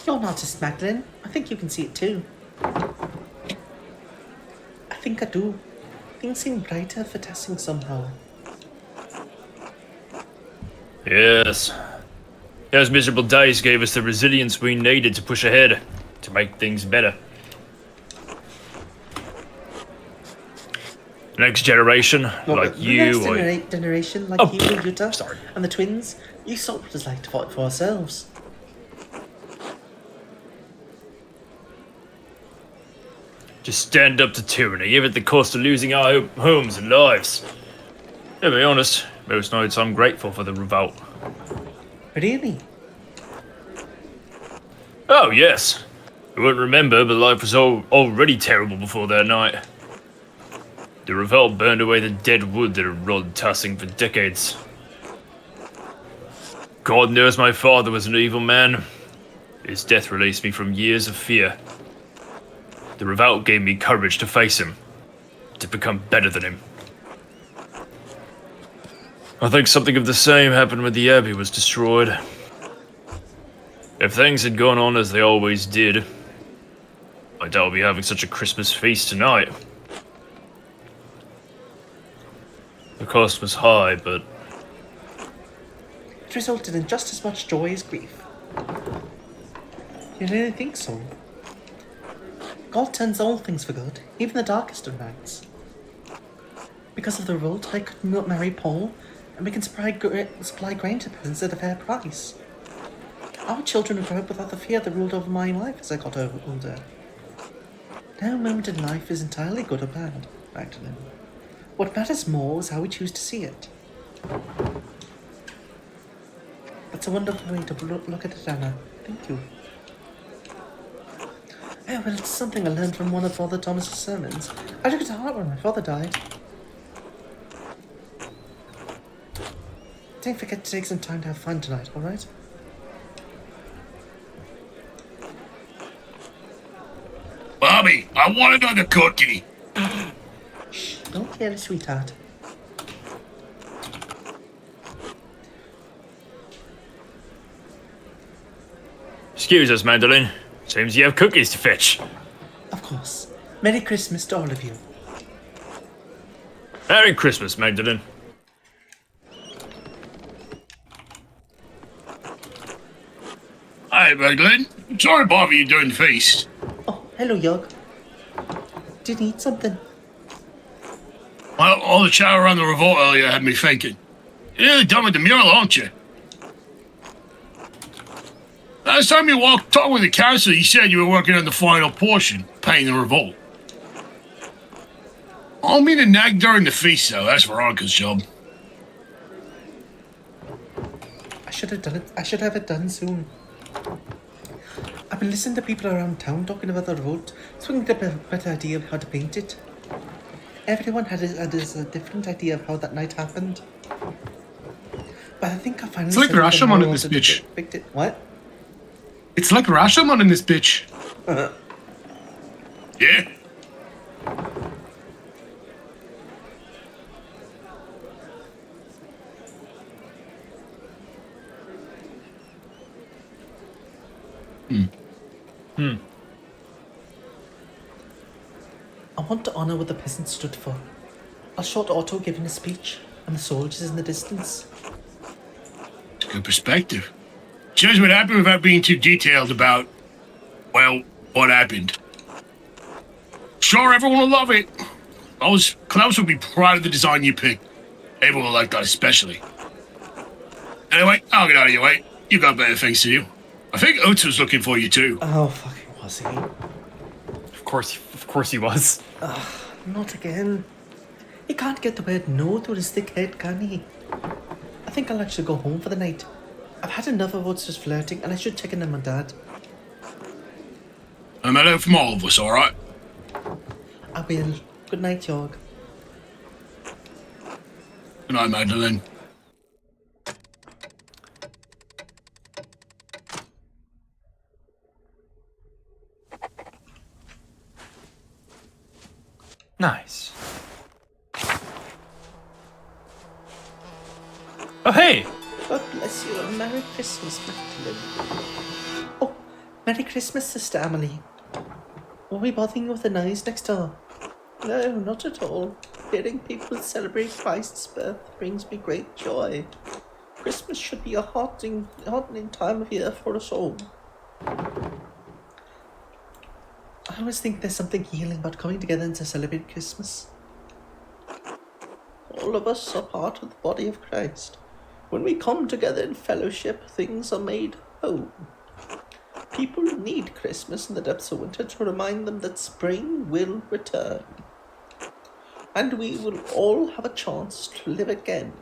You're an artist, Magdalene. I think you can see it too. I think I do. Things seem brighter for Tassing somehow. Yes. Those miserable days gave us the resilience we needed to push ahead, to make things better. The next generation, like you, the next generation, like you and Yuta, and the twins, you saw what it's like to fight for ourselves. Just stand up to tyranny, even at the cost of losing our homes and lives. To be honest, most nights I'm grateful for the revolt. Really? Oh, yes. I wouldn't remember, but life was already terrible before that night. The revolt burned away the dead wood that had rotted Tassing for decades. God knows my father was an evil man. His death released me from years of fear. The revolt gave me courage to face him, to become better than him. I think something of the same happened when the Abbey was destroyed. If things had gone on as they always did, I doubt we'll be having such a Christmas feast tonight. The cost was high, but... It resulted in just as much joy as grief. You really think so? God turns all things for good, even the darkest of nights. Because of the revolt, I could not marry Paul, and we can supply grain to peasants at a fair price. Our children would grow up without the fear that ruled over my life as I got older. No moment in life is entirely good or bad, Magdalene. What matters more is how we choose to see it. That's a wonderful way to look at it, Anna. Thank you. Oh, well, it's something I learned from one of Father Thomas's sermons. I took it to heart when my father died. Don't forget to take some time to have fun tonight, alright? Bobby, I want another cookie. Shh, don't hear it, sweetheart. Excuse us, Magdalene. Seems you have cookies to fetch. Of course. Merry Christmas to all of you. Merry Christmas, Magdalene. Hi, Magdalene. Sorry to bother you during the feast. Oh, hello, Yog. Did you need something? Well, all the chatter around the revolt earlier had me thinking. You're nearly done with the mural, aren't you? Last time you talked with the council, you said you were working on the final portion, painting the revolt. I don't mean to nag during the feast, though. That's Veronica's job. I should have done it. I should have it done soon. I've been listening to people around town talking about the revolt, so we can get a better idea of how to paint it. Everyone had a different idea of how that night happened. But I think I finally... It's like Rashomon in this bitch. What? It's like Rashomon in this bitch. Yeah? want to honour what the peasants stood for. I'll short Otto giving a speech, and the soldiers in the distance. It's a good perspective. Shows what happened without being too detailed about, well, what happened. Sure, everyone will love it. Klaus will be proud of the design you picked. Everyone will like that especially. Anyway, I'll get out of your way. You got better things to do. I think Oates was looking for you too. Oh, fucking was he? Of course he was. Not again. He can't get the word no through his thick head, can he? I think I'll actually go home for the night. I've had enough of Oates just flirting, and I should check in on my dad. A mellow from all of us, alright? I will. Good night, Jorg. Good night, Magdalene. Nice. Oh, hey! God bless you, and Merry Christmas, Magdalene. Oh, Merry Christmas, Sister Emily. Were we bothering you with the noise next door? No, not at all. Hearing people celebrate Christ's birth brings me great joy. Christmas should be a heartening time of year for us all. I always think there's something healing about coming together and to celebrate Christmas. All of us are part of the body of Christ. When we come together in fellowship, things are made whole. People need Christmas in the depths of winter to remind them that spring will return. And we will all have a chance to live again.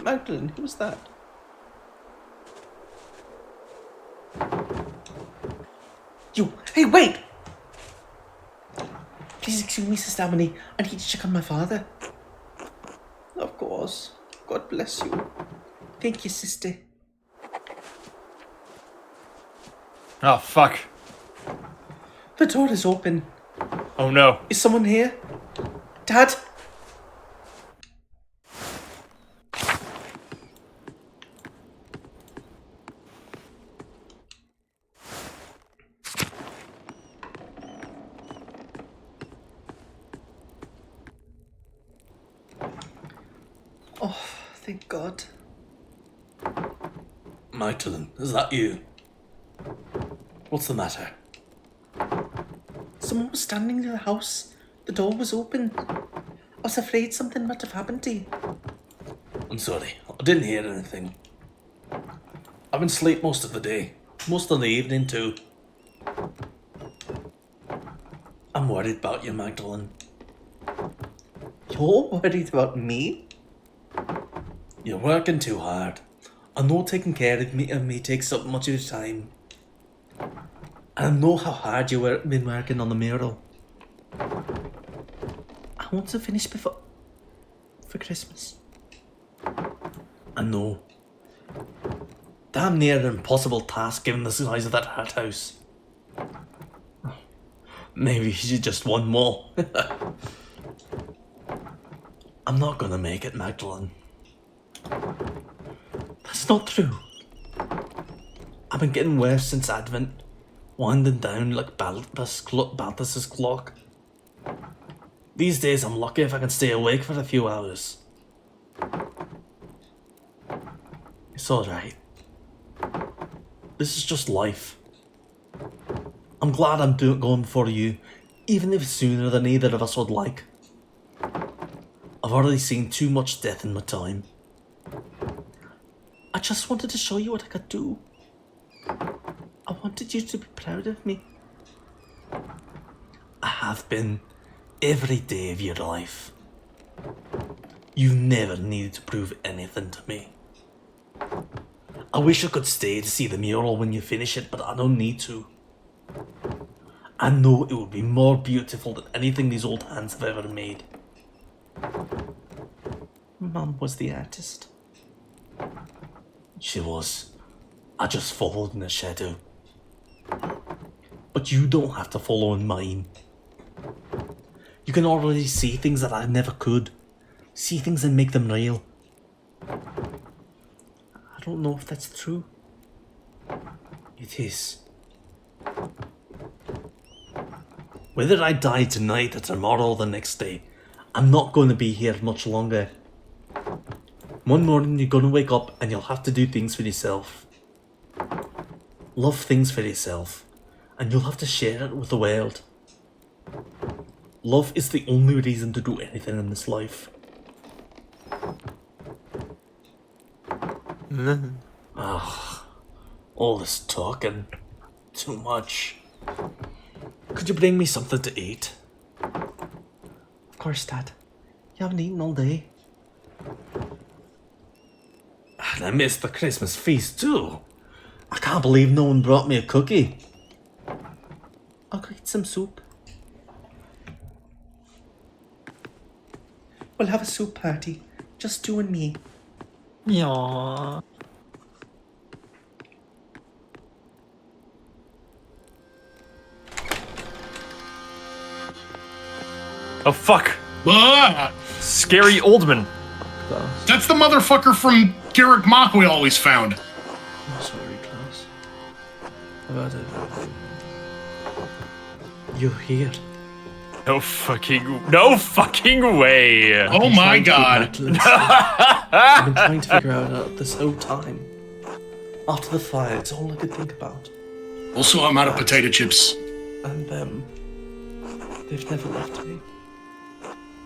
Magdalene, who was that? You! Hey, wait! Please excuse me, Sister Emily. I need to check on my father. Of course. God bless you. Thank you, sister. Oh, fuck. The door is open. Oh, no. Is someone here? Dad? Oh, thank God. Magdalene, is that you? What's the matter? Someone was standing near the house. The door was open. I was afraid something might have happened to you. I'm sorry, I didn't hear anything. I've been asleep most of the day, most of the evening too. I'm worried about you, Magdalene. You're worried about me? You're working too hard. I know taking care of me takes up much of your time. And I know how hard you've been working on the mural. I want to finish for Christmas. I know. Damn near an impossible task given the size of that hot house. Maybe you just want more. I'm not gonna make it, Magdalene. That's not true. I've been getting worse since Advent, winding down like Balthasar's clock. These days I'm lucky if I can stay awake for a few hours. It's alright. This is just life. I'm glad I'm going for you, even if it's sooner than either of us would like. I've already seen too much death in my time. I just wanted to show you what I could do. I wanted you to be proud of me. I have been every day of your life. You never needed to prove anything to me. I wish I could stay to see the mural when you finish it, but I don't need to. I know it would be more beautiful than anything these old hands have ever made. Mum was the artist. She was. I just followed in the shadow. But you don't have to follow in mine. You can already see things that I never could. See things and make them real. I don't know if that's true. It is. Whether I die tonight or tomorrow or the next day, I'm not going to be here much longer. One morning you're going to wake up and you'll have to do things for yourself. Love things for yourself. And you'll have to share it with the world. Love is the only reason to do anything in this life. All this talking. Too much. Could you bring me something to eat? Of course, Dad. You haven't eaten all day. And I missed the Christmas feast too. I can't believe no one brought me a cookie. I'll go eat some soup. We'll have a soup party. Just you and me. Yeah. Oh fuck! Ah, Scary old man. that's the motherfucker from Garrick Mock we always found. I'm sorry, Klaus. About everything. You're here. No fucking way. Oh my god. I've been trying to figure out this whole time. After the fire, it's all I could think about. Also, I'm out of potato chips. And them. They've never left me.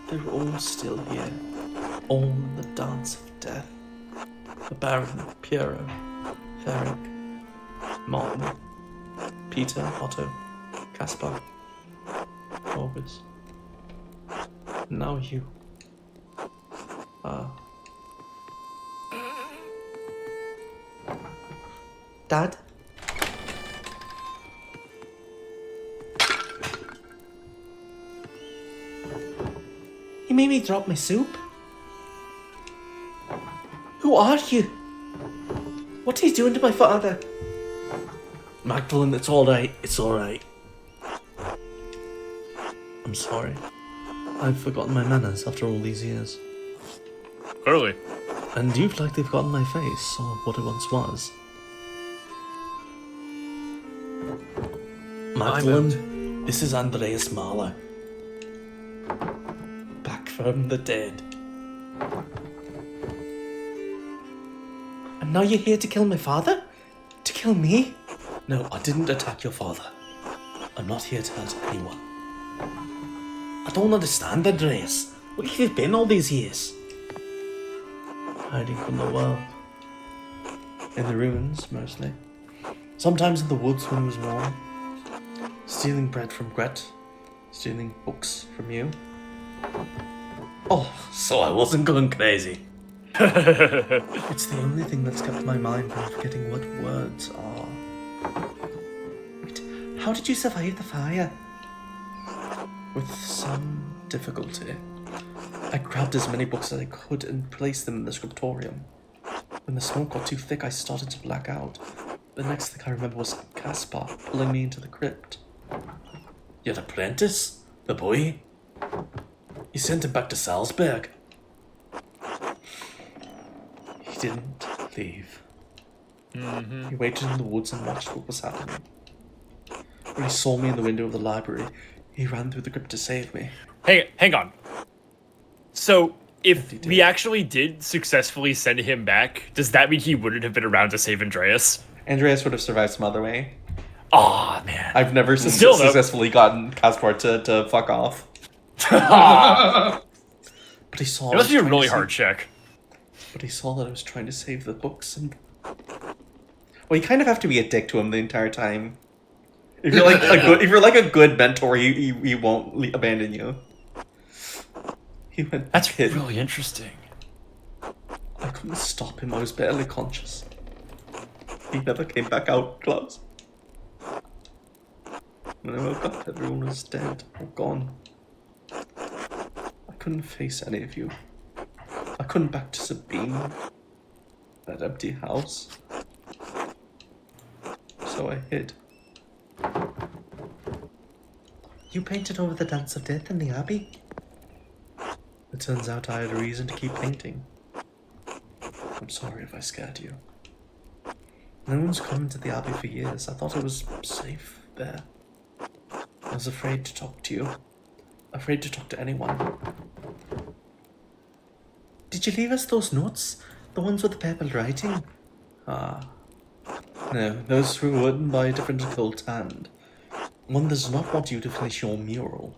They're all still here. All in the dance of death. The Baron, Piero, Ferric, Martin, Peter, Otto, Caspar, Orbis. Now you. Dad? You made me drop my soup? Who are you? What are you doing to my father? Magdalene, it's alright. It's alright. I'm sorry. I've forgotten my manners after all these years. Clearly. And you've likely forgotten my face, or what it once was. Magdalene, this is Andreas Mahler. Back from the dead. And now you're here to kill my father? To kill me? No, I didn't attack your father. I'm not here to hurt anyone. I don't understand, Andreas. Where have you been all these years? Hiding from the world. In the ruins, mostly. Sometimes in the woods when it was warm. Stealing bread from Gret. Stealing books from you. Oh, so I wasn't going crazy. It's the only thing that's kept my mind from forgetting what words are. Wait, how did you survive the fire? With some difficulty. I grabbed as many books as I could and placed them in the scriptorium. When the smoke got too thick, I started to black out. The next thing I remember was Caspar pulling me into the crypt. Your apprentice? The boy? You sent him back to Salzburg. He didn't leave. He waited in the woods and watched what was happening. When he saw me in the window of the library, he ran through the crypt to save me. Hang on. So, if He did. we actually did successfully send him back, does that mean he wouldn't have been around to save Andreas? Andreas would have survived some other way. Aw, man. I've never Still, though. successfully gotten Caspar to fuck off. But he saw. It must be a I was really trying to hard check. But he saw that I was trying to save the books and. Well, you kind of have to be a dick to him the entire time. If you're like a good mentor, he won't abandon you. He went. That's hid. really interesting. I couldn't stop him. I was barely conscious. He never came back out, Klaus. When I woke up, everyone was dead or gone. I couldn't face any of you. I couldn't back to Sabine. That empty house. So I hid. You painted over the Dance of Death in the Abbey? It turns out I had a reason to keep painting. I'm sorry if I scared you. No one's come into the Abbey for years. I thought it was safe there. I was afraid to talk to you. Afraid to talk to anyone. Did you leave us those notes? The ones with the purple writing? Ah. No, those were written by a different occult hand. One that does not want you to finish your mural.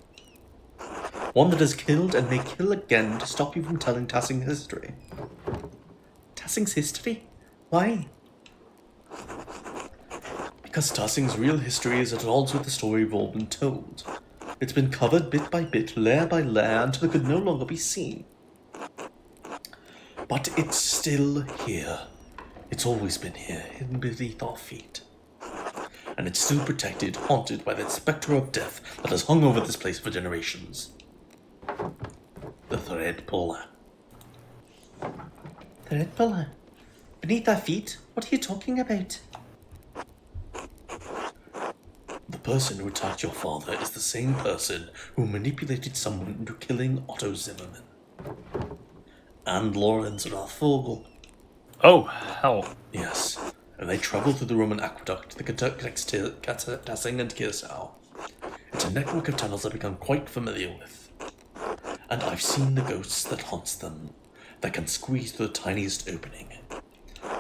One that has killed and may kill again to stop you from telling Tassing's history. Tassing's history? Why? Because Tassing's real history is at odds with the story we've all been told. It's been covered bit by bit, layer by layer, until it could no longer be seen. But it's still here. It's always been here, hidden beneath our feet. And it's still protected, haunted by that spectre of death that has hung over this place for generations. The Thread Puller. Thread Puller? Beneath our feet? What are you talking about? The person who attacked your father is the same person who manipulated someone into killing Otto Zimmerman. And Lawrence Rathvogel. Oh, hell. Yes, and they travel through the Roman aqueduct that connects Tassing and Kirsau. It's a network of tunnels I've become quite familiar with. And I've seen the ghosts that haunts them, that can squeeze through the tiniest opening.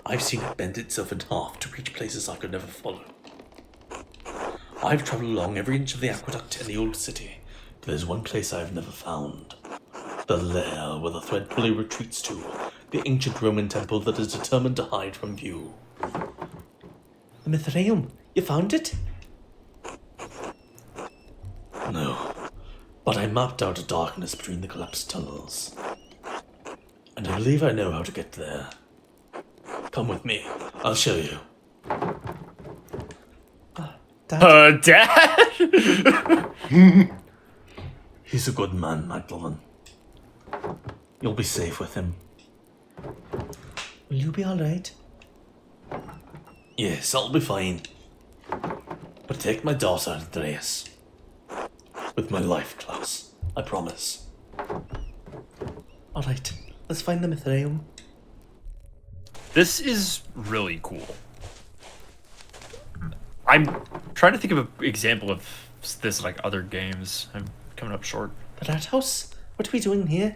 I've seen it bend itself in half to reach places I could never follow. I've travelled along every inch of the aqueduct in the old city, but there's one place I've never found. The lair where the thread pulley retreats to, the ancient Roman temple that is determined to hide from view. The Mithraeum, you found it? No, but I mapped out a darkness between the collapsed tunnels. And I believe I know how to get there. Come with me, I'll show you. Dad? He's a good man, Magdalene. You'll be safe with him. Will you be alright? Yes, I'll be fine. Protect my daughter, Andreas. With my life, Klaus. I promise. Alright, let's find the Mithraeum. This is really cool. I'm trying to think of an example of this like other games. I'm coming up short. The rat house? What are we doing here?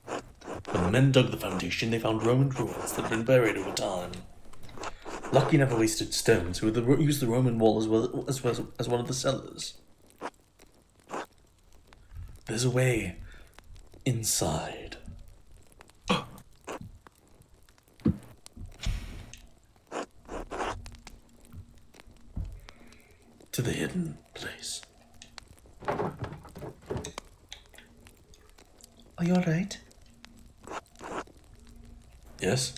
When the men dug the foundation, they found Roman ruins that had been buried over time. Lucky never wasted stones, who would use the Roman wall as one of the cellars. There's a way inside. To the hidden place. Are you alright? Yes?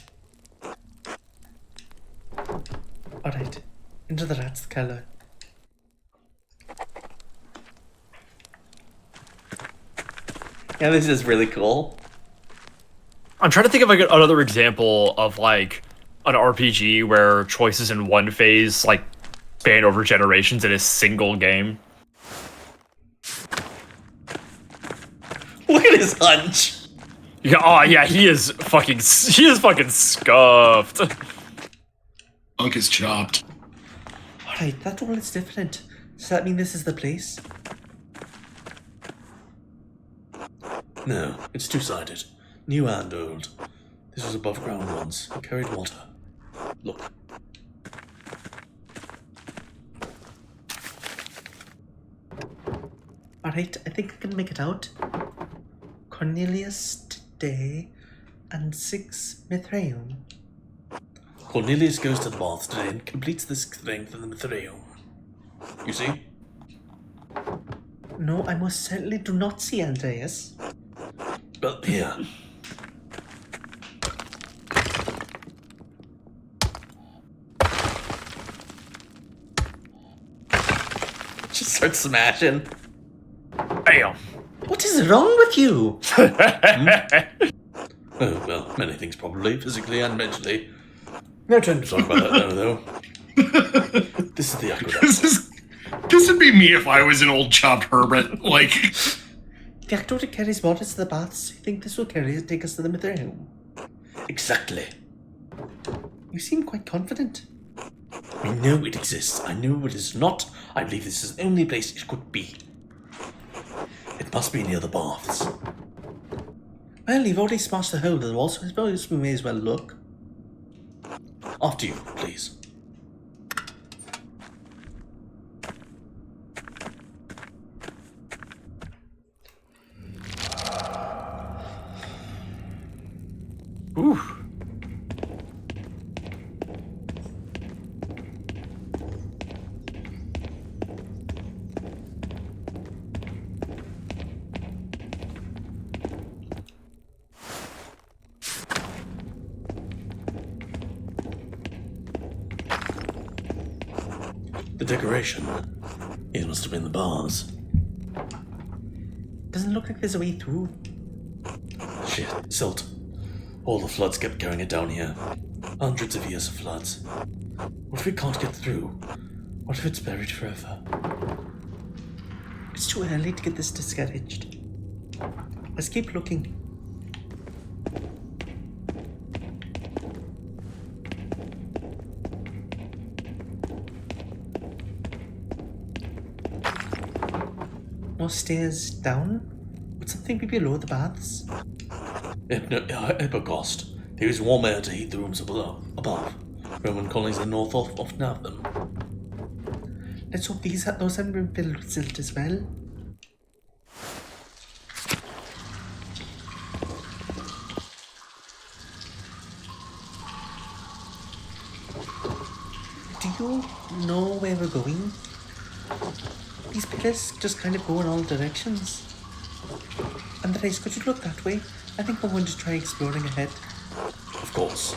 Alright, into the rat's cellar. Yeah, this is really cool. I'm trying to think of like another example of like an RPG where choices in one phase like span over generations in a single game. Look at his hunch. Yeah, oh yeah, he is fucking scuffed. Unk is chopped. Alright, that wall is different. Does that mean this is the place? No, it's two-sided. New and old. This was above ground once. It carried water. Look. Alright, I think I can make it out. Cornelius today and 6 Mithraeum. Cornelius goes to the baths today and completes this thing for the Mithraeum. You see? No, I most certainly do not see Andreas. Well, here. Just start smashing. Bam. What is wrong with you? Oh, well, many things probably, physically and mentally. No time to talk about that now, though. This is the aqueduct. This would be me if I was an old chopped hermit. Like, The aqueduct carries water to the baths. You think this will take us to the Mithraeum? Exactly. You seem quite confident. We know it exists. I know it is not. I believe this is the only place it could be. It must be near the baths. Well, you've already smashed the hole in the wall, so I suppose we may as well look. After you, please. Ooh. The decoration. It must have been the bars. Doesn't look like there's a way through. Shit, silt. All the floods kept carrying it down here. Hundreds of years of floods. What if we can't get through? What if it's buried forever? It's too early to get this discouraged. Let's keep looking. More stairs down? Would something be below the baths? Hypocaust. There is warm air to heat the rooms above. Roman colonies in the north often have them. Let's hope those haven't been filled with silt as well. Do you know where we're going? These pillars just kind of go in all directions. Andres, could you look that way? I think I'm going to try exploring ahead. Of course.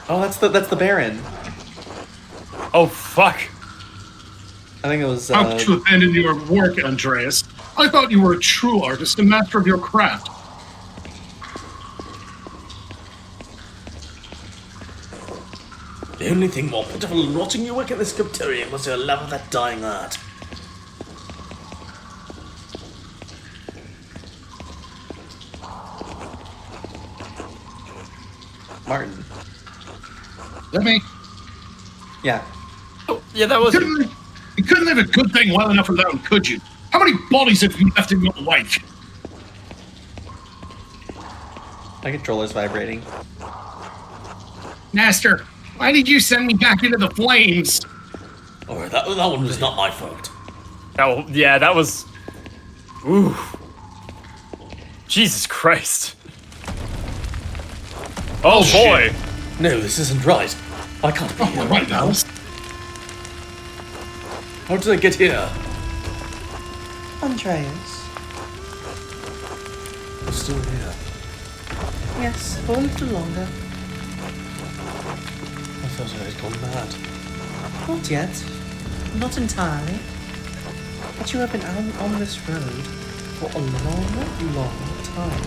Oh, that's the Baron. Oh, fuck. I think it was. How could you abandon your work, Andreas? I thought you were a true artist, a master of your craft. The only thing more pitiful than watching you work in this sculptorium was your love of that dying art. Martin. Let me. Yeah. Oh, yeah, that was. You couldn't leave a good thing well enough alone, could you? How many bodies have you left in your wake? My controller's vibrating. Master, why did you send me back into the flames? Alright, that one was not my fault. Oh, yeah, that was. Ooh. Jesus Christ. Oh, boy. Shit. No, this isn't right. I can't be here Right now. How did I get here? Andreas. I'm still here. Yes, for a little longer. I thought I had gone mad. Not yet. Not entirely. But you have been out on this road for a long, long time.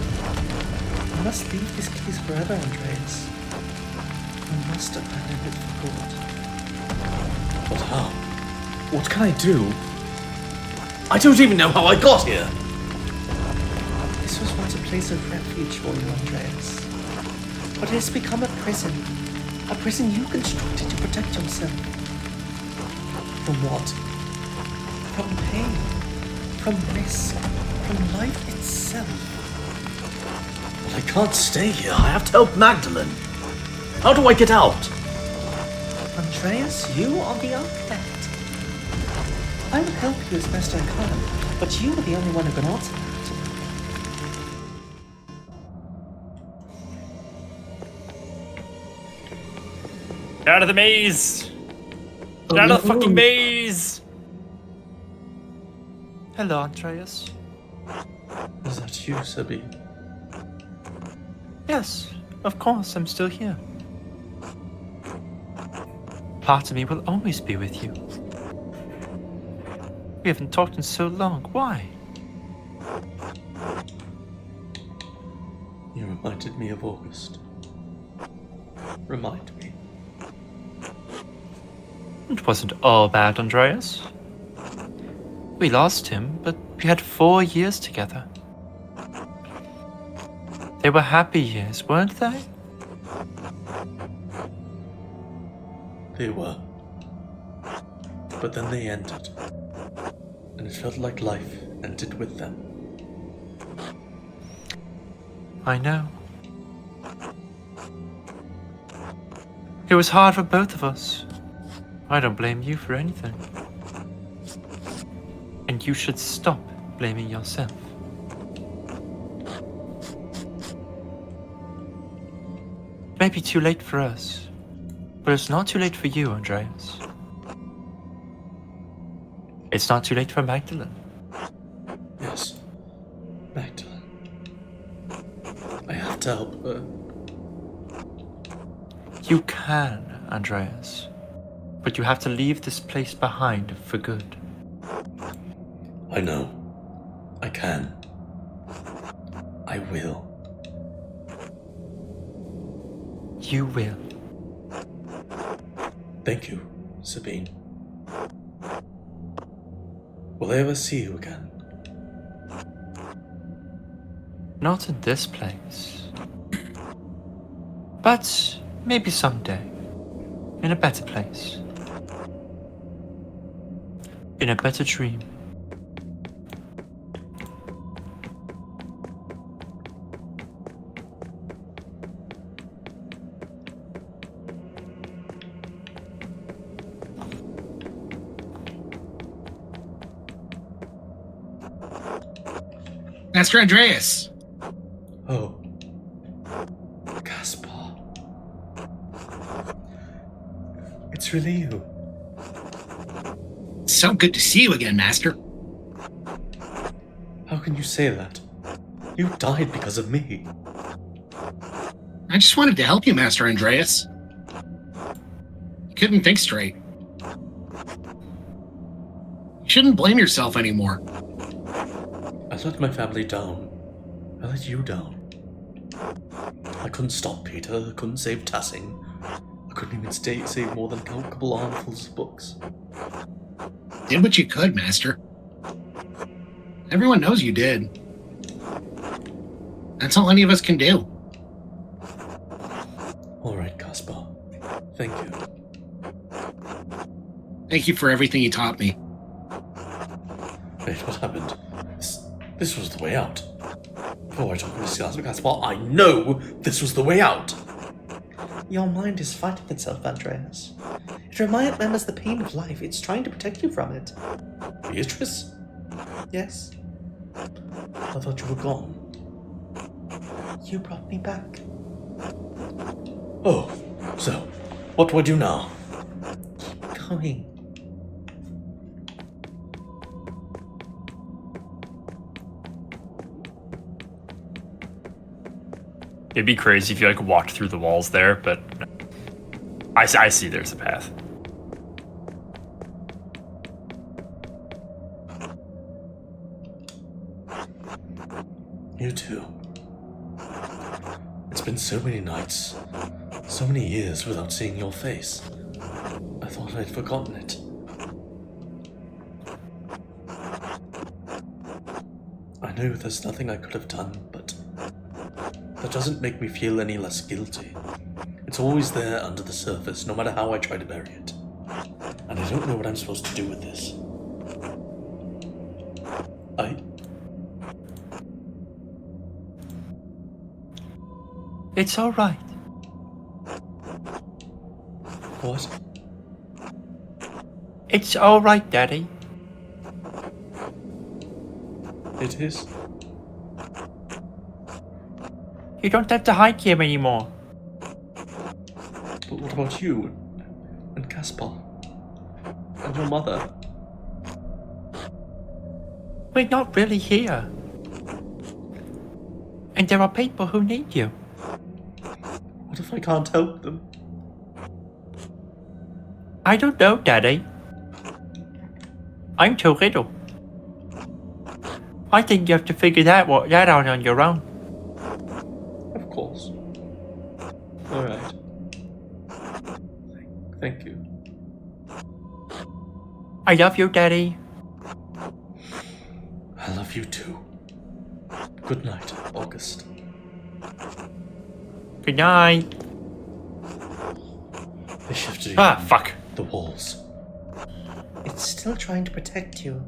You must leave this place forever, Andreas. You must abandon it for good. But how? What can I do? I don't even know how I got here. This was once a place of refuge for you, Andreas. But it has become a prison. A prison you constructed to protect yourself. From what? From pain. From risk. From life itself. But I can't stay here. I have to help Magdalene. How do I get out? Andreas, you are the architect. I will help you as best I can, but you are the only one who can answer that. Get out of the maze. Get out of the fucking maze. Hello, Andreas. Is that you, Sebi? Yes, of course, I'm still here. Part of me will always be with you. We haven't talked in so long. Why? You reminded me of August. Remind me. It wasn't all bad, Andreas. We lost him, but we had 4 years together. They were happy years, weren't they? They were. But then they ended. And it felt like life ended with them. I know. It was hard for both of us. I don't blame you for anything. And you should stop blaming yourself. It may be too late for us, but it's not too late for you, Andreas. It's not too late for Magdalene. Yes. Magdalene. I have to help her. You can, Andreas, but you have to leave this place behind for good. I know. I can. I will. You will. Thank you, Sabine. Will I ever see you again? Not in this place. But maybe someday. In a better place. In a better dream. Master Andreas. Oh. Caspar. It's really you. So good to see you again, Master. How can you say that? You died because of me. I just wanted to help you, Master Andreas. You couldn't think straight. You shouldn't blame yourself anymore. I let my family down. I let you down. I couldn't stop Peter, I couldn't save Tassing. I couldn't even save more than a couple armfuls of books. Did what you could, Master. Everyone knows you did. That's all any of us can do. Alright, Caspar. Thank you. Thank you for everything you taught me. Wait, what happened? This was the way out. Before I talk to Mr. Caspar, I know this was the way out! Your mind is fighting itself, Andreas. It remembers the pain of life. It's trying to protect you from it. Beatrice? Yes, I thought you were gone. you brought me back. Oh, so, what do I do now? Going. It'd be crazy if you like walked through the walls there, but I see there's a path. You too. It's been so many nights, so many years without seeing your face. I thought I'd forgotten it. I know there's nothing I could have done, but that doesn't make me feel any less guilty. It's always there under the surface, no matter how I try to bury it. And I don't know what I'm supposed to do with this. It's alright. What? It's alright, Daddy. It is? You don't have to hide here anymore. But what about you? And Caspar? And your mother? We're not really here. And there are people who need you. What if I can't help them? I don't know, Daddy. I'm too little. I think you have to figure that out on your own. Of course. Alright. Thank you. I love you, Daddy. You too. Good night, August. Good night. They shifted Ah, again. fuck. The walls. It's still trying to protect you.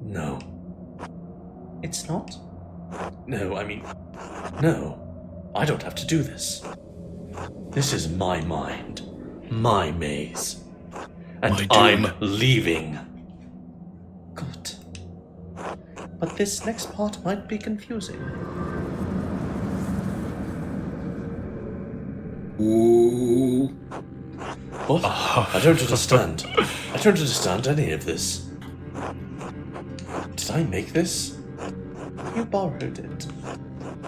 No. It's not? No, I mean... No. I don't have to do this. This is my mind. My maze. And My doom. I'm leaving. Good. But this next part might be confusing. Ooh. What? I don't understand. I don't understand any of this. Did I make this? You borrowed it.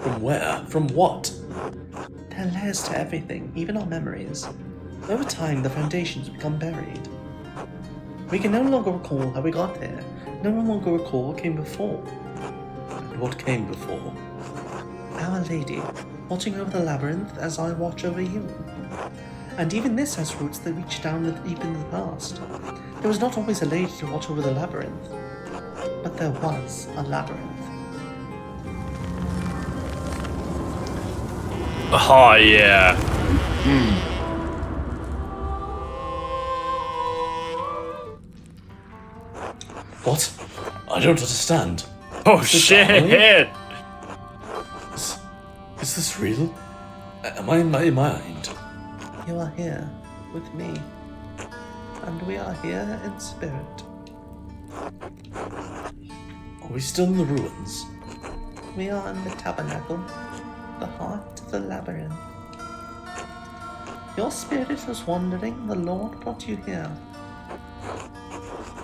From where? From what? There are layers to everything, even our memories. Over time, the foundations become buried. We can no longer recall how we got there, no longer recall what came before. And what came before? Our Lady, watching over the labyrinth as I watch over you. And even this has roots that reach down deep in the past. There was not always a lady to watch over the labyrinth, but there was a labyrinth. Oh, yeah. What? I don't understand. Oh, Is this shit. Emily? Is this real? Am I in my mind? You are here with me, and we are here in spirit. Are we still in the ruins? We are in the tabernacle, the heart of the labyrinth. Your spirit was wandering, the Lord brought you here.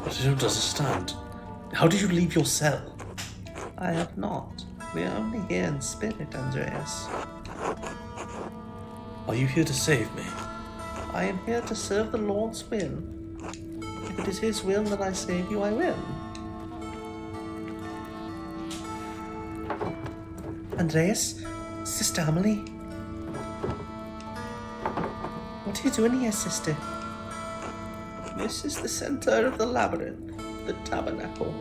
But I don't understand. How did you leave your cell? I have not. We are only here in spirit, Andreas. Are you here to save me? I am here to serve the Lord's will. If it is His will that I save you, I will. Andreas? Sister Emily? What are you doing here, sister? This is the center of the labyrinth, the tabernacle.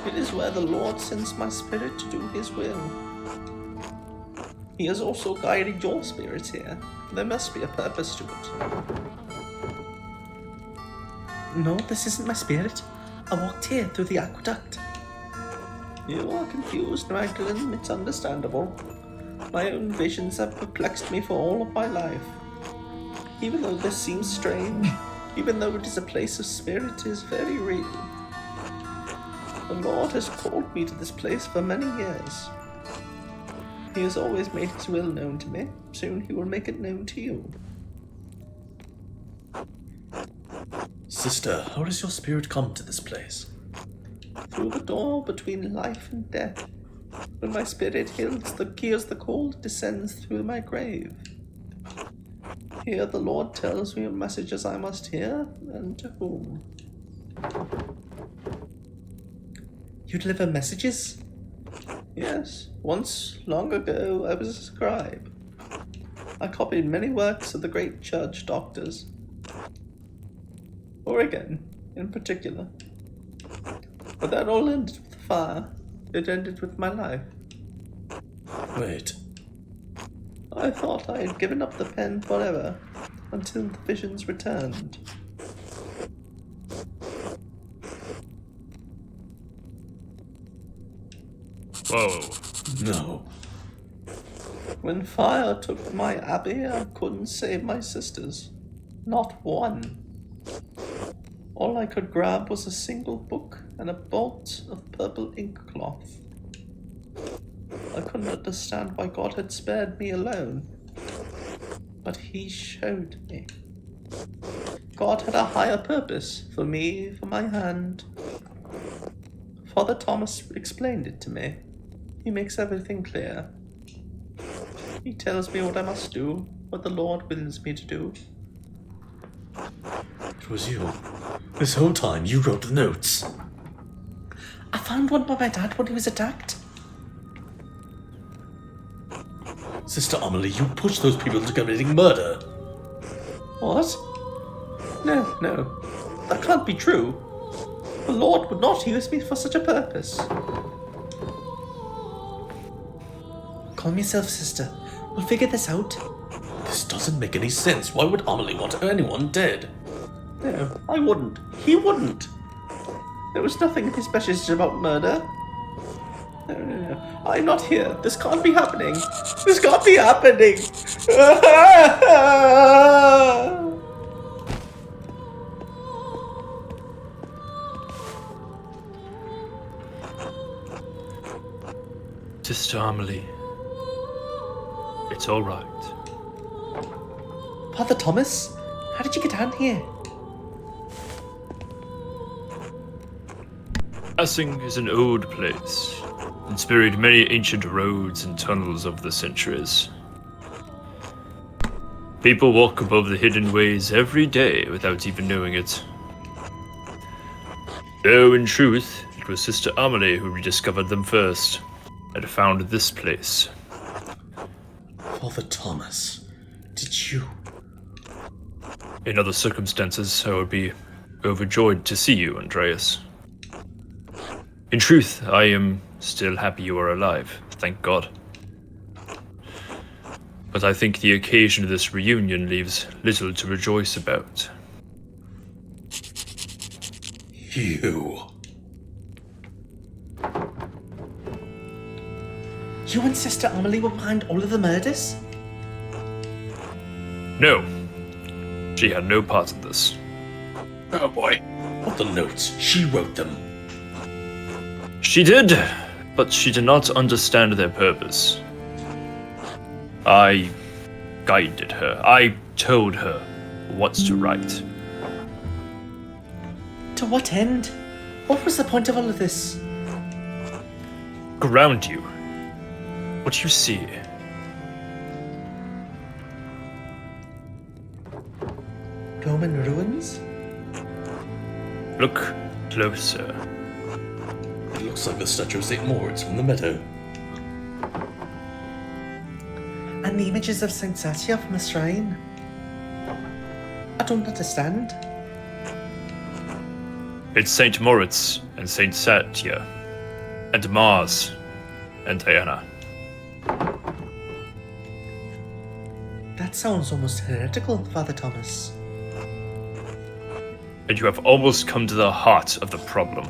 It is where the Lord sends my spirit to do His will. He has also guided your spirits here. There must be a purpose to it. No, this isn't my spirit. I walked here through the aqueduct. You are confused, Magdalene. It's understandable. My own visions have perplexed me for all of my life. Even though this seems strange, even though it is a place of spirit, it is very real. The Lord has called me to this place for many years. He has always made His will known to me. Soon He will make it known to you. Sister, how does your spirit come to this place? Through the door between life and death. When my spirit hears the call, it descends through my grave. Here the Lord tells me what messages I must hear, and to whom. You deliver messages? Yes, once, long ago, I was a scribe. I copied many works of the great judge doctors. Origen, in particular. But that all ended with the fire. It ended with my life. Wait. I thought I had given up the pen forever, until the visions returned. Whoa. No. When fire took my abbey, I couldn't save my sisters. Not one. All I could grab was a single book and a bolt of purple ink cloth. I couldn't understand why God had spared me alone. But He showed me. God had a higher purpose for me, for my hand. Father Thomas explained it to me. He makes everything clear. He tells me what I must do, what the Lord wills me to do. It was you. This whole time you wrote the notes. I found one by my dad when he was attacked. Sister Amelie, you pushed those people into committing murder. What? No, that can't be true. The Lord would not use me for such a purpose. Calm yourself, sister. We'll figure this out. This doesn't make any sense. Why would Amelie want anyone dead? No, I wouldn't. He wouldn't. There was nothing in his message about murder. No. I'm not here. This can't be happening. This can't be happening. Sister Amelie. It's all right. Father Thomas, how did you get down here? Passing is an old place. It's buried many ancient roads and tunnels over the centuries. People walk above the hidden ways every day without even knowing it. Though, in truth, it was Sister Amelie who rediscovered them first and found this place. Father Thomas, did you? In other circumstances, I would be overjoyed to see you, Andreas. In truth, I am still happy you are alive, thank God. But I think the occasion of this reunion leaves little to rejoice about. You. You and Sister Amelie were behind all of the murders? No. She had no part in this. Oh boy. What the notes? She wrote them. She did, but she did not understand their purpose. I guided her. I told her what to write. To what end? What was the point of all of this? Ground you. What do you see? Roman ruins? Look closer. It looks like the statue of St. Moritz from the meadow. And the images of Saint Satya from the shrine? I don't understand. It's St. Moritz and St. Satya, and Mars and Diana. That sounds almost heretical, Father Thomas. And you have almost come to the heart of the problem.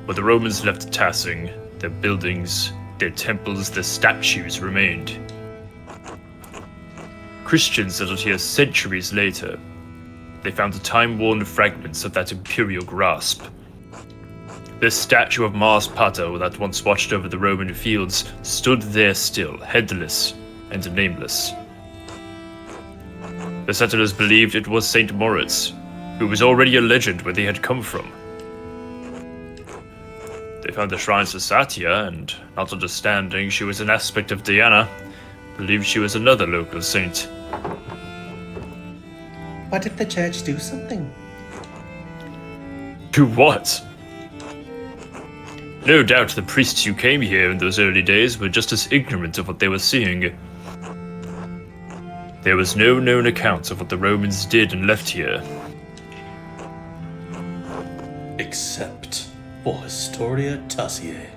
When the Romans left Tassing, their buildings, their temples, their statues remained. Christians settled here centuries later. They found the time-worn fragments of that imperial grasp. This statue of Mars Pater that once watched over the Roman fields stood there still, headless and nameless. The settlers believed it was St. Moritz, who was already a legend where they had come from. They found the shrines to Satya, and, not understanding she was an aspect of Diana, believed she was another local saint. Why didn't the church do something? Do what? No doubt the priests who came here in those early days were just as ignorant of what they were seeing. There was no known account of what the Romans did and left here. Except for Historia Tassiae.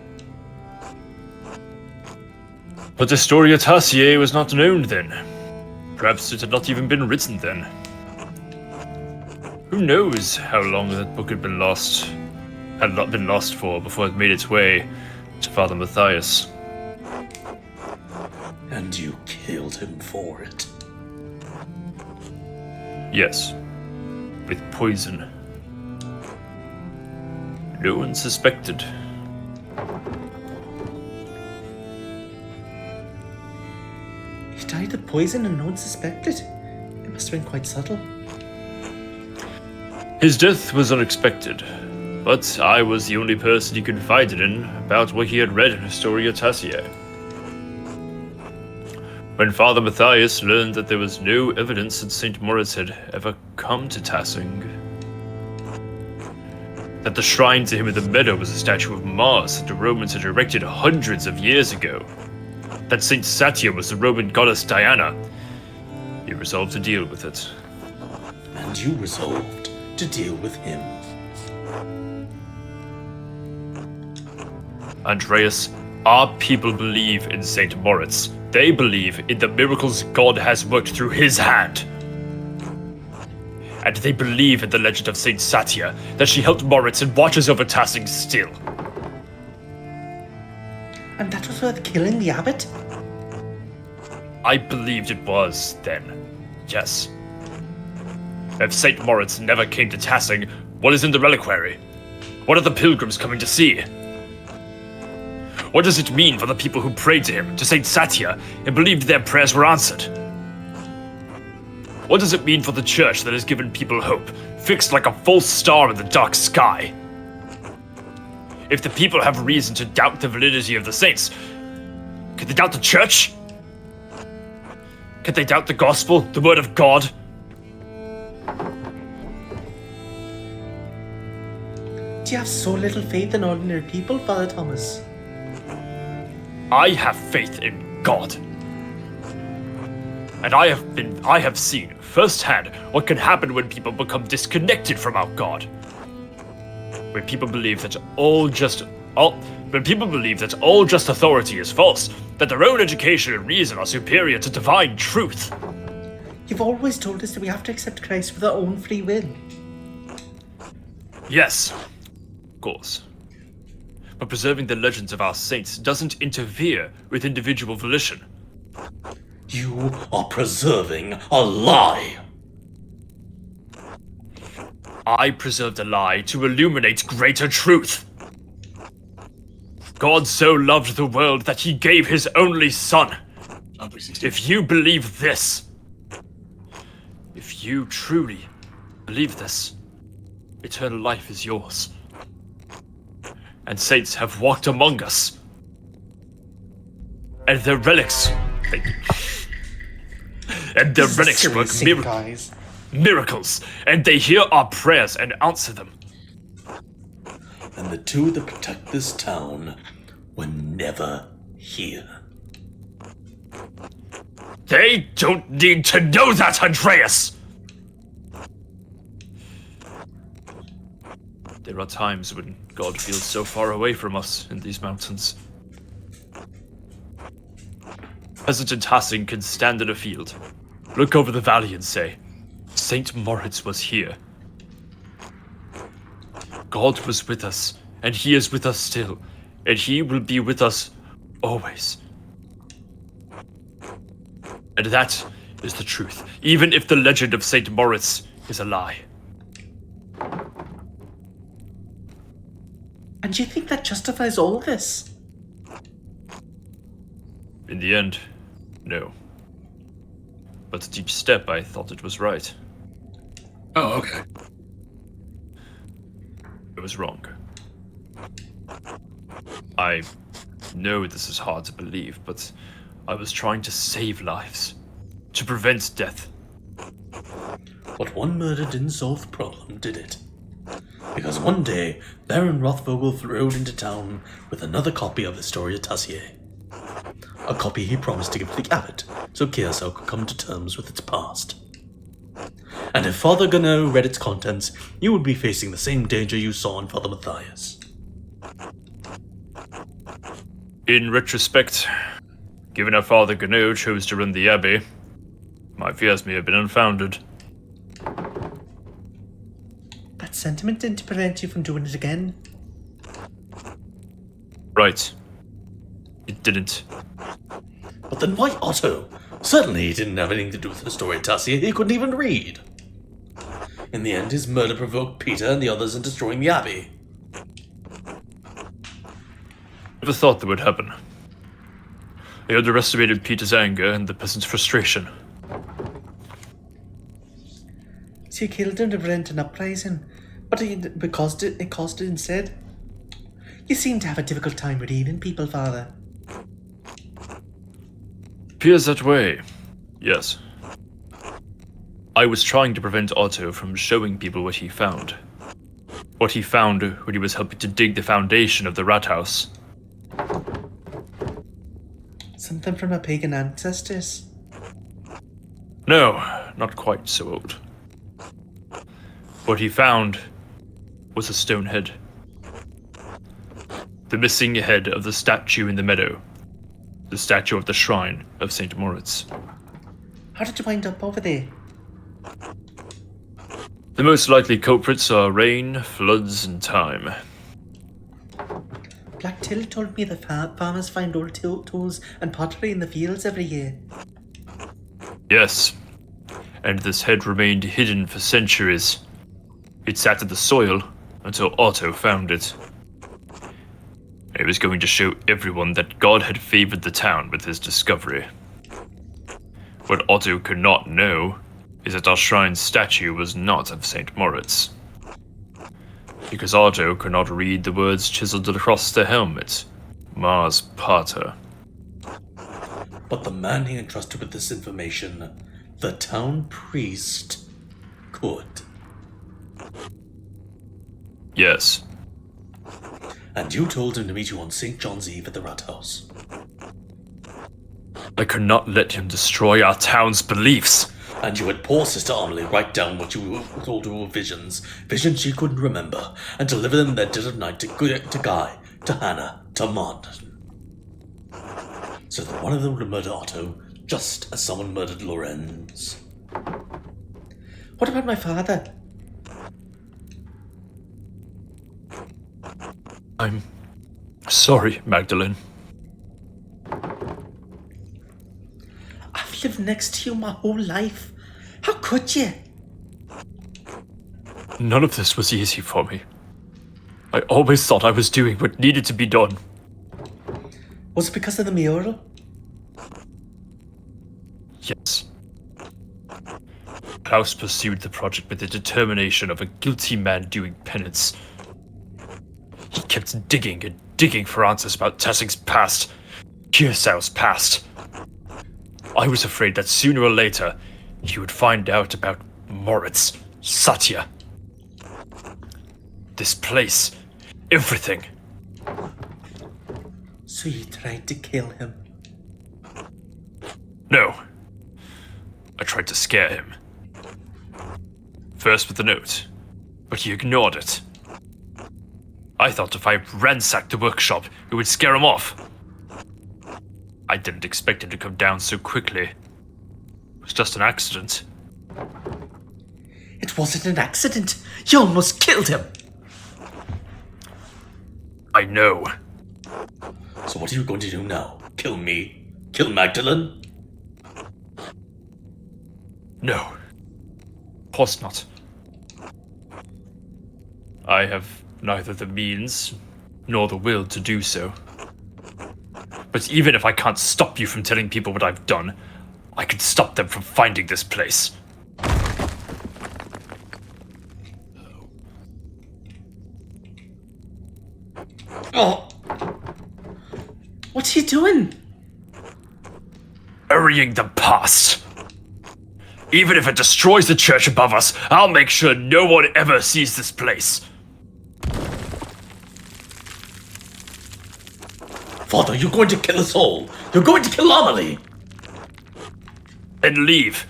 But Historia Tassiae was not known then. Perhaps it had not even been written then. Who knows how long that book had not been lost for before it made its way to Father Matthias. And you killed him for it. Yes, with poison. No one suspected. He died of poison and no one suspected. It must have been quite subtle. His death was unexpected, but I was the only person he confided in about what he had read in Historia Tassiae. When Father Matthias learned that there was no evidence that St. Moritz had ever come to Tassing, that the shrine to him in the meadow was a statue of Mars that the Romans had erected hundreds of years ago, that St. Satya was the Roman goddess Diana, he resolved to deal with it. And you resolved to deal with him. Andreas, our people believe in St. Moritz. They believe in the miracles God has worked through his hand. And they believe in the legend of St. Satya, that she helped Moritz and watches over Tassing still. And that was worth killing the abbot? I believed it was then, yes. If St. Moritz never came to Tassing, what is in the reliquary? What are the pilgrims coming to see? What does it mean for the people who prayed to him, to St. Satya, and believed their prayers were answered? What does it mean for the church that has given people hope, fixed like a false star in the dark sky? If the people have reason to doubt the validity of the saints, could they doubt the church? Could they doubt the gospel, the word of God? Do you have so little faith in ordinary people, Father Thomas? I have faith in God. And I have seen firsthand what can happen when people become disconnected from our God. When people believe that all just authority is false, that their own education and reason are superior to divine truth. You've always told us that we have to accept Christ with our own free will. Yes, of course. But preserving the legends of our saints doesn't interfere with individual volition. You are preserving a lie. I preserved a lie to illuminate greater truth. God so loved the world that he gave his only son. If you believe this, if you truly believe this, eternal life is yours. And saints have walked among us. And their relics... and their relics work miracles, and they hear our prayers and answer them. And the two that protect this town were never here. They don't need to know that, Andreas! There are times when God feels so far away from us in these mountains. Peasant in Tassing can stand in a field, look over the valley and say, St. Moritz was here. God was with us, and he is with us still, and he will be with us always. And that is the truth, even if the legend of St. Moritz is a lie. And do you think that justifies all this? In the end, no. But at each step I thought it was right. Oh, okay. I was wrong. I know this is hard to believe, but I was trying to save lives. To prevent death. But one murder didn't solve the problem, did it? Because one day, Baron Rothvogel rode into town with another copy of the story of Tassier. A copy he promised to give to the abbot, so Kearsau could come to terms with its past. And if Father Gano read its contents, you would be facing the same danger you saw in Father Matthias. In retrospect, given how Father Gano chose to run the abbey, my fears may have been unfounded. That sentiment didn't prevent you from doing it again. Right. It didn't. But then why Otto? Certainly he didn't have anything to do with the story of Tassier, he couldn't even read. In the end, his murder provoked Peter and the others into destroying the abbey. Never thought that would happen. I underestimated Peter's anger and the peasants' frustration. So you killed him to prevent an uprising, but it caused it instead? You seem to have a difficult time redeeming people, Father. Appears that way, yes. I was trying to prevent Otto from showing people what he found. What he found when he was helping to dig the foundation of the rat house. Something from our pagan ancestors? No, not quite so old. What he found was a stone head. The missing head of the statue in the meadow. The statue of the shrine of St. Moritz. How did you wind up over there? The most likely culprits are rain, floods, and time. Black Till told me the farmers find old tools and pottery in the fields every year. Yes, and this head remained hidden for centuries. It sat in the soil until Otto found it. He was going to show everyone that God had favored the town with his discovery. What Otto could not know is that our shrine's statue was not of St. Moritz. Because Otto could not read the words chiseled across the helmet, Mars Pater. But the man he entrusted with this information, the town priest, could. Yes, And you told him to meet you on St. John's Eve at the Rat House. I could not let him destroy our town's beliefs. And you had poor Sister Amelie write down what you told her were visions she couldn't remember, and deliver them that dead of night to Guy, to Hannah, to Maud. So that one of them would murder Otto, just as someone murdered Lorenz. What about my father? I'm sorry, Magdalene. I've lived next to you my whole life. How could you? None of this was easy for me. I always thought I was doing what needed to be done. Was it because of the mural? Yes. Klaus pursued the project with the determination of a guilty man doing penance. He kept digging and digging for answers about Tessing's past, Kirsau's past. I was afraid that sooner or later, he would find out about Moritz, Satya. This place, everything. So you tried to kill him? No. I tried to scare him. First with the note, but he ignored it. I thought if I ransacked the workshop, it would scare him off. I didn't expect him to come down so quickly. It was just an accident. It wasn't an accident. You almost killed him. I know. So what are you going to do now? Kill me? Kill Magdalene? No. Of course not. I have neither the means nor the will to do so. But even if I can't stop you from telling people what I've done, I can stop them from finding this place. Oh! What are you doing? Burying the past. Even if it destroys the church above us, I'll make sure no one ever sees this place. Father, you're going to kill us all. You're going to kill Amelie. Then leave.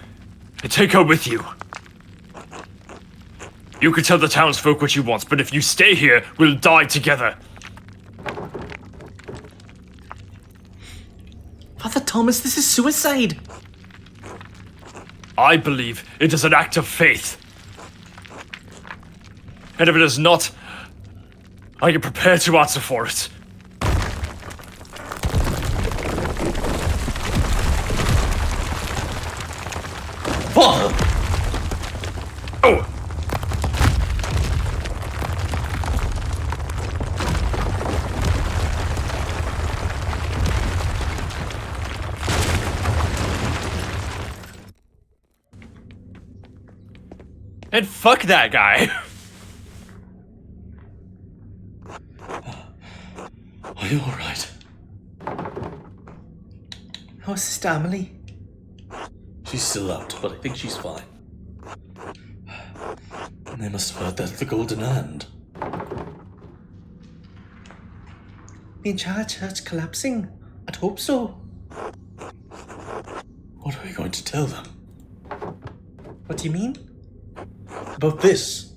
And take her with you. You can tell the townsfolk what you want, but if you stay here, we'll die together. Father Thomas, this is suicide. I believe it is an act of faith. And if it is not, I am prepared to answer for it. Father! Oh! And fuck that guy. Are you alright? How's Sister Amelie? She's still out, but I think she's fine. And they must have heard that at the Golden Hand. The entire church collapsing? I'd hope so. What are we going to tell them? What do you mean? About this?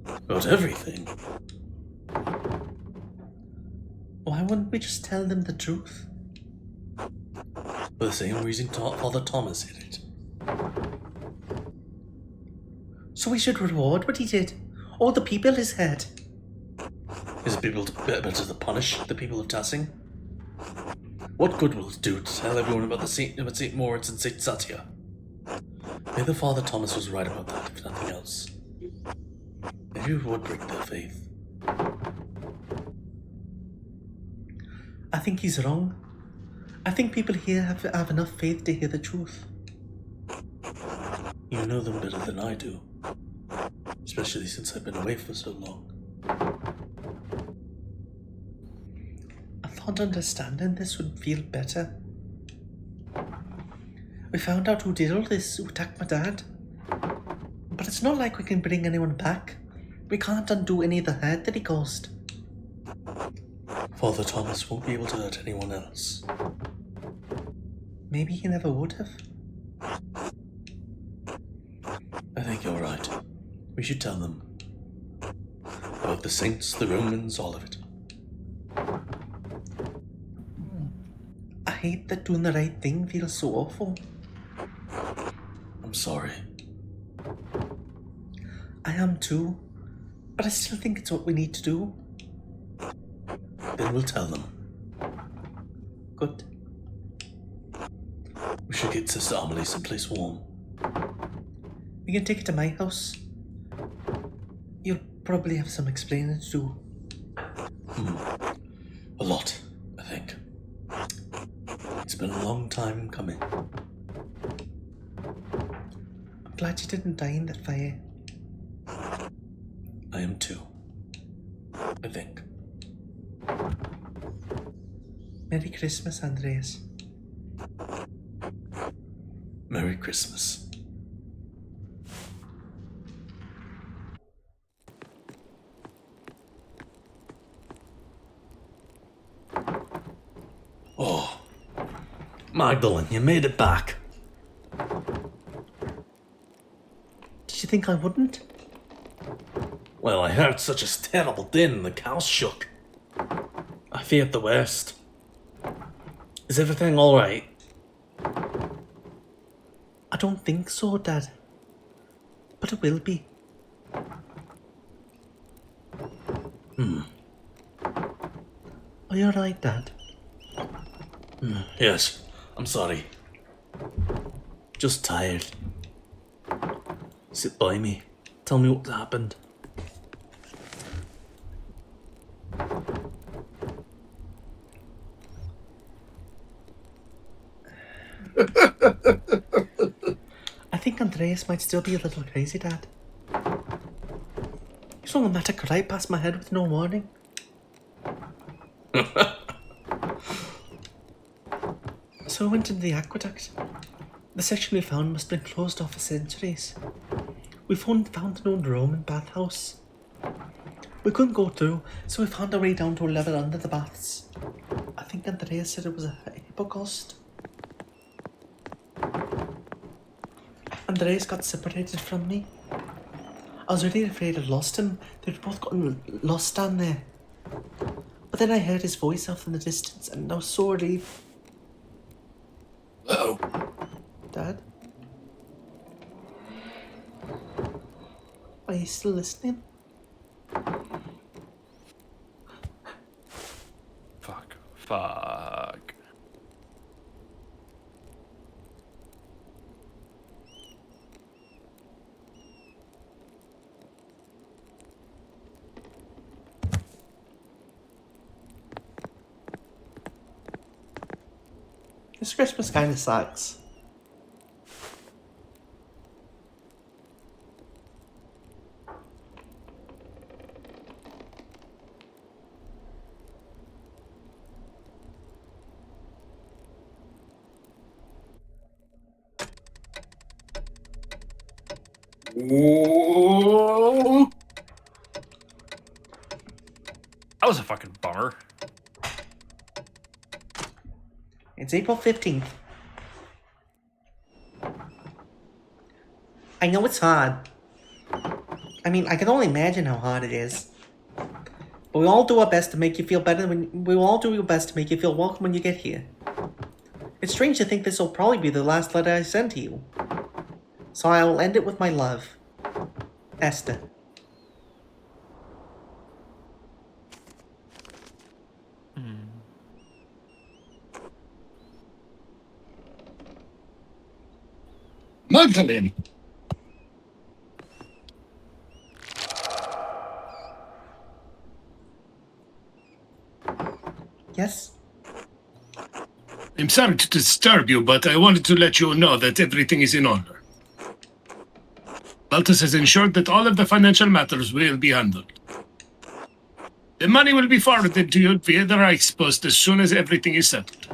About everything? Why wouldn't we just tell them the truth? For the same reason Father Thomas did it. So we should reward what he did. All the people he's had. Is it better to punish the people of Tassing? What good will it do to tell everyone about St. Moritz and St. Satya? Maybe Father Thomas was right about that, if nothing else. Maybe it would break their faith. I think he's wrong. I think people here have enough faith to hear the truth. You know them better than I do. Especially since I've been away for so long. I thought understanding this would feel better. We found out who did all this, who attacked my dad. But it's not like we can bring anyone back. We can't undo any of the hurt that he caused. Father Thomas won't be able to hurt anyone else. Maybe he never would have. I think you're right. We should tell them. About the saints, the Romans, all of it. I hate that doing the right thing feels so awful. I'm sorry. I am too. But I still think it's what we need to do. Then we'll tell them. Good. We should get Sister Amelie someplace warm. We can take it to my house. You'll probably have some explaining to do. A lot, I think. It's been a long time coming. I'm glad you didn't die in that fire. I am too. I think. Merry Christmas, Andreas. Merry Christmas. Oh, Magdalene, you made it back. Did you think I wouldn't? Well, I heard such a terrible din and the cows shook. I feared the worst. Is everything alright? I don't think so, Dad. But it will be. Are you alright, Dad? Yes, I'm sorry. Just tired. Sit by me. Tell me what happened. I think Andreas might still be a little crazy, Dad. He's swung a mattock right past my head with no warning. So I went into the aqueduct. The section we found must have been closed off for centuries. We found an old Roman bathhouse. We couldn't go through, so we found our way down to a level under the baths. I think Andreas said it was a hypocaust. Andreas got separated from me. I was really afraid I'd lost him. They'd both gotten lost down there. But then I heard his voice off in the distance, and I was so relieved. Oh, Dad? Are you still listening? Fuck. This Christmas kind of sucks. That was a fucking bummer. It's April 15th. I know it's hard. I mean, I can only imagine how hard it is. But we all do our best to make you feel better we will all do our best to make you feel welcome when you get here. It's strange to think this will probably be the last letter I send to you. So I will end it with my love. Esther. Magdalene! Yes? I'm sorry to disturb you, but I wanted to let you know that everything is in order. Baltus has ensured that all of the financial matters will be handled. The money will be forwarded to you via the Reichspost as soon as everything is settled.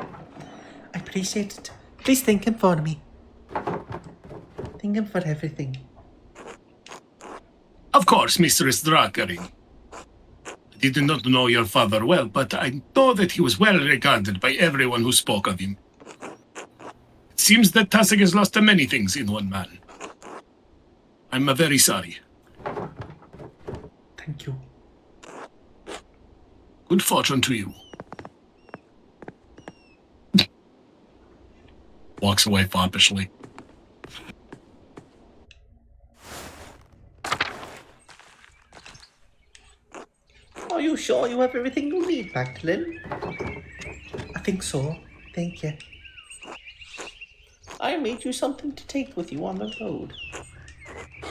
I appreciate it. Please thank him for me. Thank him for everything. Of course, Mistress Drakarin. I did not know your father well, but I know that he was well regarded by everyone who spoke of him. It seems that Tassig has lost many things in one man. I'm very sorry. Thank you. Good fortune to you. Walks away foppishly. Are you sure you have everything you need, Magdalene? I think so. Thank you. I made you something to take with you on the road.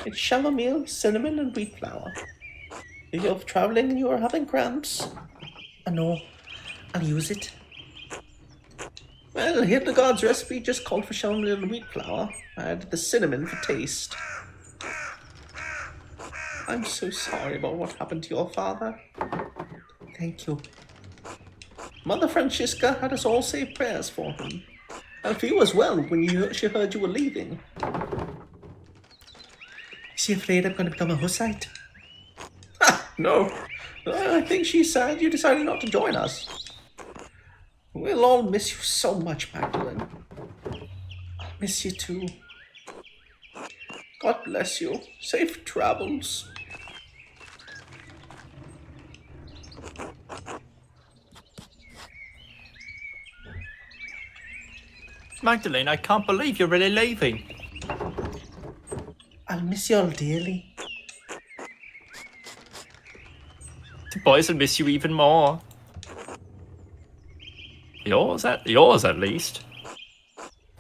It's chamomile, cinnamon, and wheat flour. If you're traveling and you are having cramps, I know, I'll use it. Well, Hildegard's recipe just called for chamomile and wheat flour. I added the cinnamon for taste. I'm so sorry about what happened to your father. Thank you. Mother Francisca had us all say prayers for him. And for you as well when she heard you were leaving. Is she afraid I'm going to become a Hussite? Ha! No. I think she's sad you decided not to join us. We'll all miss you so much, Magdalene. I'll miss you too. God bless you. Safe travels. Magdalene, I can't believe you're really leaving. I'll miss you all dearly. The boys will miss you even more. Yours at least.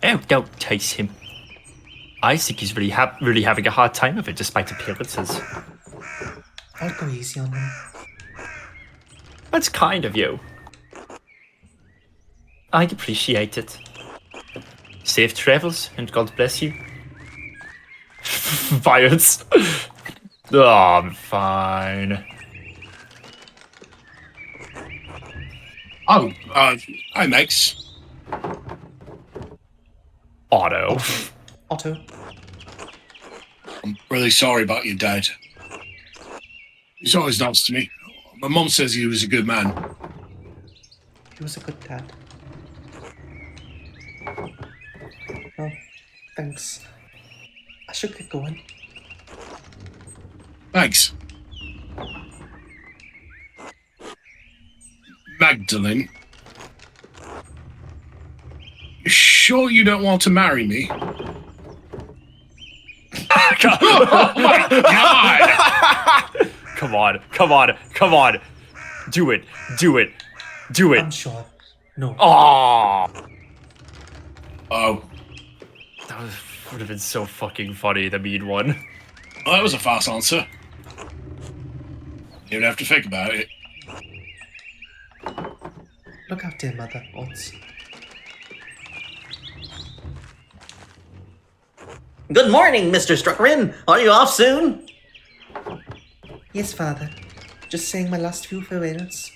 Oh, don't taste him. I think he's really having a hard time of it, despite appearances. I'll go easy on him. That's kind of you. I'd appreciate it. Safe travels, and God bless you. Violence. Oh, I'm fine. Oh, hi, Max. Otto. Otto. I'm really sorry about your dad. He's always nice to me. My mom says he was a good man. He was a good dad. Well, thanks. I should get going. Thanks. Magdalene. You sure you don't want to marry me? Oh my god! Come on. Do it. I'm sure. No. Oh. Oh, That would have been so fucking funny, the mean one. well, that was a fast answer. You'd have to think about it. Look out, dear mother, Odds. Good morning, Mr. Struckrin. Are you off soon? Yes, father. Just saying my last few farewells.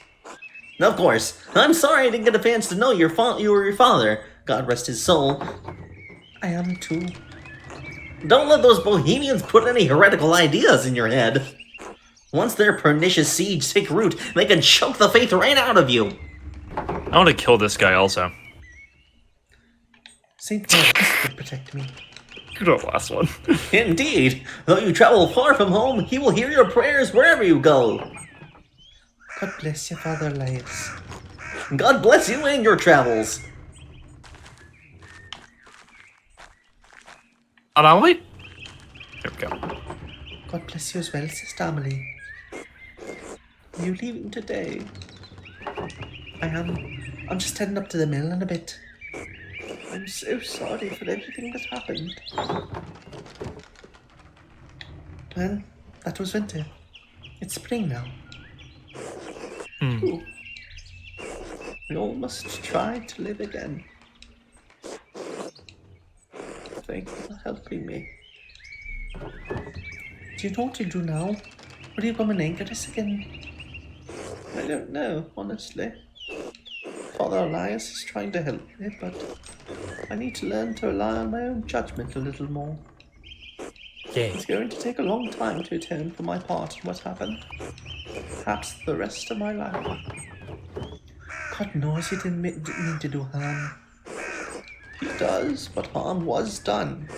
Of course. I'm sorry I didn't get a chance to know you were your father. God rest his soul. I am too. Don't let those bohemians put any heretical ideas in your head. Once their pernicious seeds take root, they can choke the faith right out of you. I want to kill this guy also. Saint Francis would protect me. Good old last one. Indeed. Though you travel far from home, he will hear your prayers wherever you go. God bless you, Father Elias. God bless you and your travels. And Amelie? There we go. God bless you as well, Sister Amelie. Are you leaving today? I am. I'm just heading up to the mill in a bit. I'm so sorry for everything that happened. Well, that was winter. It's spring now. Ooh. We all must try to live again. Thank you for helping me. Do you know what you do now? Will you come and anchor us again? I don't know, honestly. Father Elias is trying to help me, but I need to learn to rely on my own judgment a little more. Yeah. It's going to take a long time to atone for my part in what happened. Perhaps the rest of my life. God knows he didn't mean to do harm. He does, but harm was done.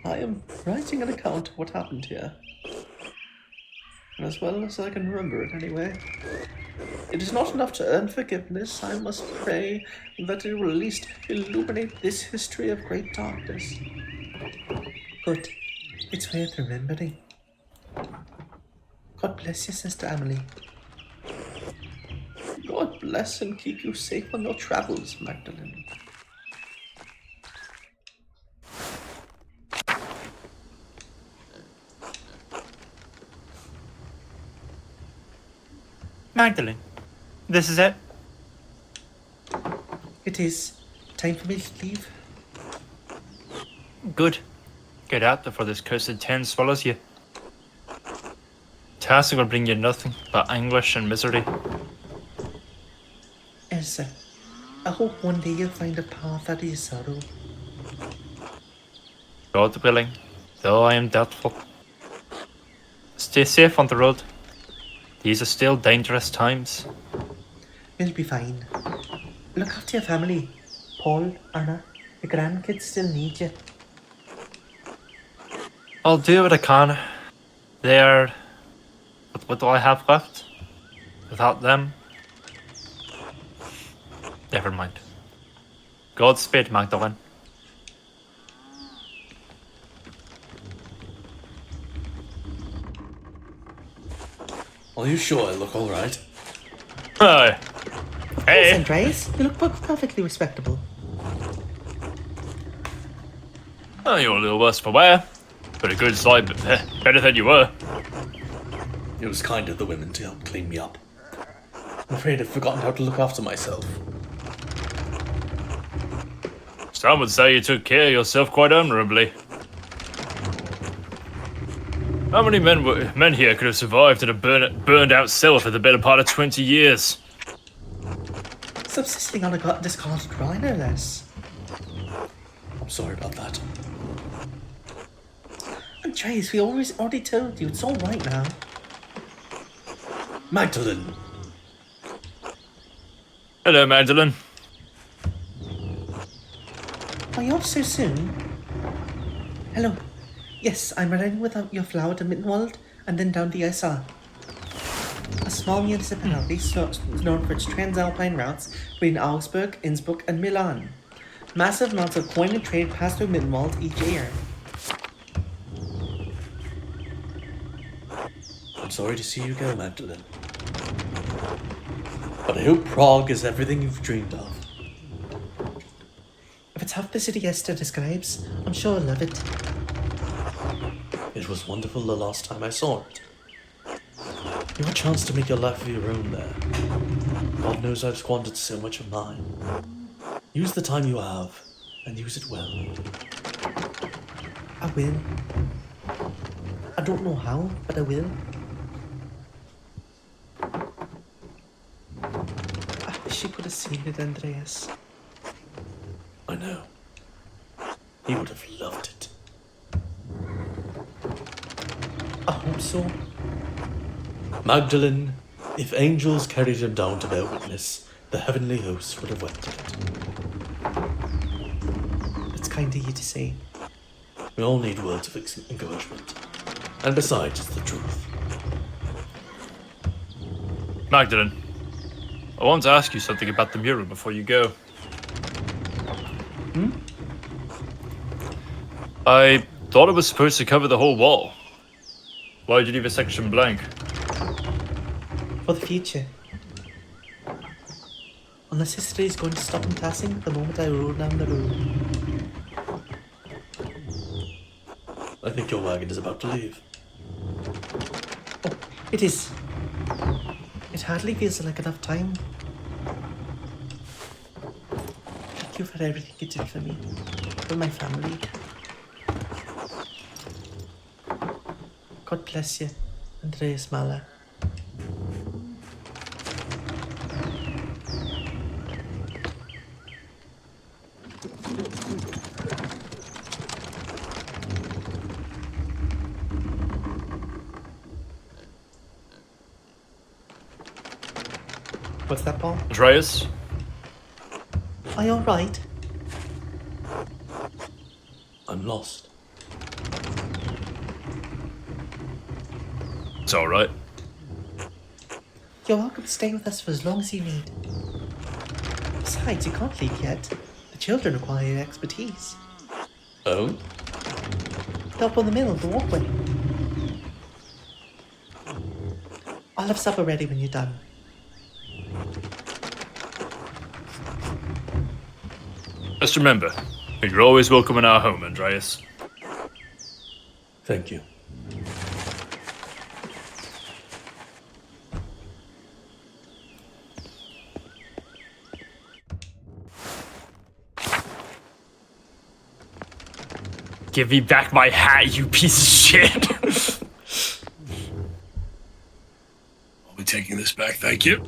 I am writing an account of what happened here. As well as I can remember it anyway. It is not enough to earn forgiveness. I must pray that it will at least illuminate this history of great darkness. Good. It's worth remembering. God bless you, Sister Amelie. God bless and keep you safe on your travels, Magdalene. Magdalene, this is it? It is time for me to leave. Good. Get out before this cursed ten swallows you. Task will bring you nothing but anguish and misery. Elsa, I hope one day you'll find a path out of your sorrow. God willing, though I am doubtful. Stay safe on the road. These are still dangerous times. You'll be fine. Look after your family. Paul, Anna, the grandkids still need you. I'll do what I can. They're... What do I have left? Without them? Never mind. Godspeed, Magdalene. Are you sure I look alright? Hey! Yes, Hey! Andreas, you look perfectly respectable. Oh, you're a little worse for wear. But a good sight better than you were. It was kind of the women to help clean me up. I'm afraid I've forgotten how to look after myself. Some would say you took care of yourself quite admirably. How many men here could have survived in a burned out cellar for the better part of 20 years? Subsisting on a discarded cry, no less. I'm sorry about that. Andreas, we already told you, it's alright now. Magdalene! Hello, Magdalene. Are you off so soon? Hello. Yes, I'm riding with your flower to Mittenwald and then down to Isar. A small municipality known for its transalpine routes between Augsburg, Innsbruck, and Milan. Massive amounts of coin and trade pass through Mittenwald each year. I'm sorry to see you go, Magdalene. But I hope Prague is everything you've dreamed of. If it's half the city Esther describes, I'm sure I'll love it. It was wonderful the last time I saw it. You have a chance to make your life of your own there. God knows I've squandered so much of mine. Use the time you have, and use it well. I will. I don't know how, but I will. I wish you could have seen it, Andreas. I know. He would have loved it. I hope so. Magdalene, if angels carried him down to bear witness, the heavenly hosts would have wept at it. It's kind of you to say. We all need words of encouragement. And besides, it's the truth. Magdalene, I want to ask you something about the mural before you go. I thought it was supposed to cover the whole wall. Why did you leave a section blank? For the future. Unless history is going to stop in passing the moment I roll down the road. I think your wagon is about to leave. Oh, it is. It hardly feels like enough time. Thank you for everything you did for me. For my family. God bless you, Andreas Mahler. What's that, Paul? Andreas? Are you alright? I'm lost. It's alright. You're welcome to stay with us for as long as you need. Besides, you can't leave yet. The children require your expertise. Oh? Up in the middle of the walkway. I'll have supper ready when you're done. Just remember, you're always welcome in our home, Andreas. Thank you. Give me back my hat, you piece of shit! I'll be taking this back, thank you.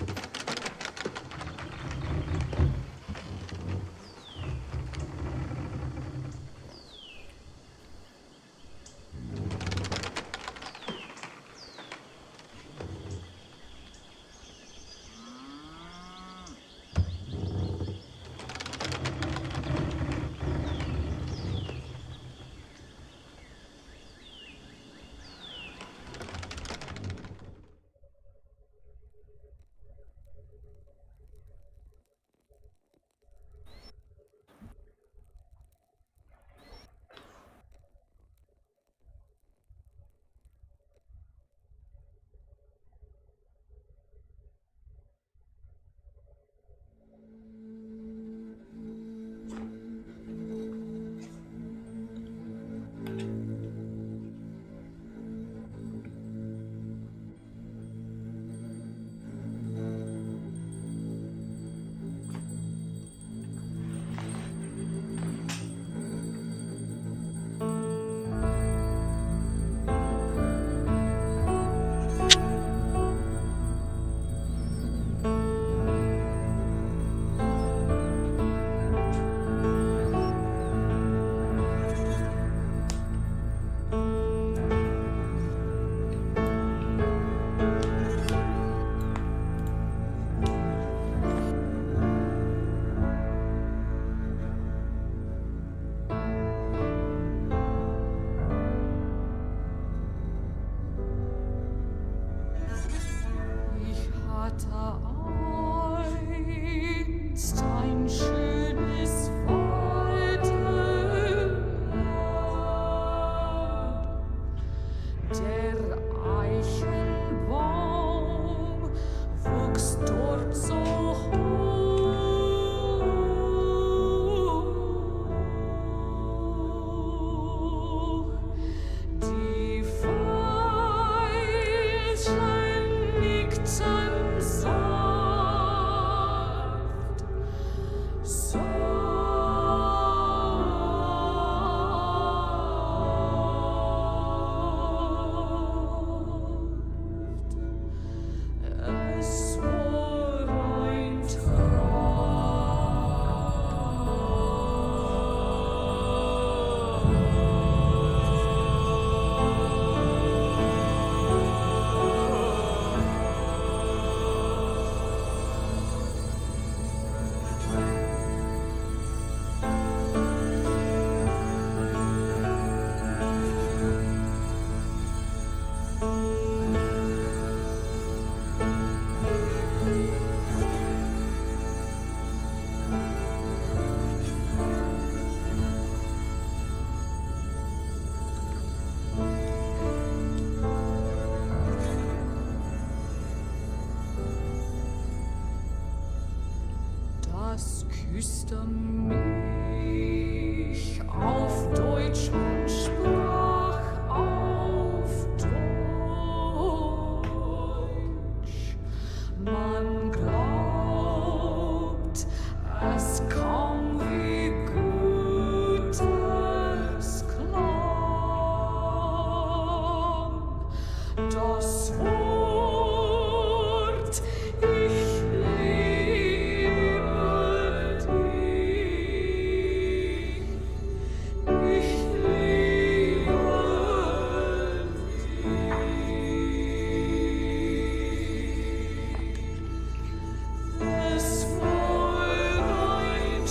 müsste mich auf Deutsch und sprach auf Deutsch. Man glaubt, es kaum wie gut es klang. Das Wort, ich liebe dich, ich liebe dich. Es war ein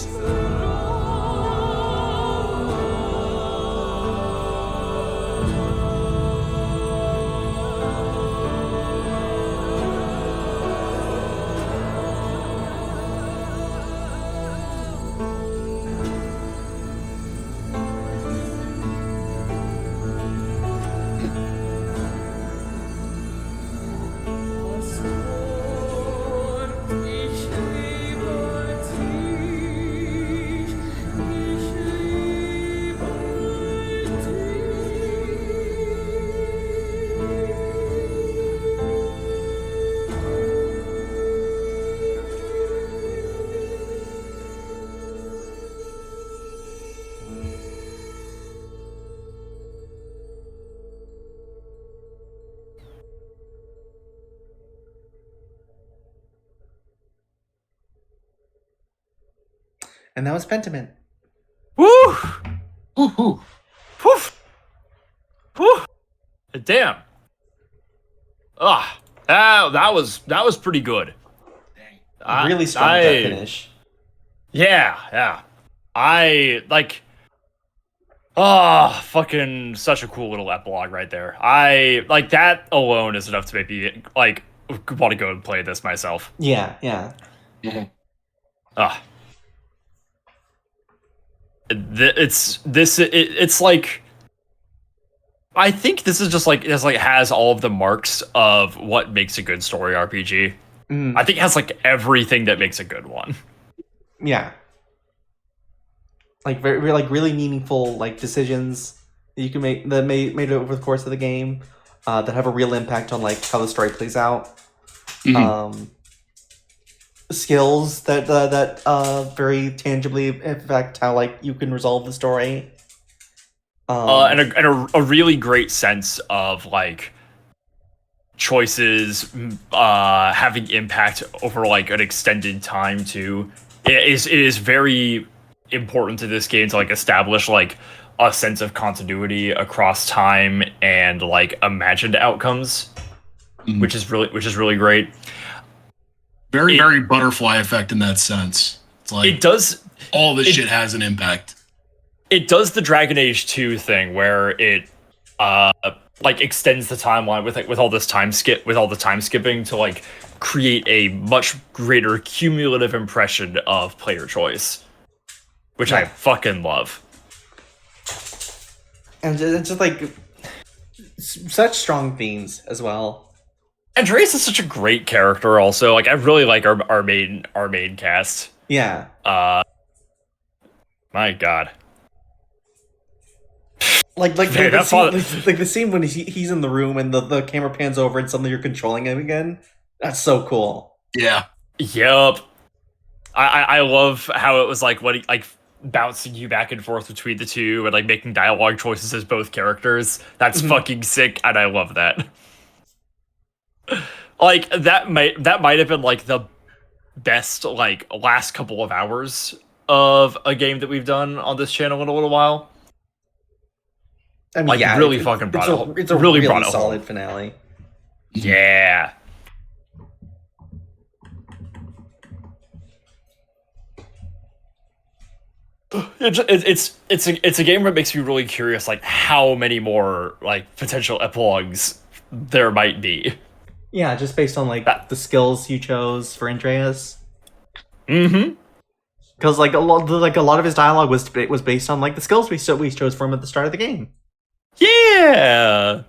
Das Wort, ich liebe dich, ich liebe And that was Pentiment. Woo! Woohoo! Poof! Woo! Damn. That was pretty good. Really strong with that finish. Yeah. Fucking such a cool little epilogue right there. I like that alone is enough to make me like want to go and play this myself. Yeah. Ah. It's like I think this is just like has all of the marks of what makes a good story RPG. I think it has like everything that makes a good one. Yeah. Like really meaningful like decisions that you can make that made over the course of the game that have a real impact on like how the story plays out. Skills that very tangibly affect how like you can resolve the story. And a really great sense of like choices having impact over like an extended time too. It is very important to this game to like establish like a sense of continuity across time and like imagined outcomes, which is really great. Very butterfly effect in that sense. It's like It does all this shit has an impact. it does the Dragon Age 2 thing where it like extends the timeline with all the time skipping to like create a much greater cumulative impression of player choice, which I fucking love. And it's just like such strong themes as well. Andreas is such a great character also. Like I really like our main cast. Yeah. My god. Like Man, the scene when he's in the room and the camera pans over and suddenly you're controlling him again. That's so cool. Yeah. Yup. I love how it was like what he, like bouncing you back and forth between the two and like making dialogue choices as both characters. That's fucking sick, and I love that. Like that might have been like the best like last couple of hours of a game that we've done on this channel in a little while. I mean, Like yeah, really it's fucking brought it. it's a really solid finale. Yeah. It's a game that makes me really curious, like how many more like potential epilogues there might be. Yeah, just based on like the skills you chose for Andreas. Mm-hmm. Because like a lot of his dialogue was based on like the skills we chose for him at the start of the game. Yeah.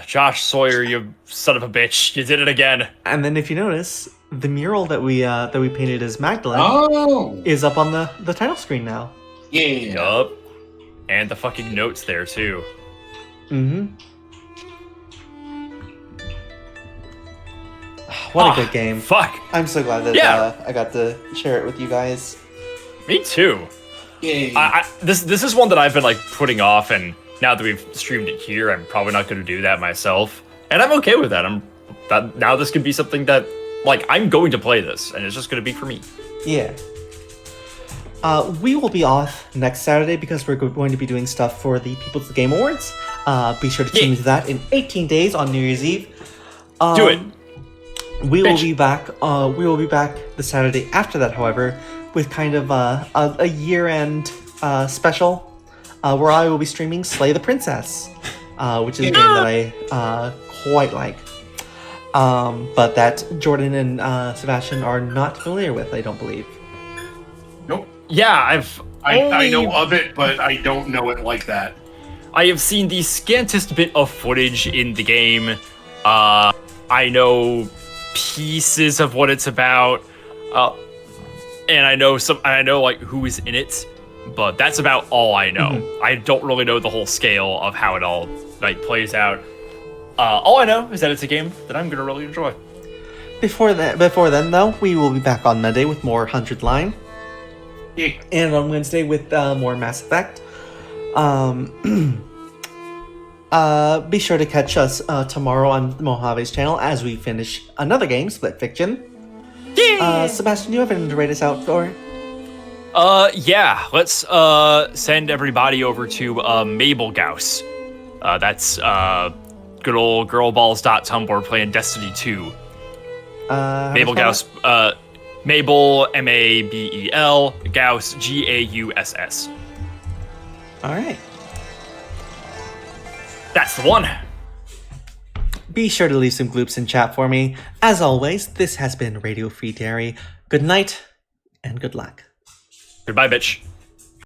Josh Sawyer, you son of a bitch, you did it again. And then if you notice, the mural that we painted as Magdalene Oh, is up on the title screen now. yeah. Yup. And the fucking notes there too. Mm-hmm. What a good game. Fuck. I'm so glad that Yeah. I got to share it with you guys. Me too. Yeah. This is one that I've been like putting off, and now that we've streamed it here, I'm probably not going to do that myself, and I'm okay with that. Now this could be something that like I'm going to play this, and it's just going to be for me. Yeah. We will be off next Saturday because we're going to be doing stuff for the People's Game Awards. Be sure to tune into that in 18 days on New Year's Eve. Do it. We will Bitch. be back. We will be back the Saturday after that, however, with kind of a year-end special where I will be streaming Slay the Princess, which is a game that I quite like, but that Jordan and Sebastian are not familiar with. I don't believe. Nope. Yeah, I know of it, but I don't know it like that. I have seen the scantest bit of footage in the game. I know pieces of what it's about, and I know like who is in it, but that's about all I know. Mm-hmm. I don't really know the whole scale of how it all like plays out. All I know is that it's a game that I'm gonna really enjoy. Before then, though, we will be back on Monday with more 100 Line, Yeah. and on Wednesday with more Mass Effect. Be sure to catch us tomorrow on Mojave's channel as we finish another game, Split Fiction. Sebastian, do you have anything to rate us out for? Yeah, let's send everybody over to Mabel Gauss. That's good old girlballs.tumblr playing Destiny 2. Mabel Gauss, Mabel, Mabel, Gauss, Gauss. Alright. That's the one. Be sure to leave some gloops in chat for me. As always, this has been Radio Free Dairy. Good night, and good luck. Goodbye, bitch.